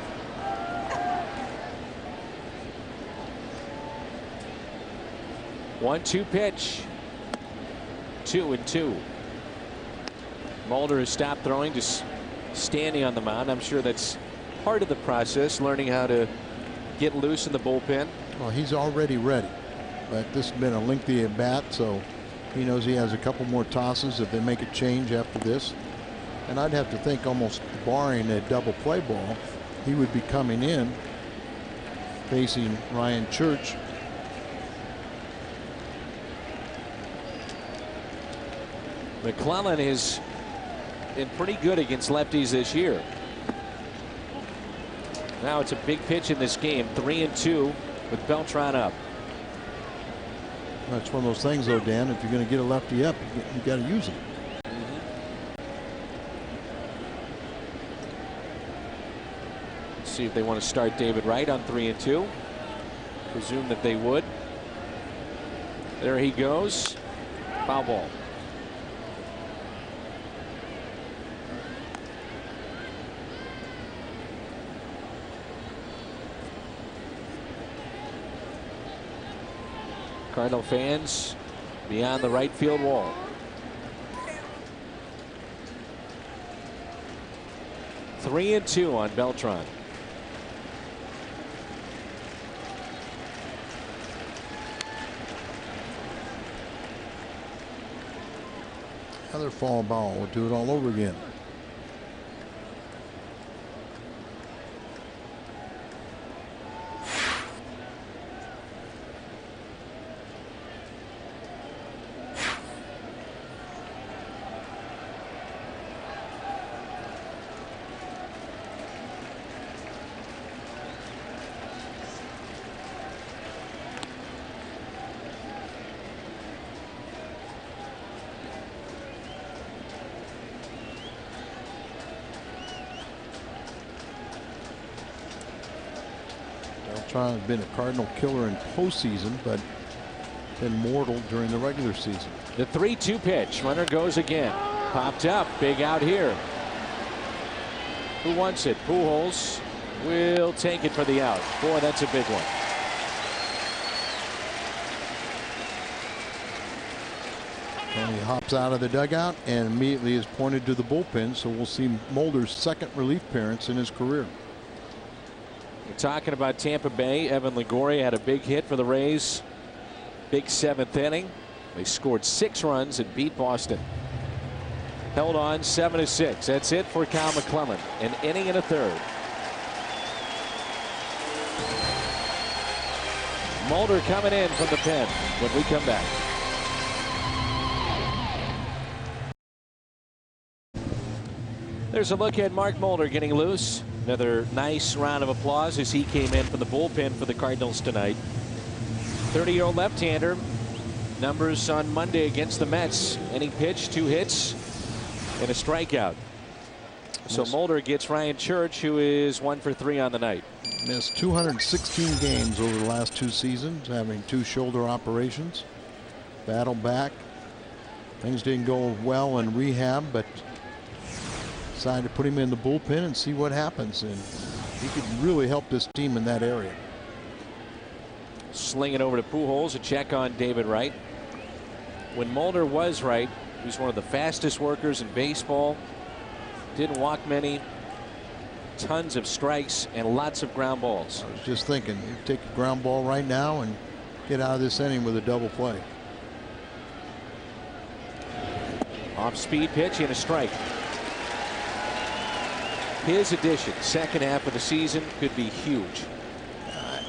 One-two pitch. 2-2. Mulder has stopped throwing, just standing on the mound. I'm sure that's part of the process, learning how to get loose in the bullpen. Well, he's already ready, but this has been a lengthy at bat, so he knows he has a couple more tosses if they make a change after this. And I'd have to think, almost barring a double play ball, he would be coming in facing Ryan Church. McClellan has been pretty good against lefties this year. Now it's a big pitch in this game. 3-2 with Beltran up. That's one of those things, though, Dan. If you're going to get a lefty up, you got to use it. Let's see if they want to start David Wright on 3-2. Presume that they would. There he goes. Foul ball. Cardinal fans beyond the right field wall. Three and 2 on Beltran. Another foul ball. We'll do it all over again. Beltran has been a Cardinal killer in postseason, but been mortal during the regular season. The 3-2 pitch. Runner goes again. Popped up. Big out here. Who wants it? Pujols will take it for the out. Boy, that's a big one. And he hops out of the dugout and immediately is pointed to the bullpen. So we'll see Mulder's second relief appearance in his career. We're talking about Tampa Bay. Evan Longoria had a big hit for the Rays. Big 7th inning. They scored 6 runs and beat Boston. Held on 7-6. That's it for Kyle McClellan. An inning and a third. Mulder coming in from the pen when we come back. There's a look at Mark Mulder getting loose. Another nice round of applause as he came in from the bullpen for the Cardinals tonight. 30-year-old left-hander. Numbers on Monday against the Mets. Inning pitch, 2 hits and a strikeout. So Mulder gets Ryan Church, who is 1 for 3 on the night. Missed 216 games over the last 2 seasons, having 2 shoulder operations. Battled back. Things didn't go well in rehab, but decided to put him in the bullpen and see what happens. And he could really help this team in that area. Sling it over to Pujols. A check on David Wright. When Mulder was right, he was one of the fastest workers in baseball. Didn't walk many. Tons of strikes and lots of ground balls. I was just thinking, you take a ground ball right now and get out of this inning with a double play. Off speed pitch and a strike. His addition, second half of the season, could be huge.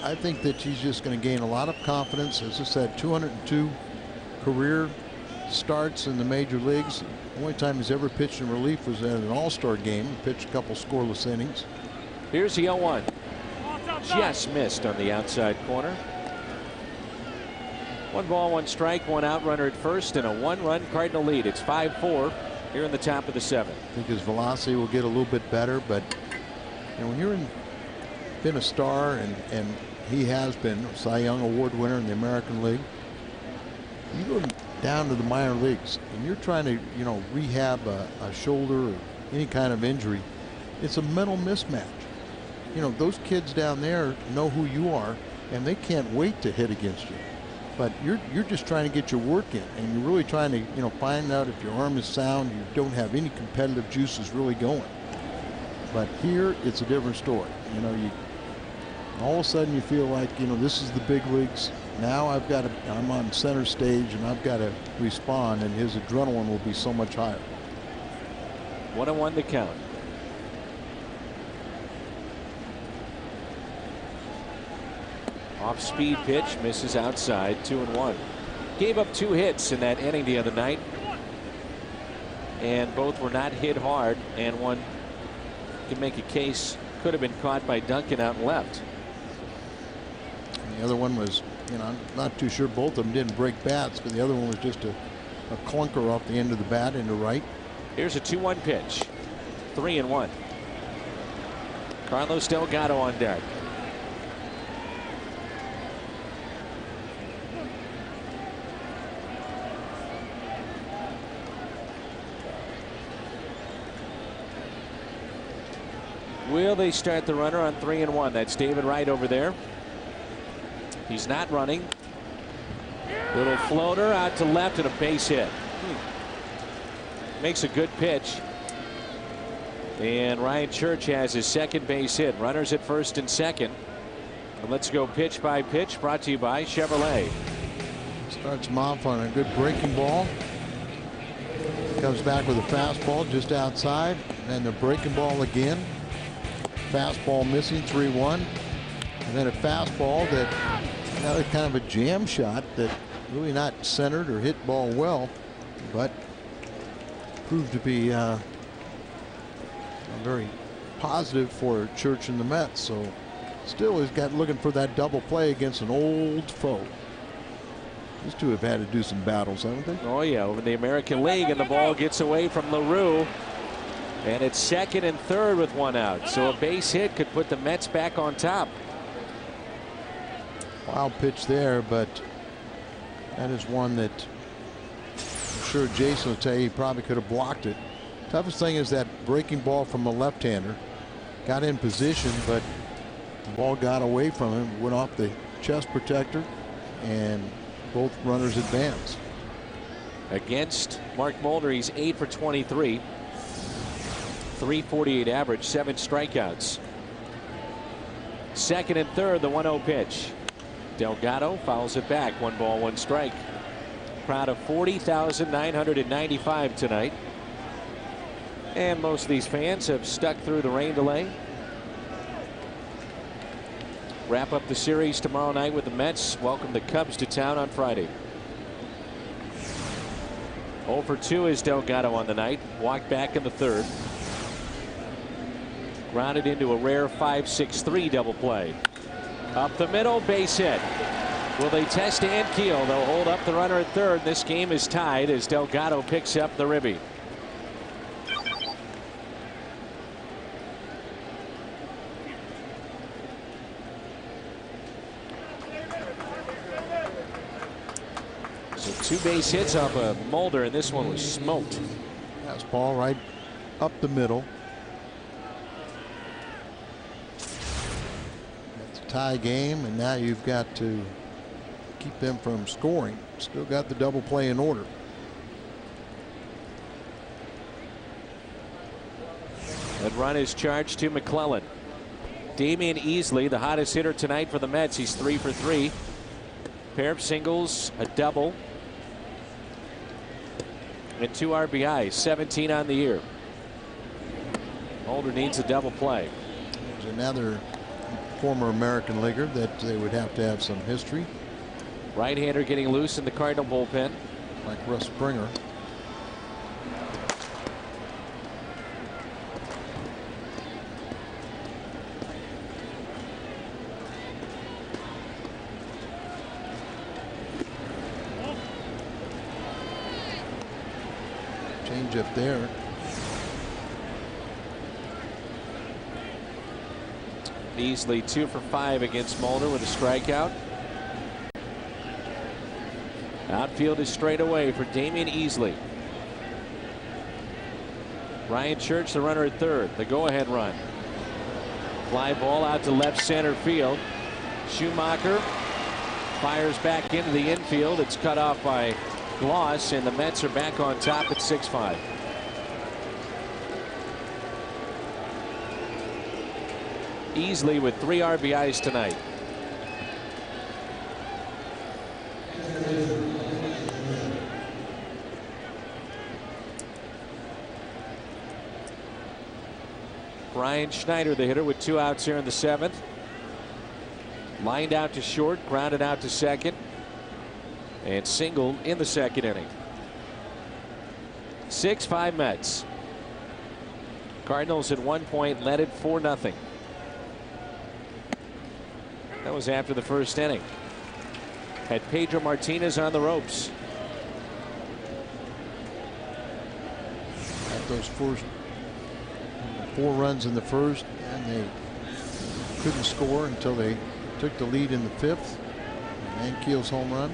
I think that he's just going to gain a lot of confidence. As I said, 202 career starts in the major leagues. The only time he's ever pitched in relief was at an all-star game. He pitched a couple scoreless innings. Here's the 0-1. Just missed on the outside corner. 1 ball, 1 strike, 1 out, runner at first, and a 1-run Cardinal lead. It's 5-4 here in the top of the 7th. I think his velocity will get a little bit better, but you know, when you're been a star, and he has been a Cy Young Award winner in the American League, you go down to the minor leagues and you're trying to, you know, rehab a shoulder or any kind of injury. It's a mental mismatch. You know, those kids down there know who you are and they can't wait to hit against you. But you're just trying to get your work in, and you're really trying to, you know, find out if your arm is sound, you don't have any competitive juices really going. But here it's a different story. You know, all of a sudden you feel like, you know, this is the big leagues. Now I'm on center stage and I've got to respond, and his adrenaline will be so much higher. 1-1 to count. Off speed pitch, misses outside, 2-1. Gave up 2 hits in that inning the other night, and both were not hit hard, and one can make a case could have been caught by Duncan out left. And the other one was, you know, I'm not too sure, both of them didn't break bats, but the other one was just a clunker off the end of the bat into right. Here's a 2-1 pitch. 3-1. Carlos Delgado on deck. Will they start the runner on 3-1? That's David Wright over there. He's not running. Little floater out to left and a base hit. Makes a good pitch. And Ryan Church has his second base hit. Runners at first and second. And let's go pitch by pitch, brought to you by Chevrolet. Starts him off on a good breaking ball. Comes back with a fastball just outside, and then the breaking ball again. Fastball missing, 3-1, and then a fastball that kind of a jam shot that really not centered or hit ball well, but proved to be very positive for Church and the Mets. So still he's got looking for that double play against an old foe. These two have had to do some battles, haven't they? Oh yeah, over in the American League, and the ball gets away from LaRue. And it's second and third with 1 out. So a base hit could put the Mets back on top. Wild pitch there, but that is one that I'm sure Jason will tell you he probably could have blocked it. Toughest thing is that breaking ball from a left-hander. Got in position, but the ball got away from him, went off the chest protector, and both runners advanced. Against Mark Mulder, he's 8 for 23. 348 average, 7 strikeouts. Second and third, the 1-0 pitch. Delgado fouls it back. 1 ball, 1 strike. Crowd of 40,995 tonight. And most of these fans have stuck through the rain delay. Wrap up the series tomorrow night with the Mets. Welcome the Cubs to town on Friday. 0 for 2 is Delgado on the night. Walked back in the third. Grounded into a rare 5-6-3 double play. Up the middle, base hit. Will they test Ankiel? They'll hold up the runner at third. This game is tied as Delgado picks up the ribby. 2 base hits off of Mulder, and this one was smoked. That's ball right up the middle. It's a tie game, and now you've got to keep them from scoring. Still got the double play in order. That run is charged to McClellan. Damian Easley, the hottest hitter tonight for the Mets. He's 3 for 3. Pair of singles, a double, and 2 RBIs, 17 on the year. Mulder needs a double play. There's another former American leaguer that they would have to have some history. Right-hander getting loose in the Cardinal bullpen. Like Russ Springer. Change up there. Easley 2 for 5 against Mulder with a strikeout. Outfield is straight away for Damian Easley. Ryan Church, the runner at third, the go-ahead run. Fly ball out to left center field. Schumacher fires back into the infield. It's cut off by Gloss, and the Mets are back on top at 6-5. Easley with 3 RBIs tonight. Brian Schneider, the hitter, with 2 outs here in the 7th. Lined out to short, grounded out to second, and singled in the 2nd inning. 6-5 Mets. Cardinals at one point led it 4-0. That was after the 1st inning. Had Pedro Martinez on the ropes. At those first 4 runs in the 1st, and they couldn't score until they took the lead in the 5th. Mankeel's home run.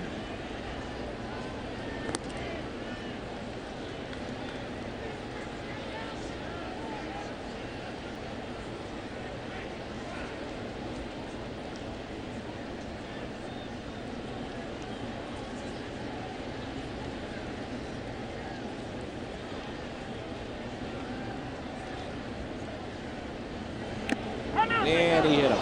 And he hit him.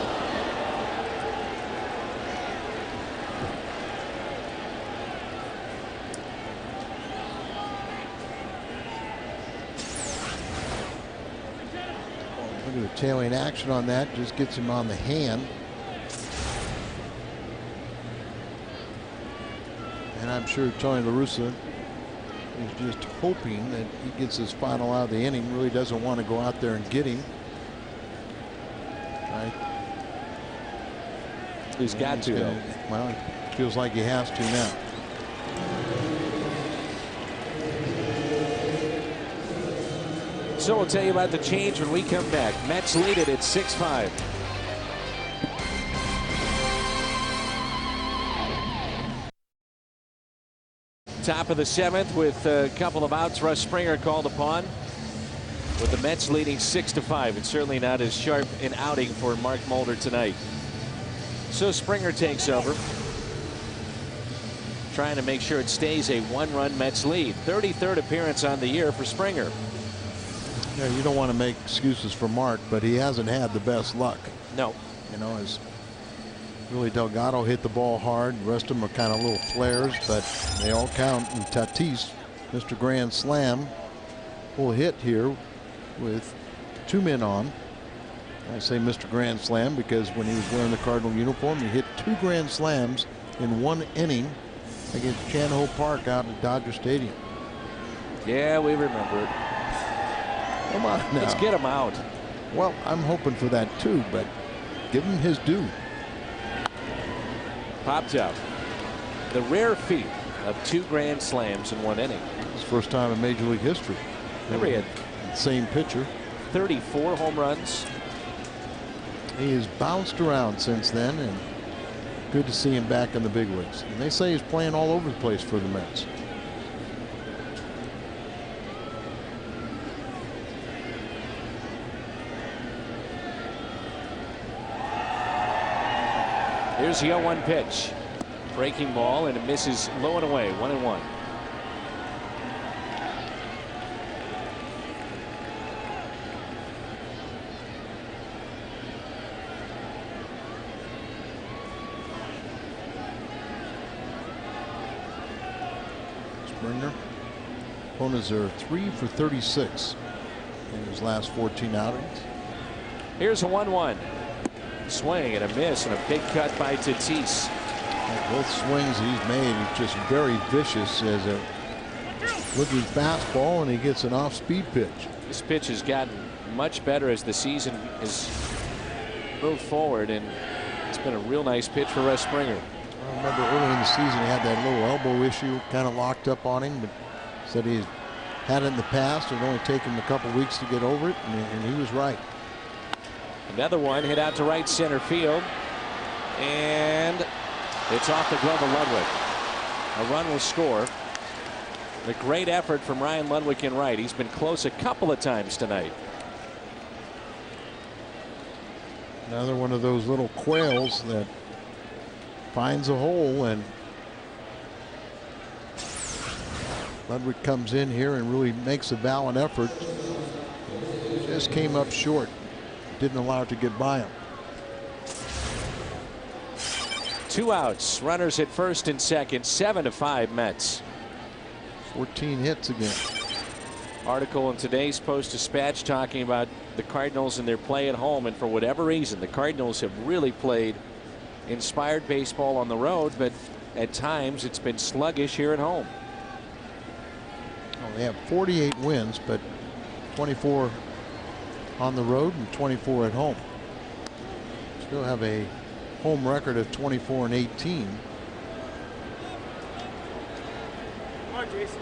Look at the tailing action on that. Just gets him on the hand. And I'm sure Tony La Russa is just hoping that he gets his final out of the inning. Really doesn't want to go out there and get him. Right. He's got to, though. Well, it feels like he has to now. So we'll tell you about the change when we come back. Mets lead it at 6-5. Top of the 7th with a couple of outs. Russ Springer called upon, with the Mets leading 6-5. It's certainly not as sharp an outing for Mark Mulder tonight. So Springer takes over, trying to make sure it stays a 1-run Mets lead. 33rd appearance on the year for Springer. Yeah, you don't want to make excuses for Mark, but he hasn't had the best luck. No. You know, as really Delgado hit the ball hard. The rest of them are kind of little flares, but they all count. And Tatis, Mr. Grand Slam, full hit here with 2 men on. I say Mr. Grand Slam because when he was wearing the Cardinal uniform, he hit 2 grand slams in 1 inning against Chan-Ho Park out at Dodger Stadium. Yeah, we remember it. Come on now. Let's get him out. Well, I'm hoping for that too, but give him his due. Popped out. The rare feat of 2 grand slams in 1 inning. It's the first time in Major League history. Remember, he had same pitcher. 34 home runs. He has bounced around since then and Good to see him back in the big leagues. And they say he's playing all over the place for the Mets. Here's the 0-1 pitch. Breaking ball, and it misses low and away. 1-1. Springer. Opponents are 3 for 36 in his last 14 outings. Here's a 1-1. Swing and a miss, and a big cut by Tatis. Both swings he's made, he's just very vicious as a looking fastball, and he gets an off-speed pitch. This pitch has gotten much better as the season has moved forward, and it's been a real nice pitch for Russ Springer. I remember early in the season he had that little elbow issue kind of locked up on him, but said he had it in the past. It would only take him a couple weeks to get over it, and he was right. Another one hit out to right center field, and it's off the glove of Ludwig. A run will score. A great effort from Ryan Ludwig in right. He's been close a couple of times tonight. Another one of those little quails that finds a hole, and Ludwig comes in here and really makes a valiant effort. Just came up short. Didn't allow it to get by him. 2 outs. Runners at first and second. 7-5 Mets. 14 hits again. Article in today's Post-Dispatch talking about the Cardinals and their play at home, and for whatever reason the Cardinals have really played inspired baseball on the road, but at times it's been sluggish here at home. Well, they have 48 wins, but 24 on the road and 24 at home. Still have a home record of 24-18. Come on, Jason.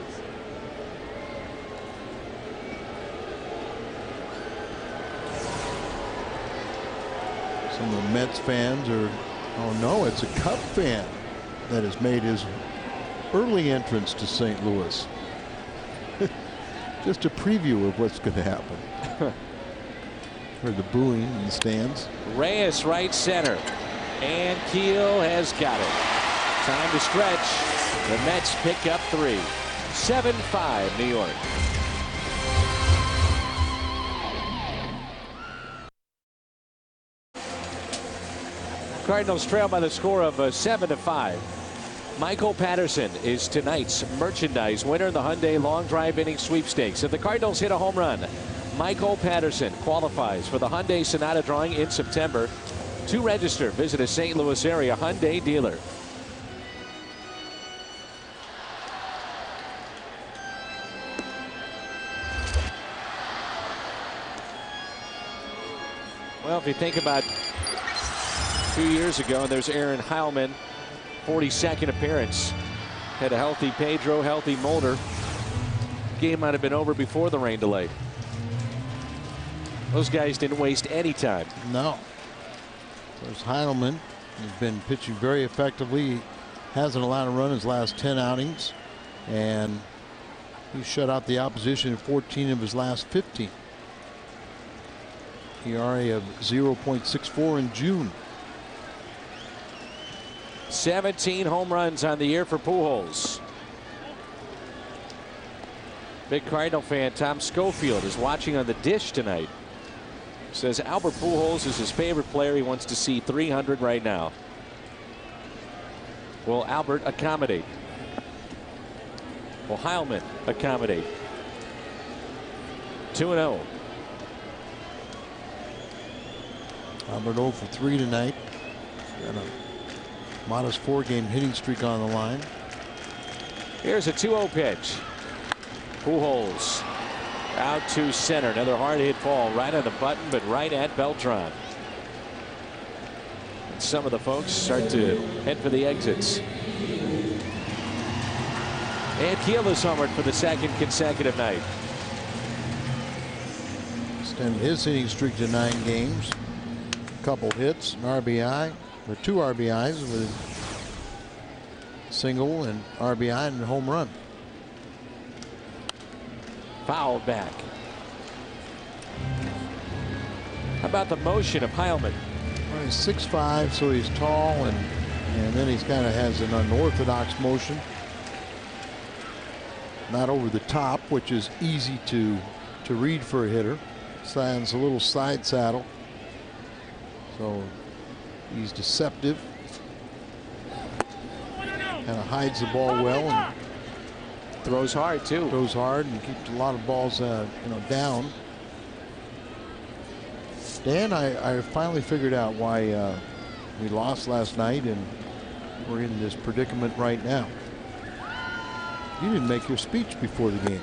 Some of the Mets fans are, oh no, it's a Cub fan that has made his early entrance to St. Louis. Just a preview of what's going to happen. Heard the booing in the stands. Reyes right center, and Keel has got it. Time to stretch. The Mets pick up 3. 7-5 New York. Cardinals trail by the score of 7-5. Michael Patterson is tonight's merchandise winner in the Hyundai Long Drive Inning Sweepstakes. If the Cardinals hit a home run, Michael Patterson qualifies for the Hyundai Sonata drawing in September. To register, visit a St. Louis area Hyundai dealer. Well, if you think about 2 years ago, there's Aaron Heilman, 42nd appearance. Had a healthy Pedro, healthy Mulder. Game might have been over before the rain delay. Those guys didn't waste any time. No. There's Heilman. He's been pitching very effectively. Hasn't allowed a run in his last 10 outings. And he shut out the opposition in 14 of his last 15. ERA of 0.64 in June. 17 home runs on the year for Pujols. Big Cardinal fan Tom Schofield is watching on the dish tonight. Says Albert Pujols is his favorite player. He wants to see 300 right now. Will Albert accommodate? Will Heilman accommodate? 2-0. Albert 0 for 3 tonight. Got a modest 4-game hitting streak on the line. Here's a 2-0 pitch. Pujols out to center. Another hard hit ball right on the button, but right at Beltran. And some of the folks start to head for the exits. And Keel is homered for the second consecutive night. Extended his hitting streak to 9 games. Couple hits, an RBI. or 2 RBIs with a single and RBI and a home run. Foul back. How about the motion of Heilman? Well, he's 6'5", so he's tall, and then he's kind of has an unorthodox motion. Not over the top, which is easy to read for a hitter. Stands a little side saddle, so he's deceptive. Kind of hides the ball well and throws hard too. Throws hard and keeps a lot of balls, down. Dan, I finally figured out why we lost last night, and we're in this predicament right now. You didn't make your speech before the game.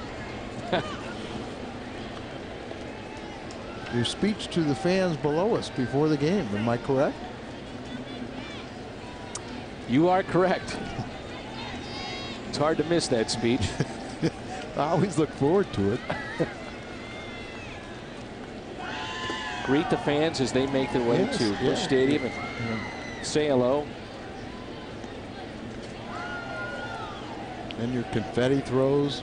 Your speech to the fans below us before the game. Am I correct? You are correct. It's hard to miss that speech. I always look forward to it. Greet the fans as they make their way to Busch Stadium and say hello. And your confetti throws.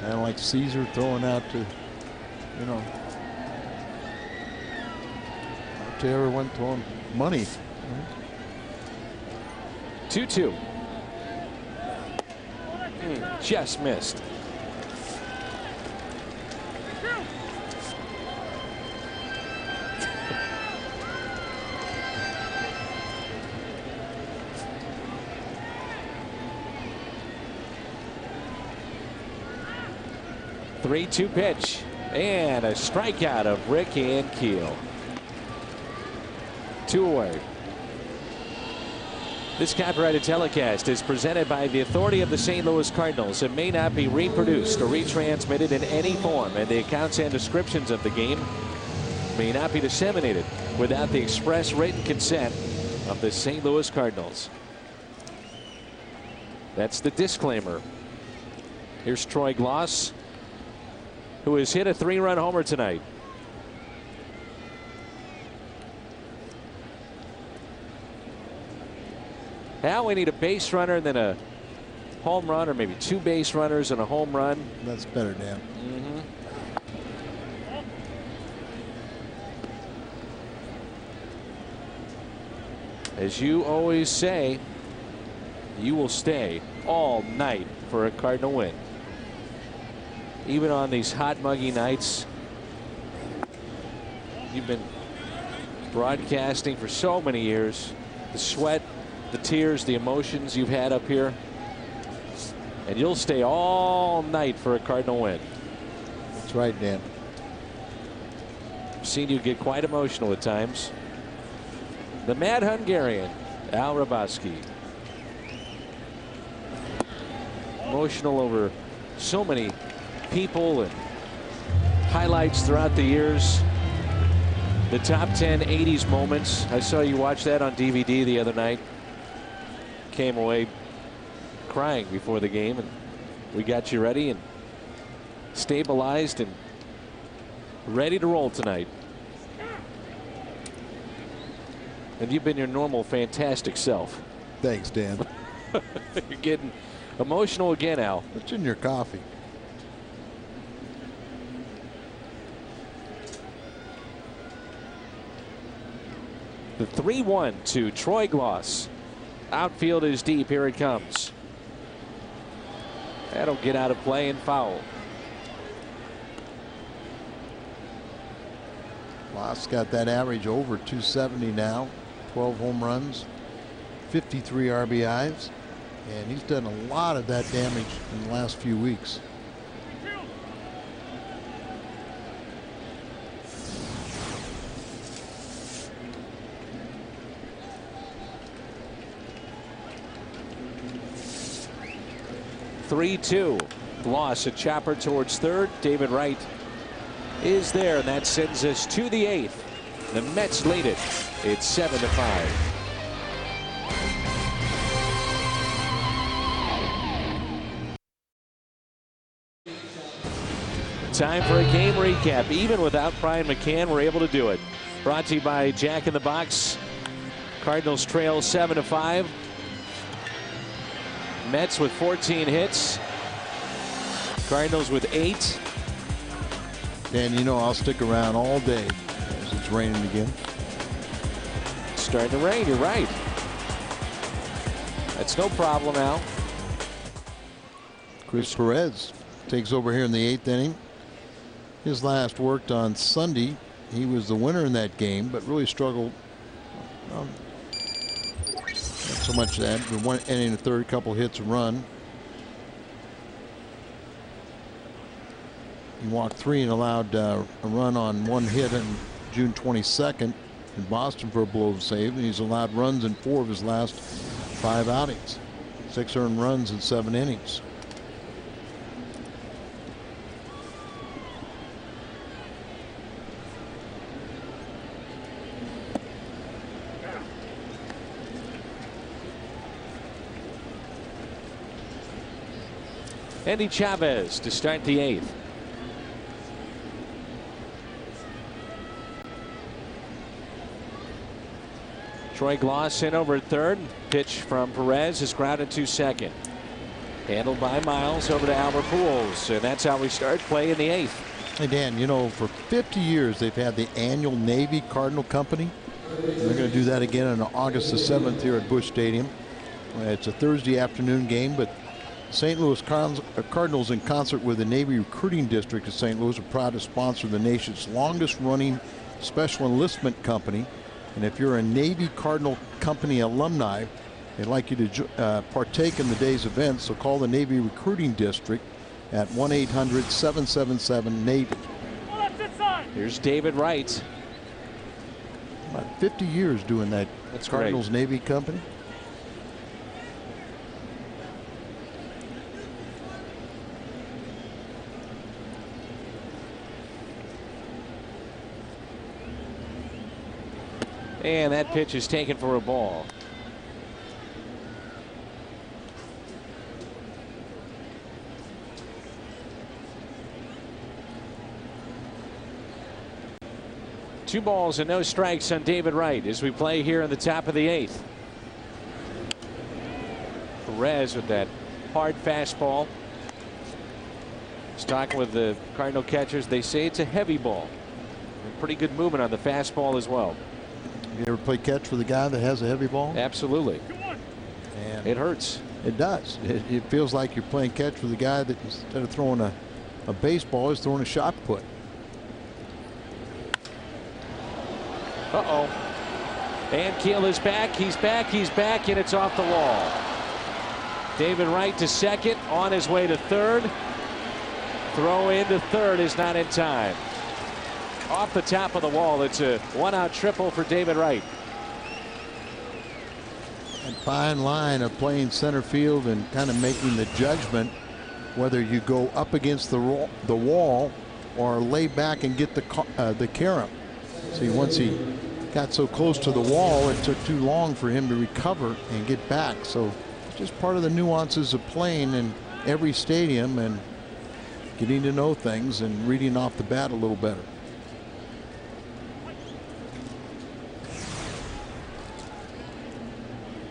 Kind of like Caesar throwing out to, out to everyone, throwing money. 2-2. Just missed. The 3-2 pitch and a strikeout of Rick Ankiel. 2 away. This copyrighted telecast is presented by the authority of the St. Louis Cardinals. It may not be reproduced or retransmitted in any form, and the accounts and descriptions of the game may not be disseminated without the express written consent of the St. Louis Cardinals. That's the disclaimer. Here's Troy Glaus, who has hit a 3-run homer tonight. Now we need a base runner and then a home run, or maybe 2 base runners and a home run. That's better, Dan. As you always say, you will stay all night for a Cardinal win. Even on these hot, muggy nights. You've been broadcasting for so many years. The sweat, the tears, the emotions you've had up here. And you'll stay all night for a Cardinal win. That's right, Dan. I've seen you get quite emotional at times. The Mad Hungarian, Al Raboski. Emotional over so many people and highlights throughout the years. The top 10 80s moments. I saw you watch that on DVD the other night. Came away crying before the game, and we got you ready and stabilized and ready to roll tonight. And you've been your normal fantastic self. Thanks, Dan. You're getting emotional again, Al. What's in your coffee? The 3-1 to Troy Glaus. Outfield is deep. Here it comes. That'll get out of play and foul. Glaus got that average over 270 now. 12 home runs, 53 RBIs, and he's done a lot of that damage in the last few weeks. (3-2). Loss, a chopper towards third. David Wright is there, and that sends us to the 8th. The Mets lead it. It's 7-5. Time for a game recap. Even without Brian McCann, we're able to do it. Brought to you by Jack in the Box. Cardinals trail 7-5. Mets with 14 hits. Cardinals with 8. And you know, I'll stick around all day as it's raining again. It's starting to rain, you're right. That's no problem now. Chris Perez takes over here in the 8th inning. His last worked on Sunday. He was the winner in that game, but really struggled. Not so much that. But one inning, the third, couple hits, a run. He walked 3 and allowed a run on 1 hit on June 22nd in Boston for a blow save, and he's allowed runs in 4 of his last 5 outings. 6 earned runs in 7 innings. Andy Chavez to start the 8th. Troy Gloss in over at third. Pitch from Perez is grounded to second. Handled by Miles over to Albert Pujols, and that's how we start play in the 8th. Hey Dan, you know, for 50 years they've had the annual Navy Cardinal Company. They're going to do that again on August the 7th here at Busch Stadium. It's a Thursday afternoon game, but St. Louis Cardinals, in concert with the Navy Recruiting District of St. Louis, are proud to sponsor the nation's longest running special enlistment company. And if you're a Navy Cardinal Company alumni, they'd like you to partake in the day's events. So call the Navy Recruiting District at 1-800-777-NAVY. Here's David Wright. About 50 years doing that. That's Cardinals great. Navy Company. And that pitch is taken for a ball. Two balls and no strikes on David Wright as we play here in the top of the 8th. Perez with that hard fastball. He's talking with the Cardinal catchers. They say it's a heavy ball. And pretty good movement on the fastball as well. You ever play catch for the guy that has a heavy ball? Absolutely. And it hurts. It does. It feels like you're playing catch for the guy that instead of throwing a baseball is throwing a shot put. Uh-oh. And Keel is back. He's back. He's back. And it's off the wall. David Wright to second. On his way to third. Throw into third is not in time. Off the top of the wall. It's a 1-out triple for David Wright. A fine line of playing center field and kind of making the judgment whether you go up against the wall or lay back and get the carom. See, once he got so close to the wall, it took too long for him to recover and get back. So it's just part of the nuances of playing in every stadium and getting to know things and reading off the bat a little better.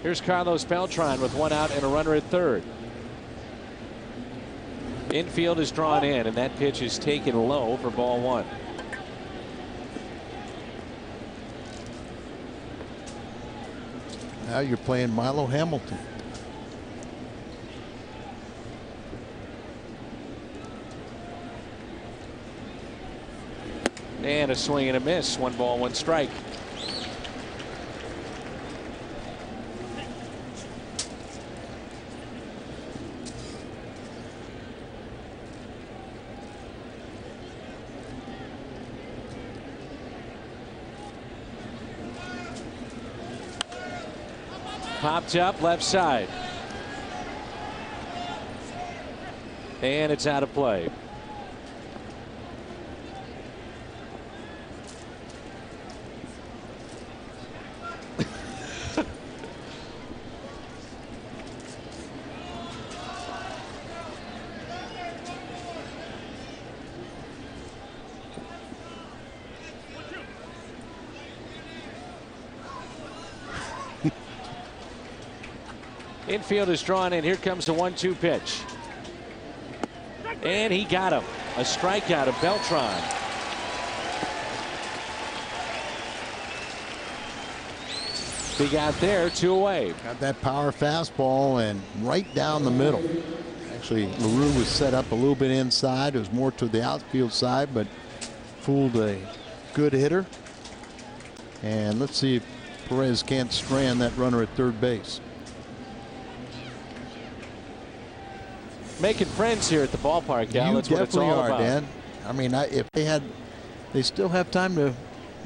Here's Carlos Beltran with 1 out and a runner at third. Infield is drawn in, and that pitch is taken low for ball 1. Now you're playing Milo Hamilton. And a swing and a miss. 1 ball, 1 strike. Popped up left side. And it's out of play. Infield is drawn in. Here comes the 1-2 pitch. And he got him. A strikeout of Beltran. Big out there, 2 away. Got that power fastball and right down the middle. Actually, LaRue was set up a little bit inside. It was more to the outfield side, but fooled a good hitter. And let's see if Perez can't strand that runner at third base. Making friends here at the ballpark, Cal. That's what it's all about. Dan. I mean, if they still have time to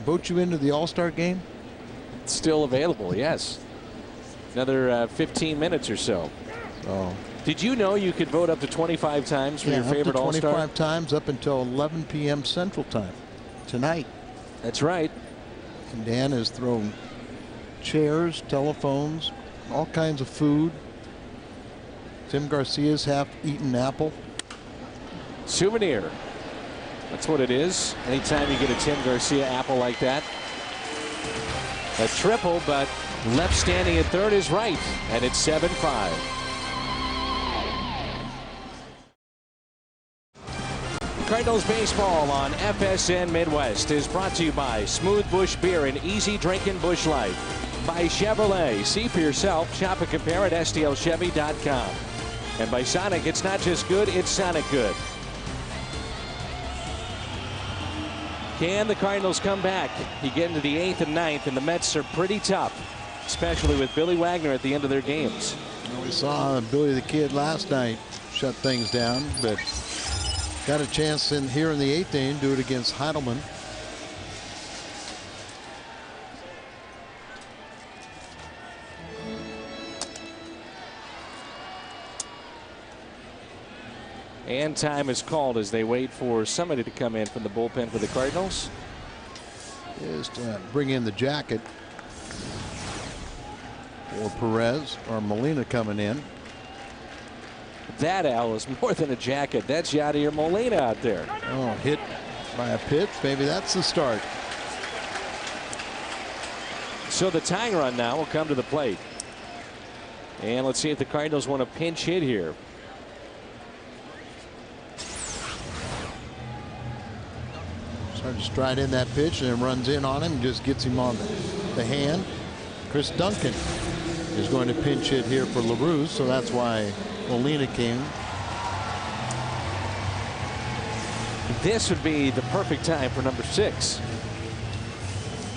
vote you into the All-Star game. It's still available, yes. Another 15 minutes or so. Oh. Did you know you could vote up to 25 times for your favorite All-Star? 25 times up until 11 p.m. Central Time tonight. That's right. And Dan has thrown chairs, telephones, all kinds of food. Tim Garcia's half-eaten apple. Souvenir. That's what it is. Anytime you get a Tim Garcia apple like that. A triple, but left standing at third is right, and it's 7-5. Cardinals baseball on FSN Midwest is brought to you by Smooth Bush Beer and Easy Drinking Bush Light. By Chevrolet. See for yourself. Shop and compare at STLChevy.com. And by Sonic, it's not just good, it's Sonic good. Can the Cardinals come back? You get into the 8th and 9th, and the Mets are pretty tough, especially with Billy Wagner at the end of their games. Well, we saw Billy the Kid last night shut things down, but got a chance here in the 8th inning, do it against Heidelman. And time is called as they wait for somebody to come in from the bullpen for the Cardinals. Is to bring in the jacket for Perez or Molina coming in. That, Al, is more than a jacket. That's Yadier Molina out there. Oh, hit by a pitch. Maybe that's the start. So the tying run now will come to the plate. And let's see if the Cardinals want a pinch hit here. Trying to stride in that pitch and then runs in on him and just gets him on the hand. Chris Duncan is going to pinch hit here for LaRue, so that's why Molina came. This would be the perfect time for number 6.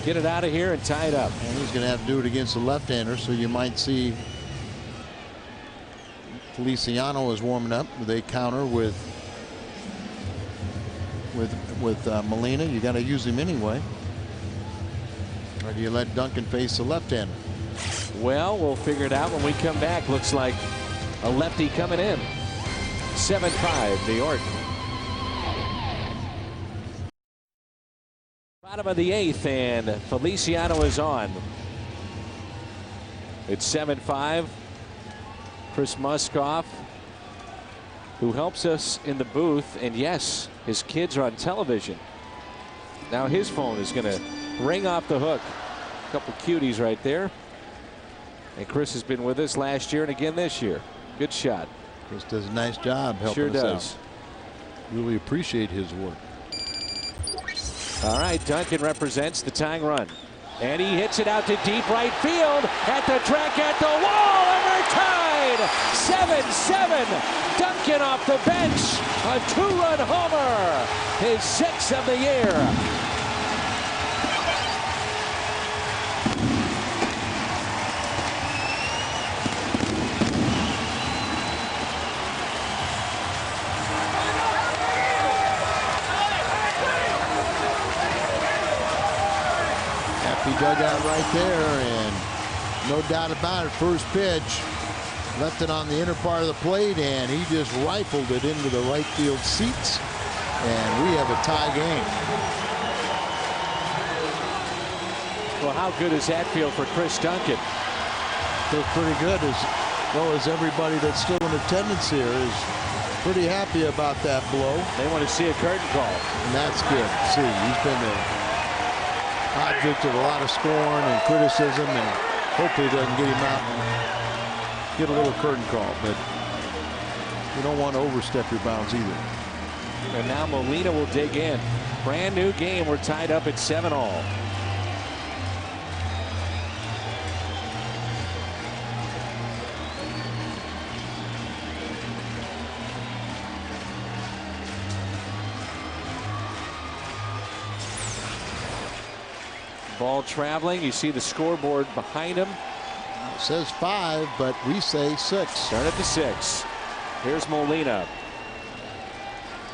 Get it out of here and tie it up. And he's going to have to do it against the left-hander, so you might see Feliciano is warming up with a counter with Molina. You got to use him anyway. Or do you let Duncan face the left-hander? Well, we'll figure it out when we come back. Looks like a lefty coming in. 7-5 New York. Bottom of the 8th, and Feliciano is on. It's 7-5. Chris Muskoff, who helps us in the booth, and yes, his kids are on television. Now his phone is going to ring off the hook. A couple cuties right there. And Chris has been with us last year and again this year. Good shot. Chris does a nice job helping us out. Really appreciate his work. All right, Duncan represents the tying run. And he hits it out to deep right field at the track at the wall, and we're tied. 7-7. Duncan off the bench. A 2-run homer. His 6th of the year. Dugout right there, and no doubt about it, first pitch left it on the inner part of the plate, and he just rifled it into the right field seats, and we have a tie game. Well, how good does that feel for Chris Duncan? Feels pretty good, as well as everybody that's still in attendance here is pretty happy about that blow. They want to see a curtain call, and that's good. See, he's been there. Object of a lot of scorn and criticism, and hopefully doesn't get him out get a little curtain call, but you don't want to overstep your bounds either. And now Molina will dig in. Brand new game. We're tied up at 7-all. Ball traveling. You see the scoreboard behind him. It says 5, but we say 6. Start at the 6. Here's Molina.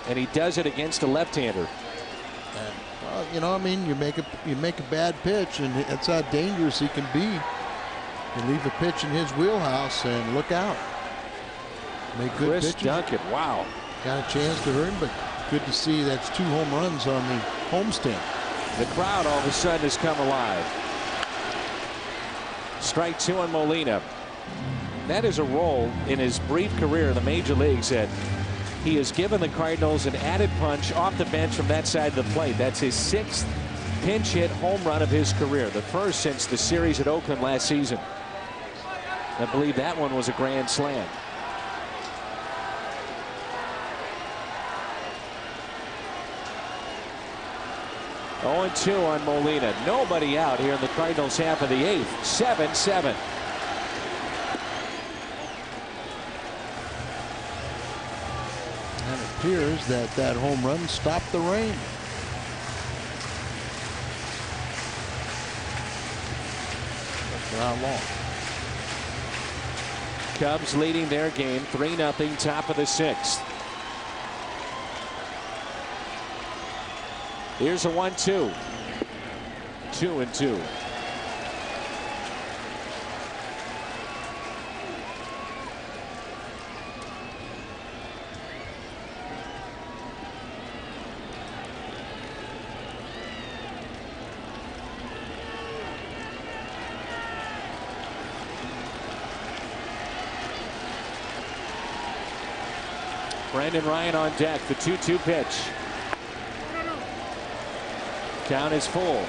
And he does it against a left-hander. Well, you know, I mean, you make a bad pitch, and that's how dangerous he can be. You leave a pitch in his wheelhouse, and look out. Make good Chris pitches. Duncan, wow. Got a chance to hurt him, but good to see that's 2 home runs on the homestand. The crowd all of a sudden has come alive. Strike 2 on Molina. That is a role in his brief career in the major leagues that he has given the Cardinals an added punch off the bench from that side of the plate. That's his 6th pinch hit home run of his career, the first since the series at Oakland last season. I believe that one was a grand slam. Oh, 2 on Molina. Nobody out here in the Cardinals half of the 8th. 7-7. And it appears that that home run stopped the rain. But for how long? Cubs leading their game 3-0, top of the 6th. Here's a 1-2. 2-2. Brandon Ryan on deck. The 2-2 pitch. Count is full.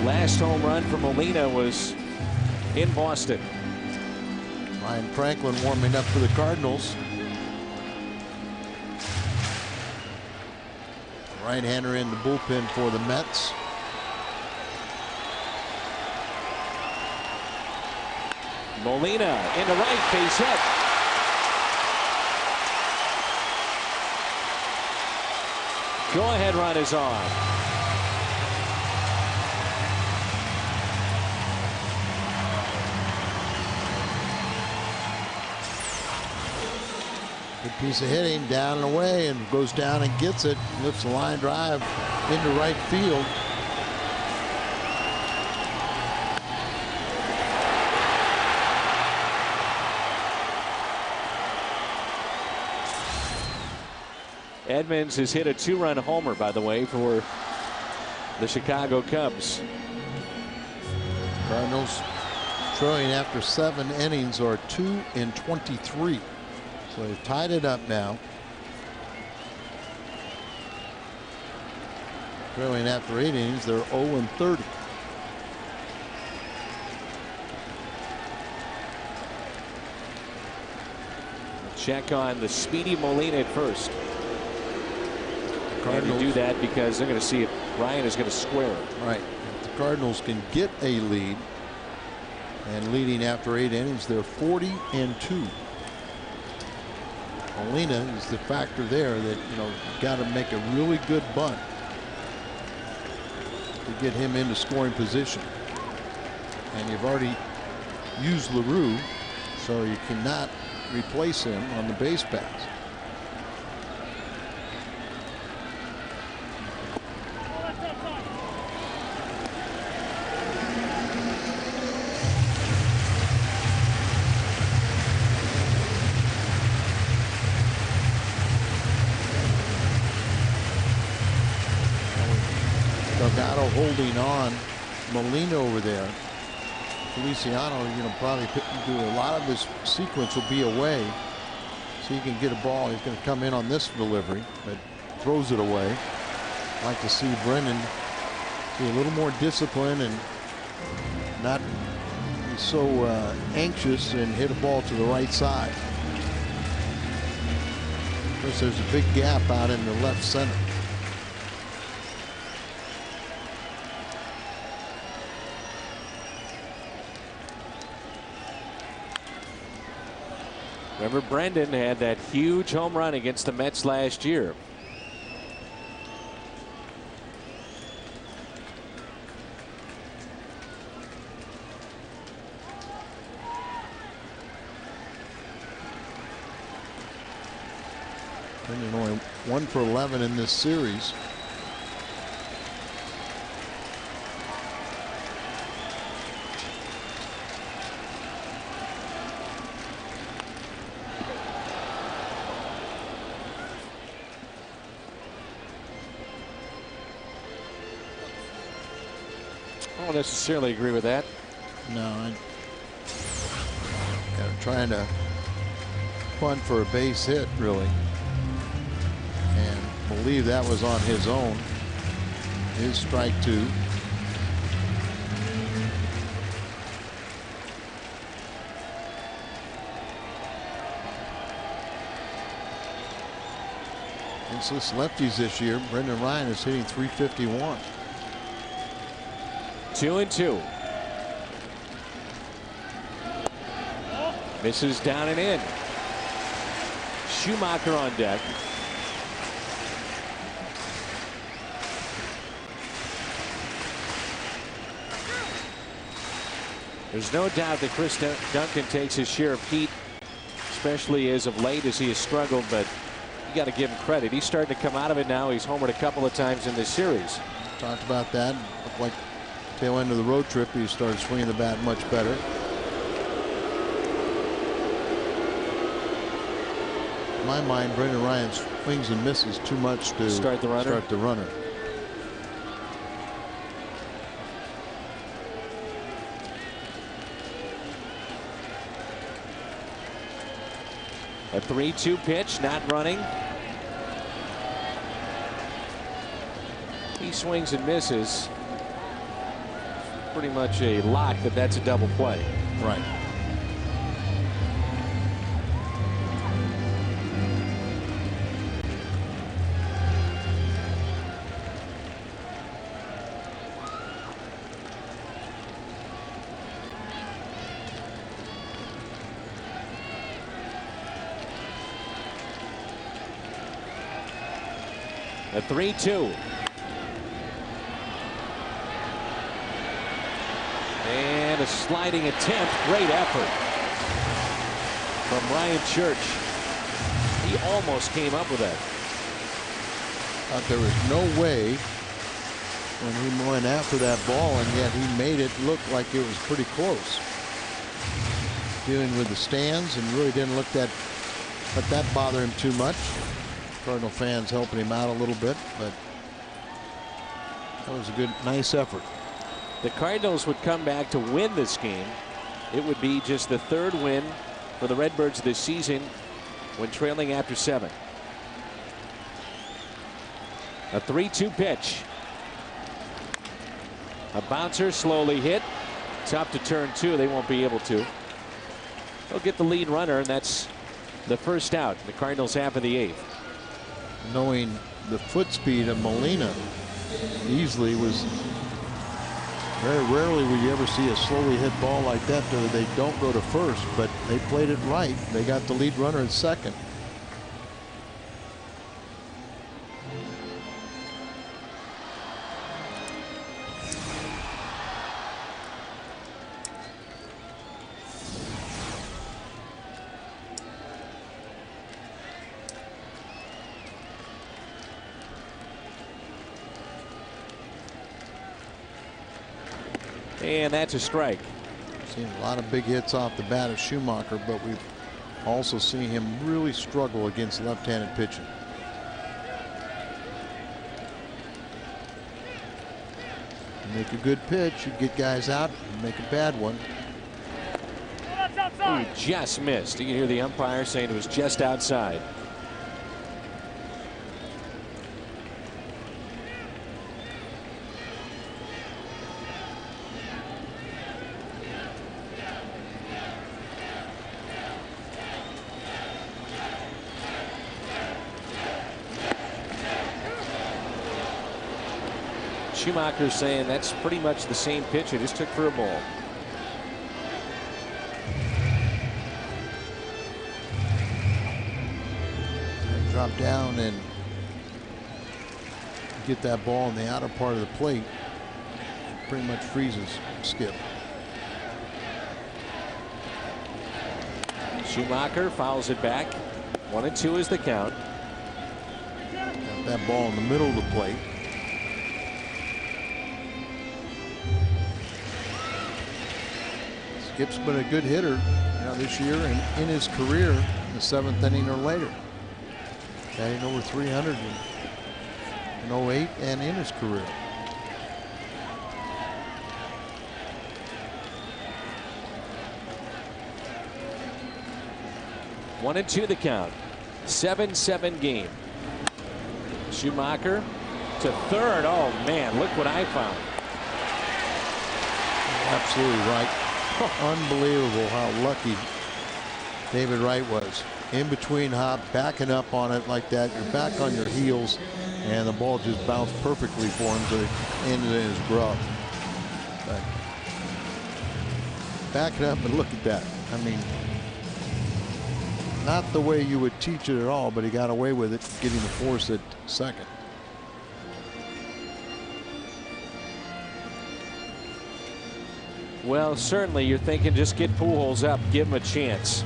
Last home run for Molina was in Boston. Ryan Franklin warming up for the Cardinals. Right-hander in the bullpen for the Mets. Molina into right, base hit. Go-ahead run is on. Good piece of hitting, down and away, and goes down and gets it. Lifts a line drive into right field. Edmonds has hit a 2-run homer, by the way, for the Chicago Cubs. Cardinals trailing after 7 innings are 2-23. So they've tied it up now. Trailing after 8 innings, they're 0-30. Check on the speedy Molina at first. Cardinals do that because they're going to see if Ryan is going to square it. Right. If the Cardinals can get a lead, and leading after 8 innings, they're 40-2. Molina is the factor there that, you know, got to make a really good bunt to get him into scoring position. And you've already used LaRue, so you cannot replace him on the base paths. Delgado holding on. Molina over there. Feliciano, you know, probably do a lot of his sequence will be away, so he can get a ball. He's going to come in on this delivery, but throws it away. Like to see Brennan Be a little more disciplined and not be so anxious and hit a ball to the right side. Of course, there's a big gap out in the left center. Remember, Brendan had that huge home run against the Mets last year. Brendan only 1 for 11 in this series. I don't necessarily agree with that. No, I'm trying to punt for a base hit, really, and believe that was on his own. His strike 2. Against this lefties this year, Brendan Ryan is hitting .351. 2-2. Misses down and in. Schumacher on deck. There's no doubt that Chris Duncan takes his share of heat, especially as of late as he has struggled, but you got to give him credit. He's starting to come out of it now. He's homered a couple of times in this series. Talked about that. Looked like tail end of the road trip, he started swinging the bat much better. In my mind, Brendan Ryan swings and misses too much to start the runner. A 3-2 pitch, not running. He swings and misses. Pretty much a lock that that's a double play. Right. A 3-2. And a sliding attempt. Great effort from Ryan Church. He almost came up with that. Thought there was no way when he went after that ball, and yet he made it look like it was pretty close. Dealing with the stands and really didn't let that bother him too much. Cardinal fans helping him out a little bit, but that was a good, nice effort. The Cardinals would come back to win this game. It would be just the 3rd win for the Redbirds this season when trailing after 7. A 3-2 pitch. A bouncer slowly hit. Tough to turn 2. They won't be able to. They'll get the lead runner, and that's the first out. The Cardinals half of the 8th. Knowing the foot speed of Molina, easily was very rarely will you ever see a slowly hit ball like that where they don't go to first, but they played it right. They got the lead runner at second. And that's a strike. Seen a lot of big hits off the bat of Schumacher, but we've also seen him really struggle against left-handed pitching. Make a good pitch, you get guys out, make a bad one. He just missed. You can hear the umpire saying it was just outside. Schumacher's saying that's pretty much the same pitch. It just took for a ball. Drop down and get that ball in the outer part of the plate. Pretty much freezes Skip. Schumacher fouls it back. 1-2 is the count. Got that ball in the middle of the plate. Skip's been a good hitter, this year and in his career in the 7th inning or later. Batting over 300 in 08 and in his career. One and two the count. 7-7 game. Schumacher to third. Oh man, look what I found. Absolutely right. Unbelievable how lucky David Wright was. In between hop, backing up on it like that. You're back on your heels, and the ball just bounced perfectly for him to end in his glove. But back it up and look at that. I mean, not the way you would teach it at all, but he got away with it, getting the force at second. Well, certainly you're thinking just get Pujols up, give him a chance.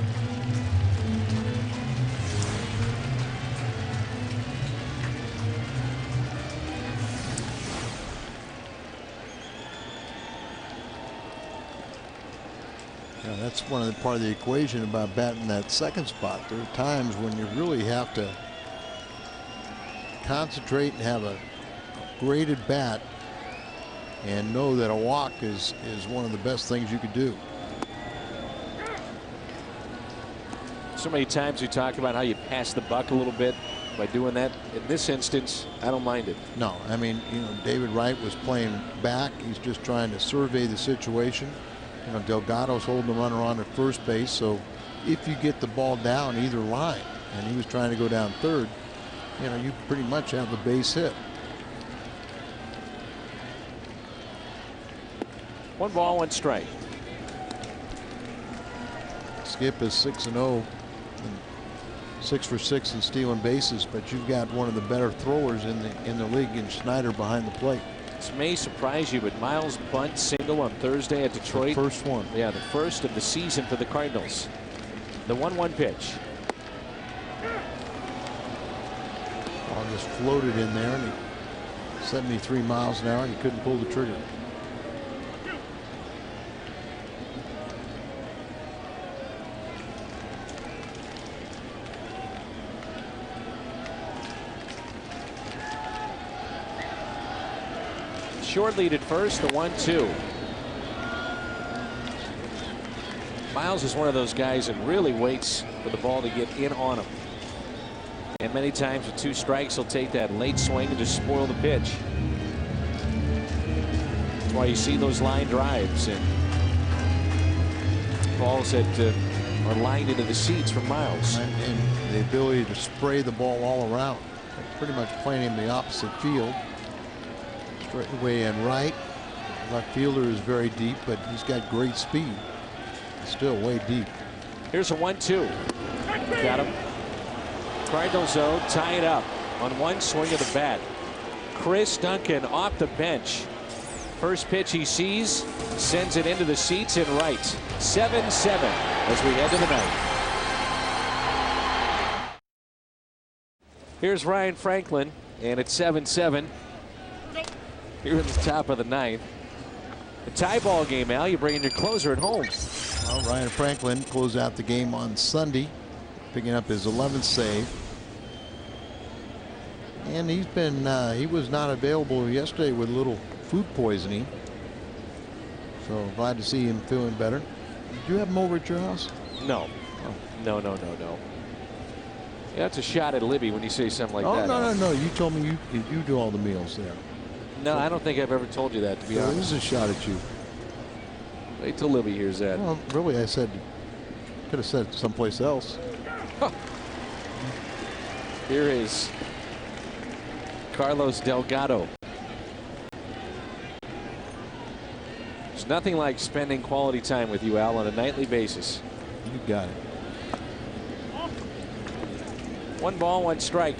That's one of the part of the equation about batting that second spot. There are times when you really have to concentrate and have a graded bat and know that a walk is one of the best things you could do. So many times we talk about how you pass the buck a little bit by doing that. In this instance, I don't mind it. No, I mean, David Wright was playing back. He's just trying to survey the situation. Delgado's holding the runner on at first base, so if you get the ball down either line, and he was trying to go down third, you pretty much have the base hit. 1 ball, 1 strike. Skip is 6-0, 6 for 6 in stealing bases, but you've got one of the better throwers in the league in Schneider behind the plate. This may surprise you, but Miles' bunt single on Thursday at Detroit. The first one. Yeah, the first of the season for the Cardinals. The 1-1 pitch. Ball just floated in there, and 73 miles an hour, and he couldn't pull the trigger. Short lead at first, the 1-2. Miles is one of those guys that really waits for the ball to get in on him. And many times with 2 strikes, he'll take that late swing and just spoil the pitch. That's why you see those line drives and balls that are lined into the seats from Miles. And the ability to spray the ball all around. Pretty much playing him the opposite field. Straight away and right. Left fielder is very deep, but he's got great speed. Still way deep. Here's a 1-2. Got him. Cardinals though tie it up on 1 swing of the bat. Chris Duncan off the bench. First pitch he sees, sends it into the seats and right. 7-7 as we head to the ninth. Here's Ryan Franklin, and it's 7-7. Here in the top of the ninth. A tie ball game, Al. You bring in your closer at home. Well, Ryan Franklin closed out the game on Sunday, picking up his 11th save. And he's been he was not available yesterday with a little food poisoning. So glad to see him feeling better. Did you have him over at your house? No. Oh. No. That's a shot at Libby when you say something like that. No. You told me you do all the meals there. No, I don't think I've ever told you that, to be honest. It was a shot at you. Wait till Libby hears that. Well, really, I said, could have said it someplace else. Here is Carlos Delgado. There's nothing like spending quality time with you, Al, on a nightly basis. You got it. 1 ball, 1 strike.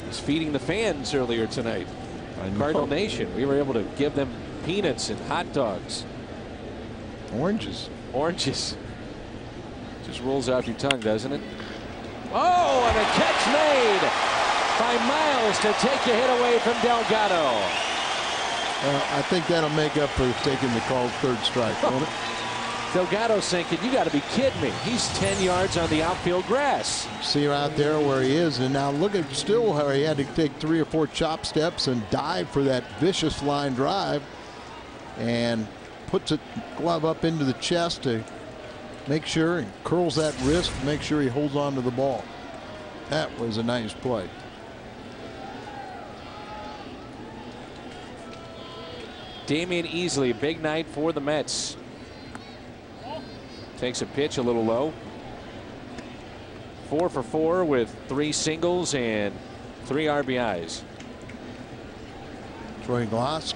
He's feeding the fans earlier tonight. Cardinal Nation. We were able to give them peanuts and hot dogs. Oranges. Oranges. Just rolls off your tongue, doesn't it? Oh, and a catch made by Miles to take a hit away from Delgado. I think that'll make up for taking the called 3rd strike, won't it? Delgado's thinking, you got to be kidding me. He's 10 yards on the outfield grass. See out there where he is, and now look at still how he had to take 3 or 4 chop steps and dive for that vicious line drive, and puts it glove up into the chest to make sure and curls that wrist, make sure he holds on to the ball. That was a nice play. Damian Easley, big night for the Mets. Takes a pitch a little low. 4 for 4 with 3 singles and 3 RBIs. Troy Glass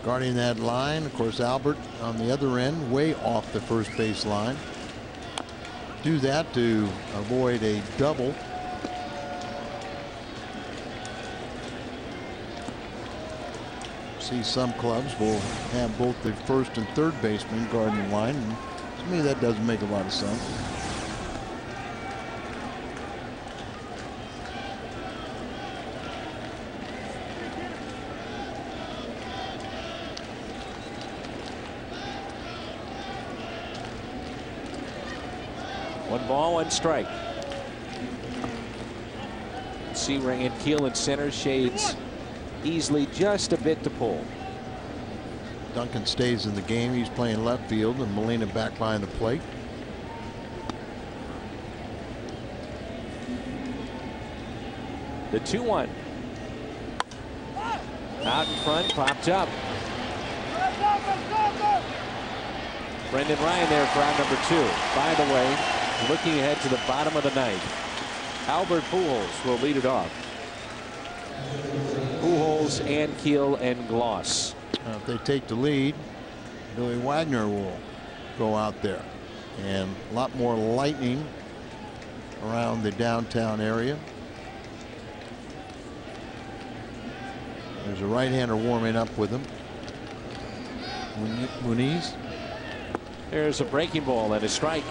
guarding that line. Of course, Albert on the other end, way off the first base line. Do that to avoid a double. See, some clubs will have both the first and third baseman guarding the line. And to me, that doesn't make a lot of sense. One ball, 1 strike. See Ring and Keel in center, shades Easley just a bit to pull. Duncan stays in the game. He's playing left field, and Molina back behind the plate. The 2-1. Out in front, popped up. Brendan Ryan there for out number 2. By the way, looking ahead to the bottom of the 9th, Albert Pujols will lead it off. Pujols, Ankiel, and Gloss. If they take the lead, Billy Wagner will go out there, and a lot more lightning around the downtown area. There's a right-hander warming up with him. Muniz. There's a breaking ball and a strike.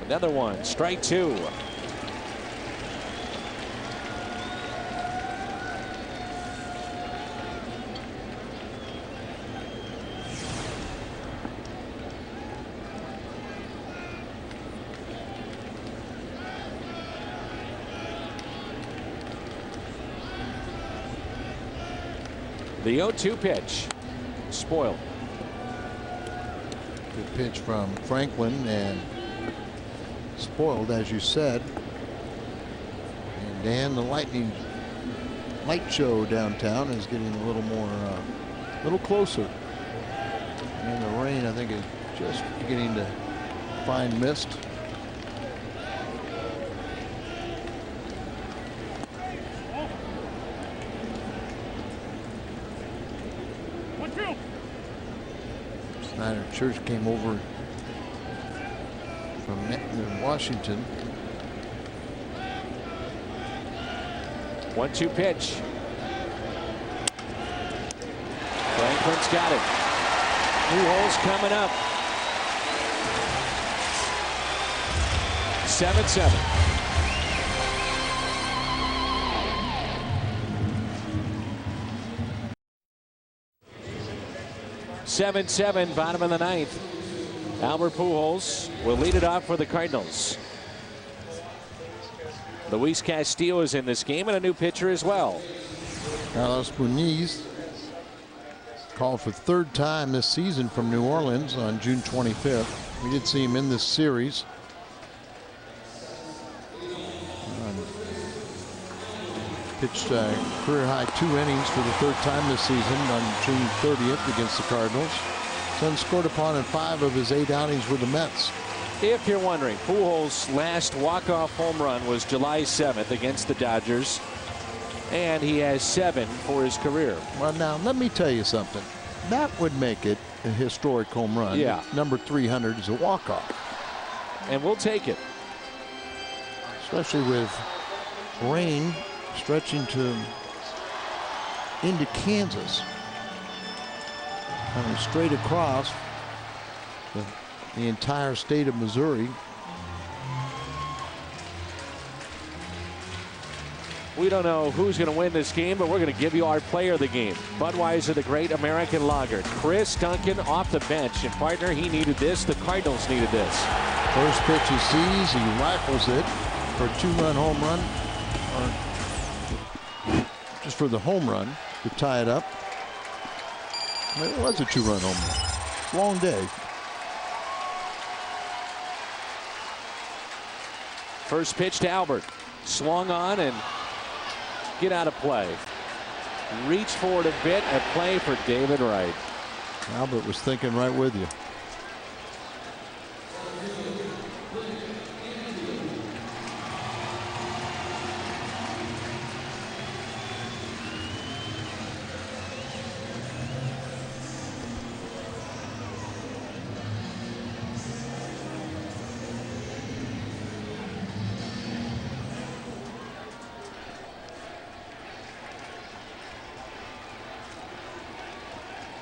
Another one, strike 2. The 0-2 pitch. Spoiled. Good pitch from Franklin, and spoiled, as you said. And Dan, the lightning light show downtown is getting a little more, little closer. And the rain, I think, is just beginning to find mist. Snyder Church came over from Washington. 1-2 pitch. Franklin's got it. Pujols coming up. 7-7. Bottom of the 9th. Albert Pujols will lead it off for the Cardinals. Luis Castillo is in this game, and a new pitcher as well. Carlos Muniz called for 3rd time this season from New Orleans on June 25th. We did see him in this series. Pitched career high 2 innings for the 3rd time this season on June 30th against the Cardinals. Then scored upon in 5 of his 8 outings with the Mets. If you're wondering, Pujols' last walk-off home run was July 7th against the Dodgers, and he has 7 for his career. Well, now let me tell you something. That would make it a historic home run. Yeah. Number 300 is a walk-off. And we'll take it. Especially with rain stretching into Kansas. Coming straight across the entire state of Missouri. We don't know who's going to win this game, but we're going to give you our player of the game. Budweiser, the great American lager. Chris Duncan off the bench. And partner, he needed this. The Cardinals needed this. First pitch he sees, he rifles it for a 2-run home run. Or just for the home run to tie it up. It was a 2-run home run. Long day. First pitch to Albert. Swung on and get out of play. Reach forward a bit. A play for David Wright. Albert was thinking right with you.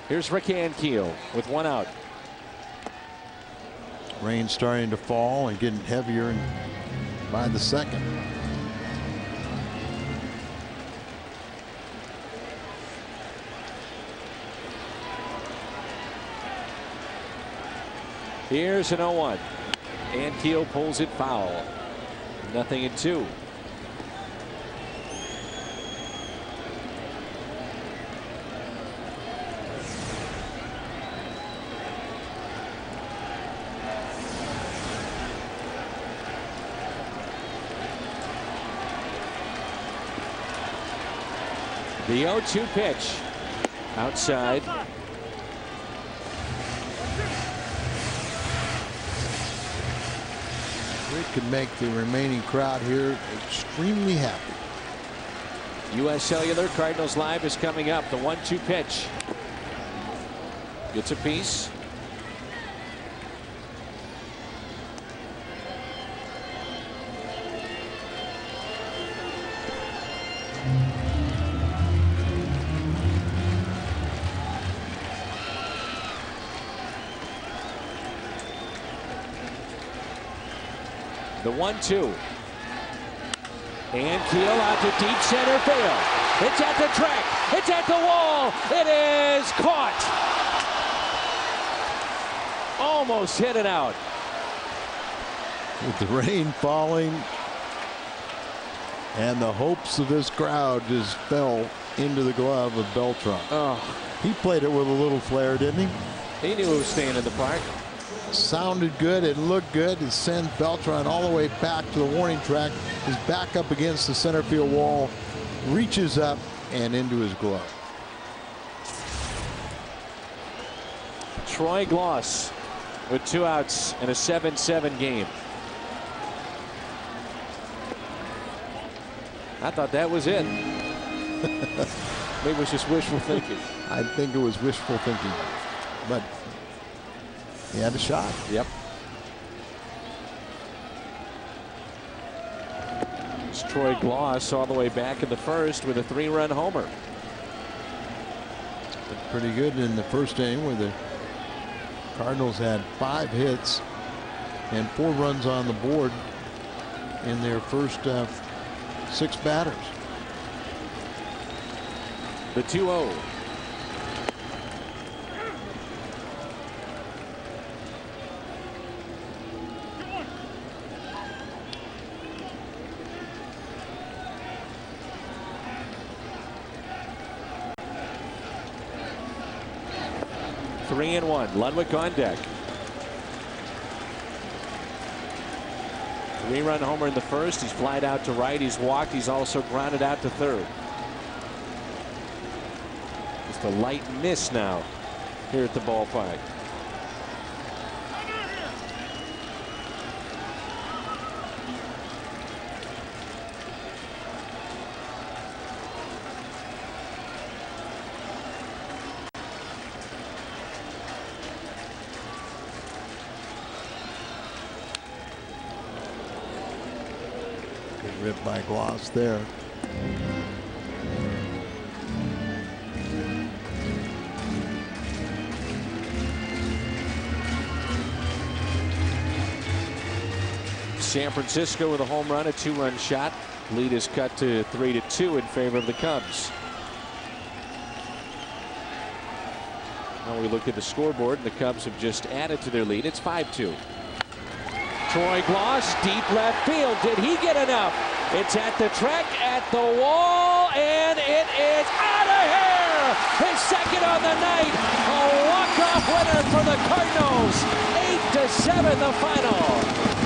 Here's Rick Ankiel with 1 out. Rain starting to fall and getting heavier by the second. Here's an 0-1. Ankiel pulls it foul. 0-2. The 0-2 pitch. Outside. Rick could make the remaining crowd here extremely happy. U.S. Cellular Cardinals Live is coming up. The 1-2 pitch. Gets a piece. The 1-2. Ankiel out to deep center field. It's at the track. It's at the wall. It is caught. Almost hit it out. With the rain falling and the hopes of this crowd just fell into the glove of Beltran. Oh. He played it with a little flair, didn't he? He knew he was staying in the park. Sounded good. It looked good. It sent Beltran all the way back to the warning track. His back up against the center field wall. Reaches up and into his glove. Troy Gloss with 2 outs in a 7-7 game. I thought that was it. Maybe it was just wishful thinking. I think it was wishful thinking, but he had a shot. Yep. It's Troy Gloss all the way back in the first with a 3-run homer. Looked pretty good in the first inning where the Cardinals had 5 hits and 4 runs on the board in their first 6 batters. The 2-0. Three and 1. Ludwig on deck. 3-run homer in the first. He's flied out to right. He's walked. He's also grounded out to third. Just a light miss now here at the ballpark. Ripped by Gloss there. San Francisco with a home run, a 2-run shot. Lead is cut to 3-2 in favor of the Cubs. Now we look at the scoreboard, and the Cubs have just added to their lead. It's 5-2. Troy Gloss, deep left field. Did he get enough? It's at the track, at the wall, and it is out of here! His second on the night. A walk-off winner for the Cardinals. 8-7 the final.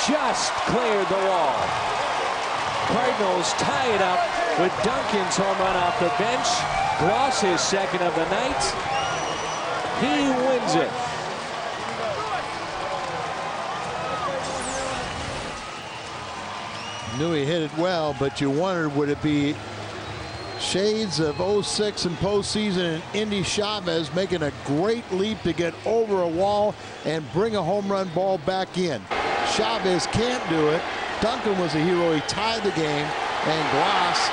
Just cleared the wall. Cardinals tie it up with Duncan's home run off the bench. Gloss his second of the night. He wins it. Knew he hit it well, but you wondered, would it be shades of 06 and postseason, and Indy Chavez making a great leap to get over a wall and bring a home run ball back in. Chavez can't do it. Duncan was a hero. He tied the game, and Gloss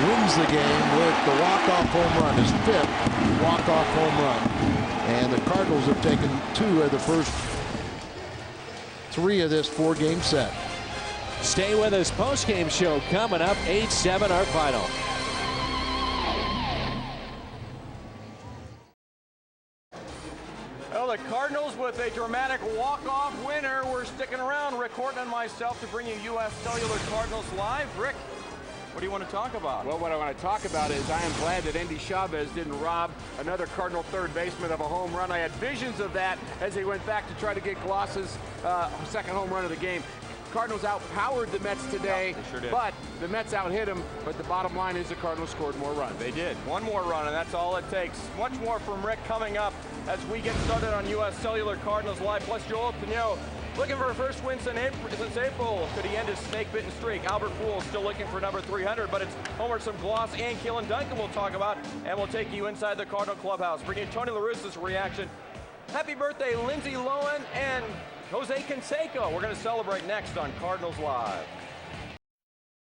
wins the game with the walk-off home run, his fifth walk-off home run. And the Cardinals have taken 2 of the first 3 of this 4-game set. Stay with us. Post-game show coming up. 8-7 our final. Well, the Cardinals with a dramatic walk-off winner. We're sticking around, Rick Horton and myself, to bring you U.S. Cellular Cardinals Live. Rick, what do you want to talk about? Well, what I want to talk about is I am glad that Indy Chavez didn't rob another Cardinal third baseman of a home run. I had visions of that as he went back to try to get Gloss's second home run of the game. Cardinals outpowered the Mets today, they sure did. But the Mets out-hit them. But the bottom line is the Cardinals scored more runs. They did. One more run, and that's all it takes. Much more from Rick coming up as we get started on U.S. Cellular Cardinals Live. Plus, Joel Pineau looking for a first win since April. Could he end his snake-bitten streak? Albert Pujols still looking for number 300, but it's Homerson, Gloss, and Keelan Duncan we'll talk about, and we'll take you inside the Cardinal clubhouse. Bringing Tony La Russa's reaction. Happy birthday, Lindsey Lohan and Jose Canseco. We're going to celebrate next on Cardinals Live.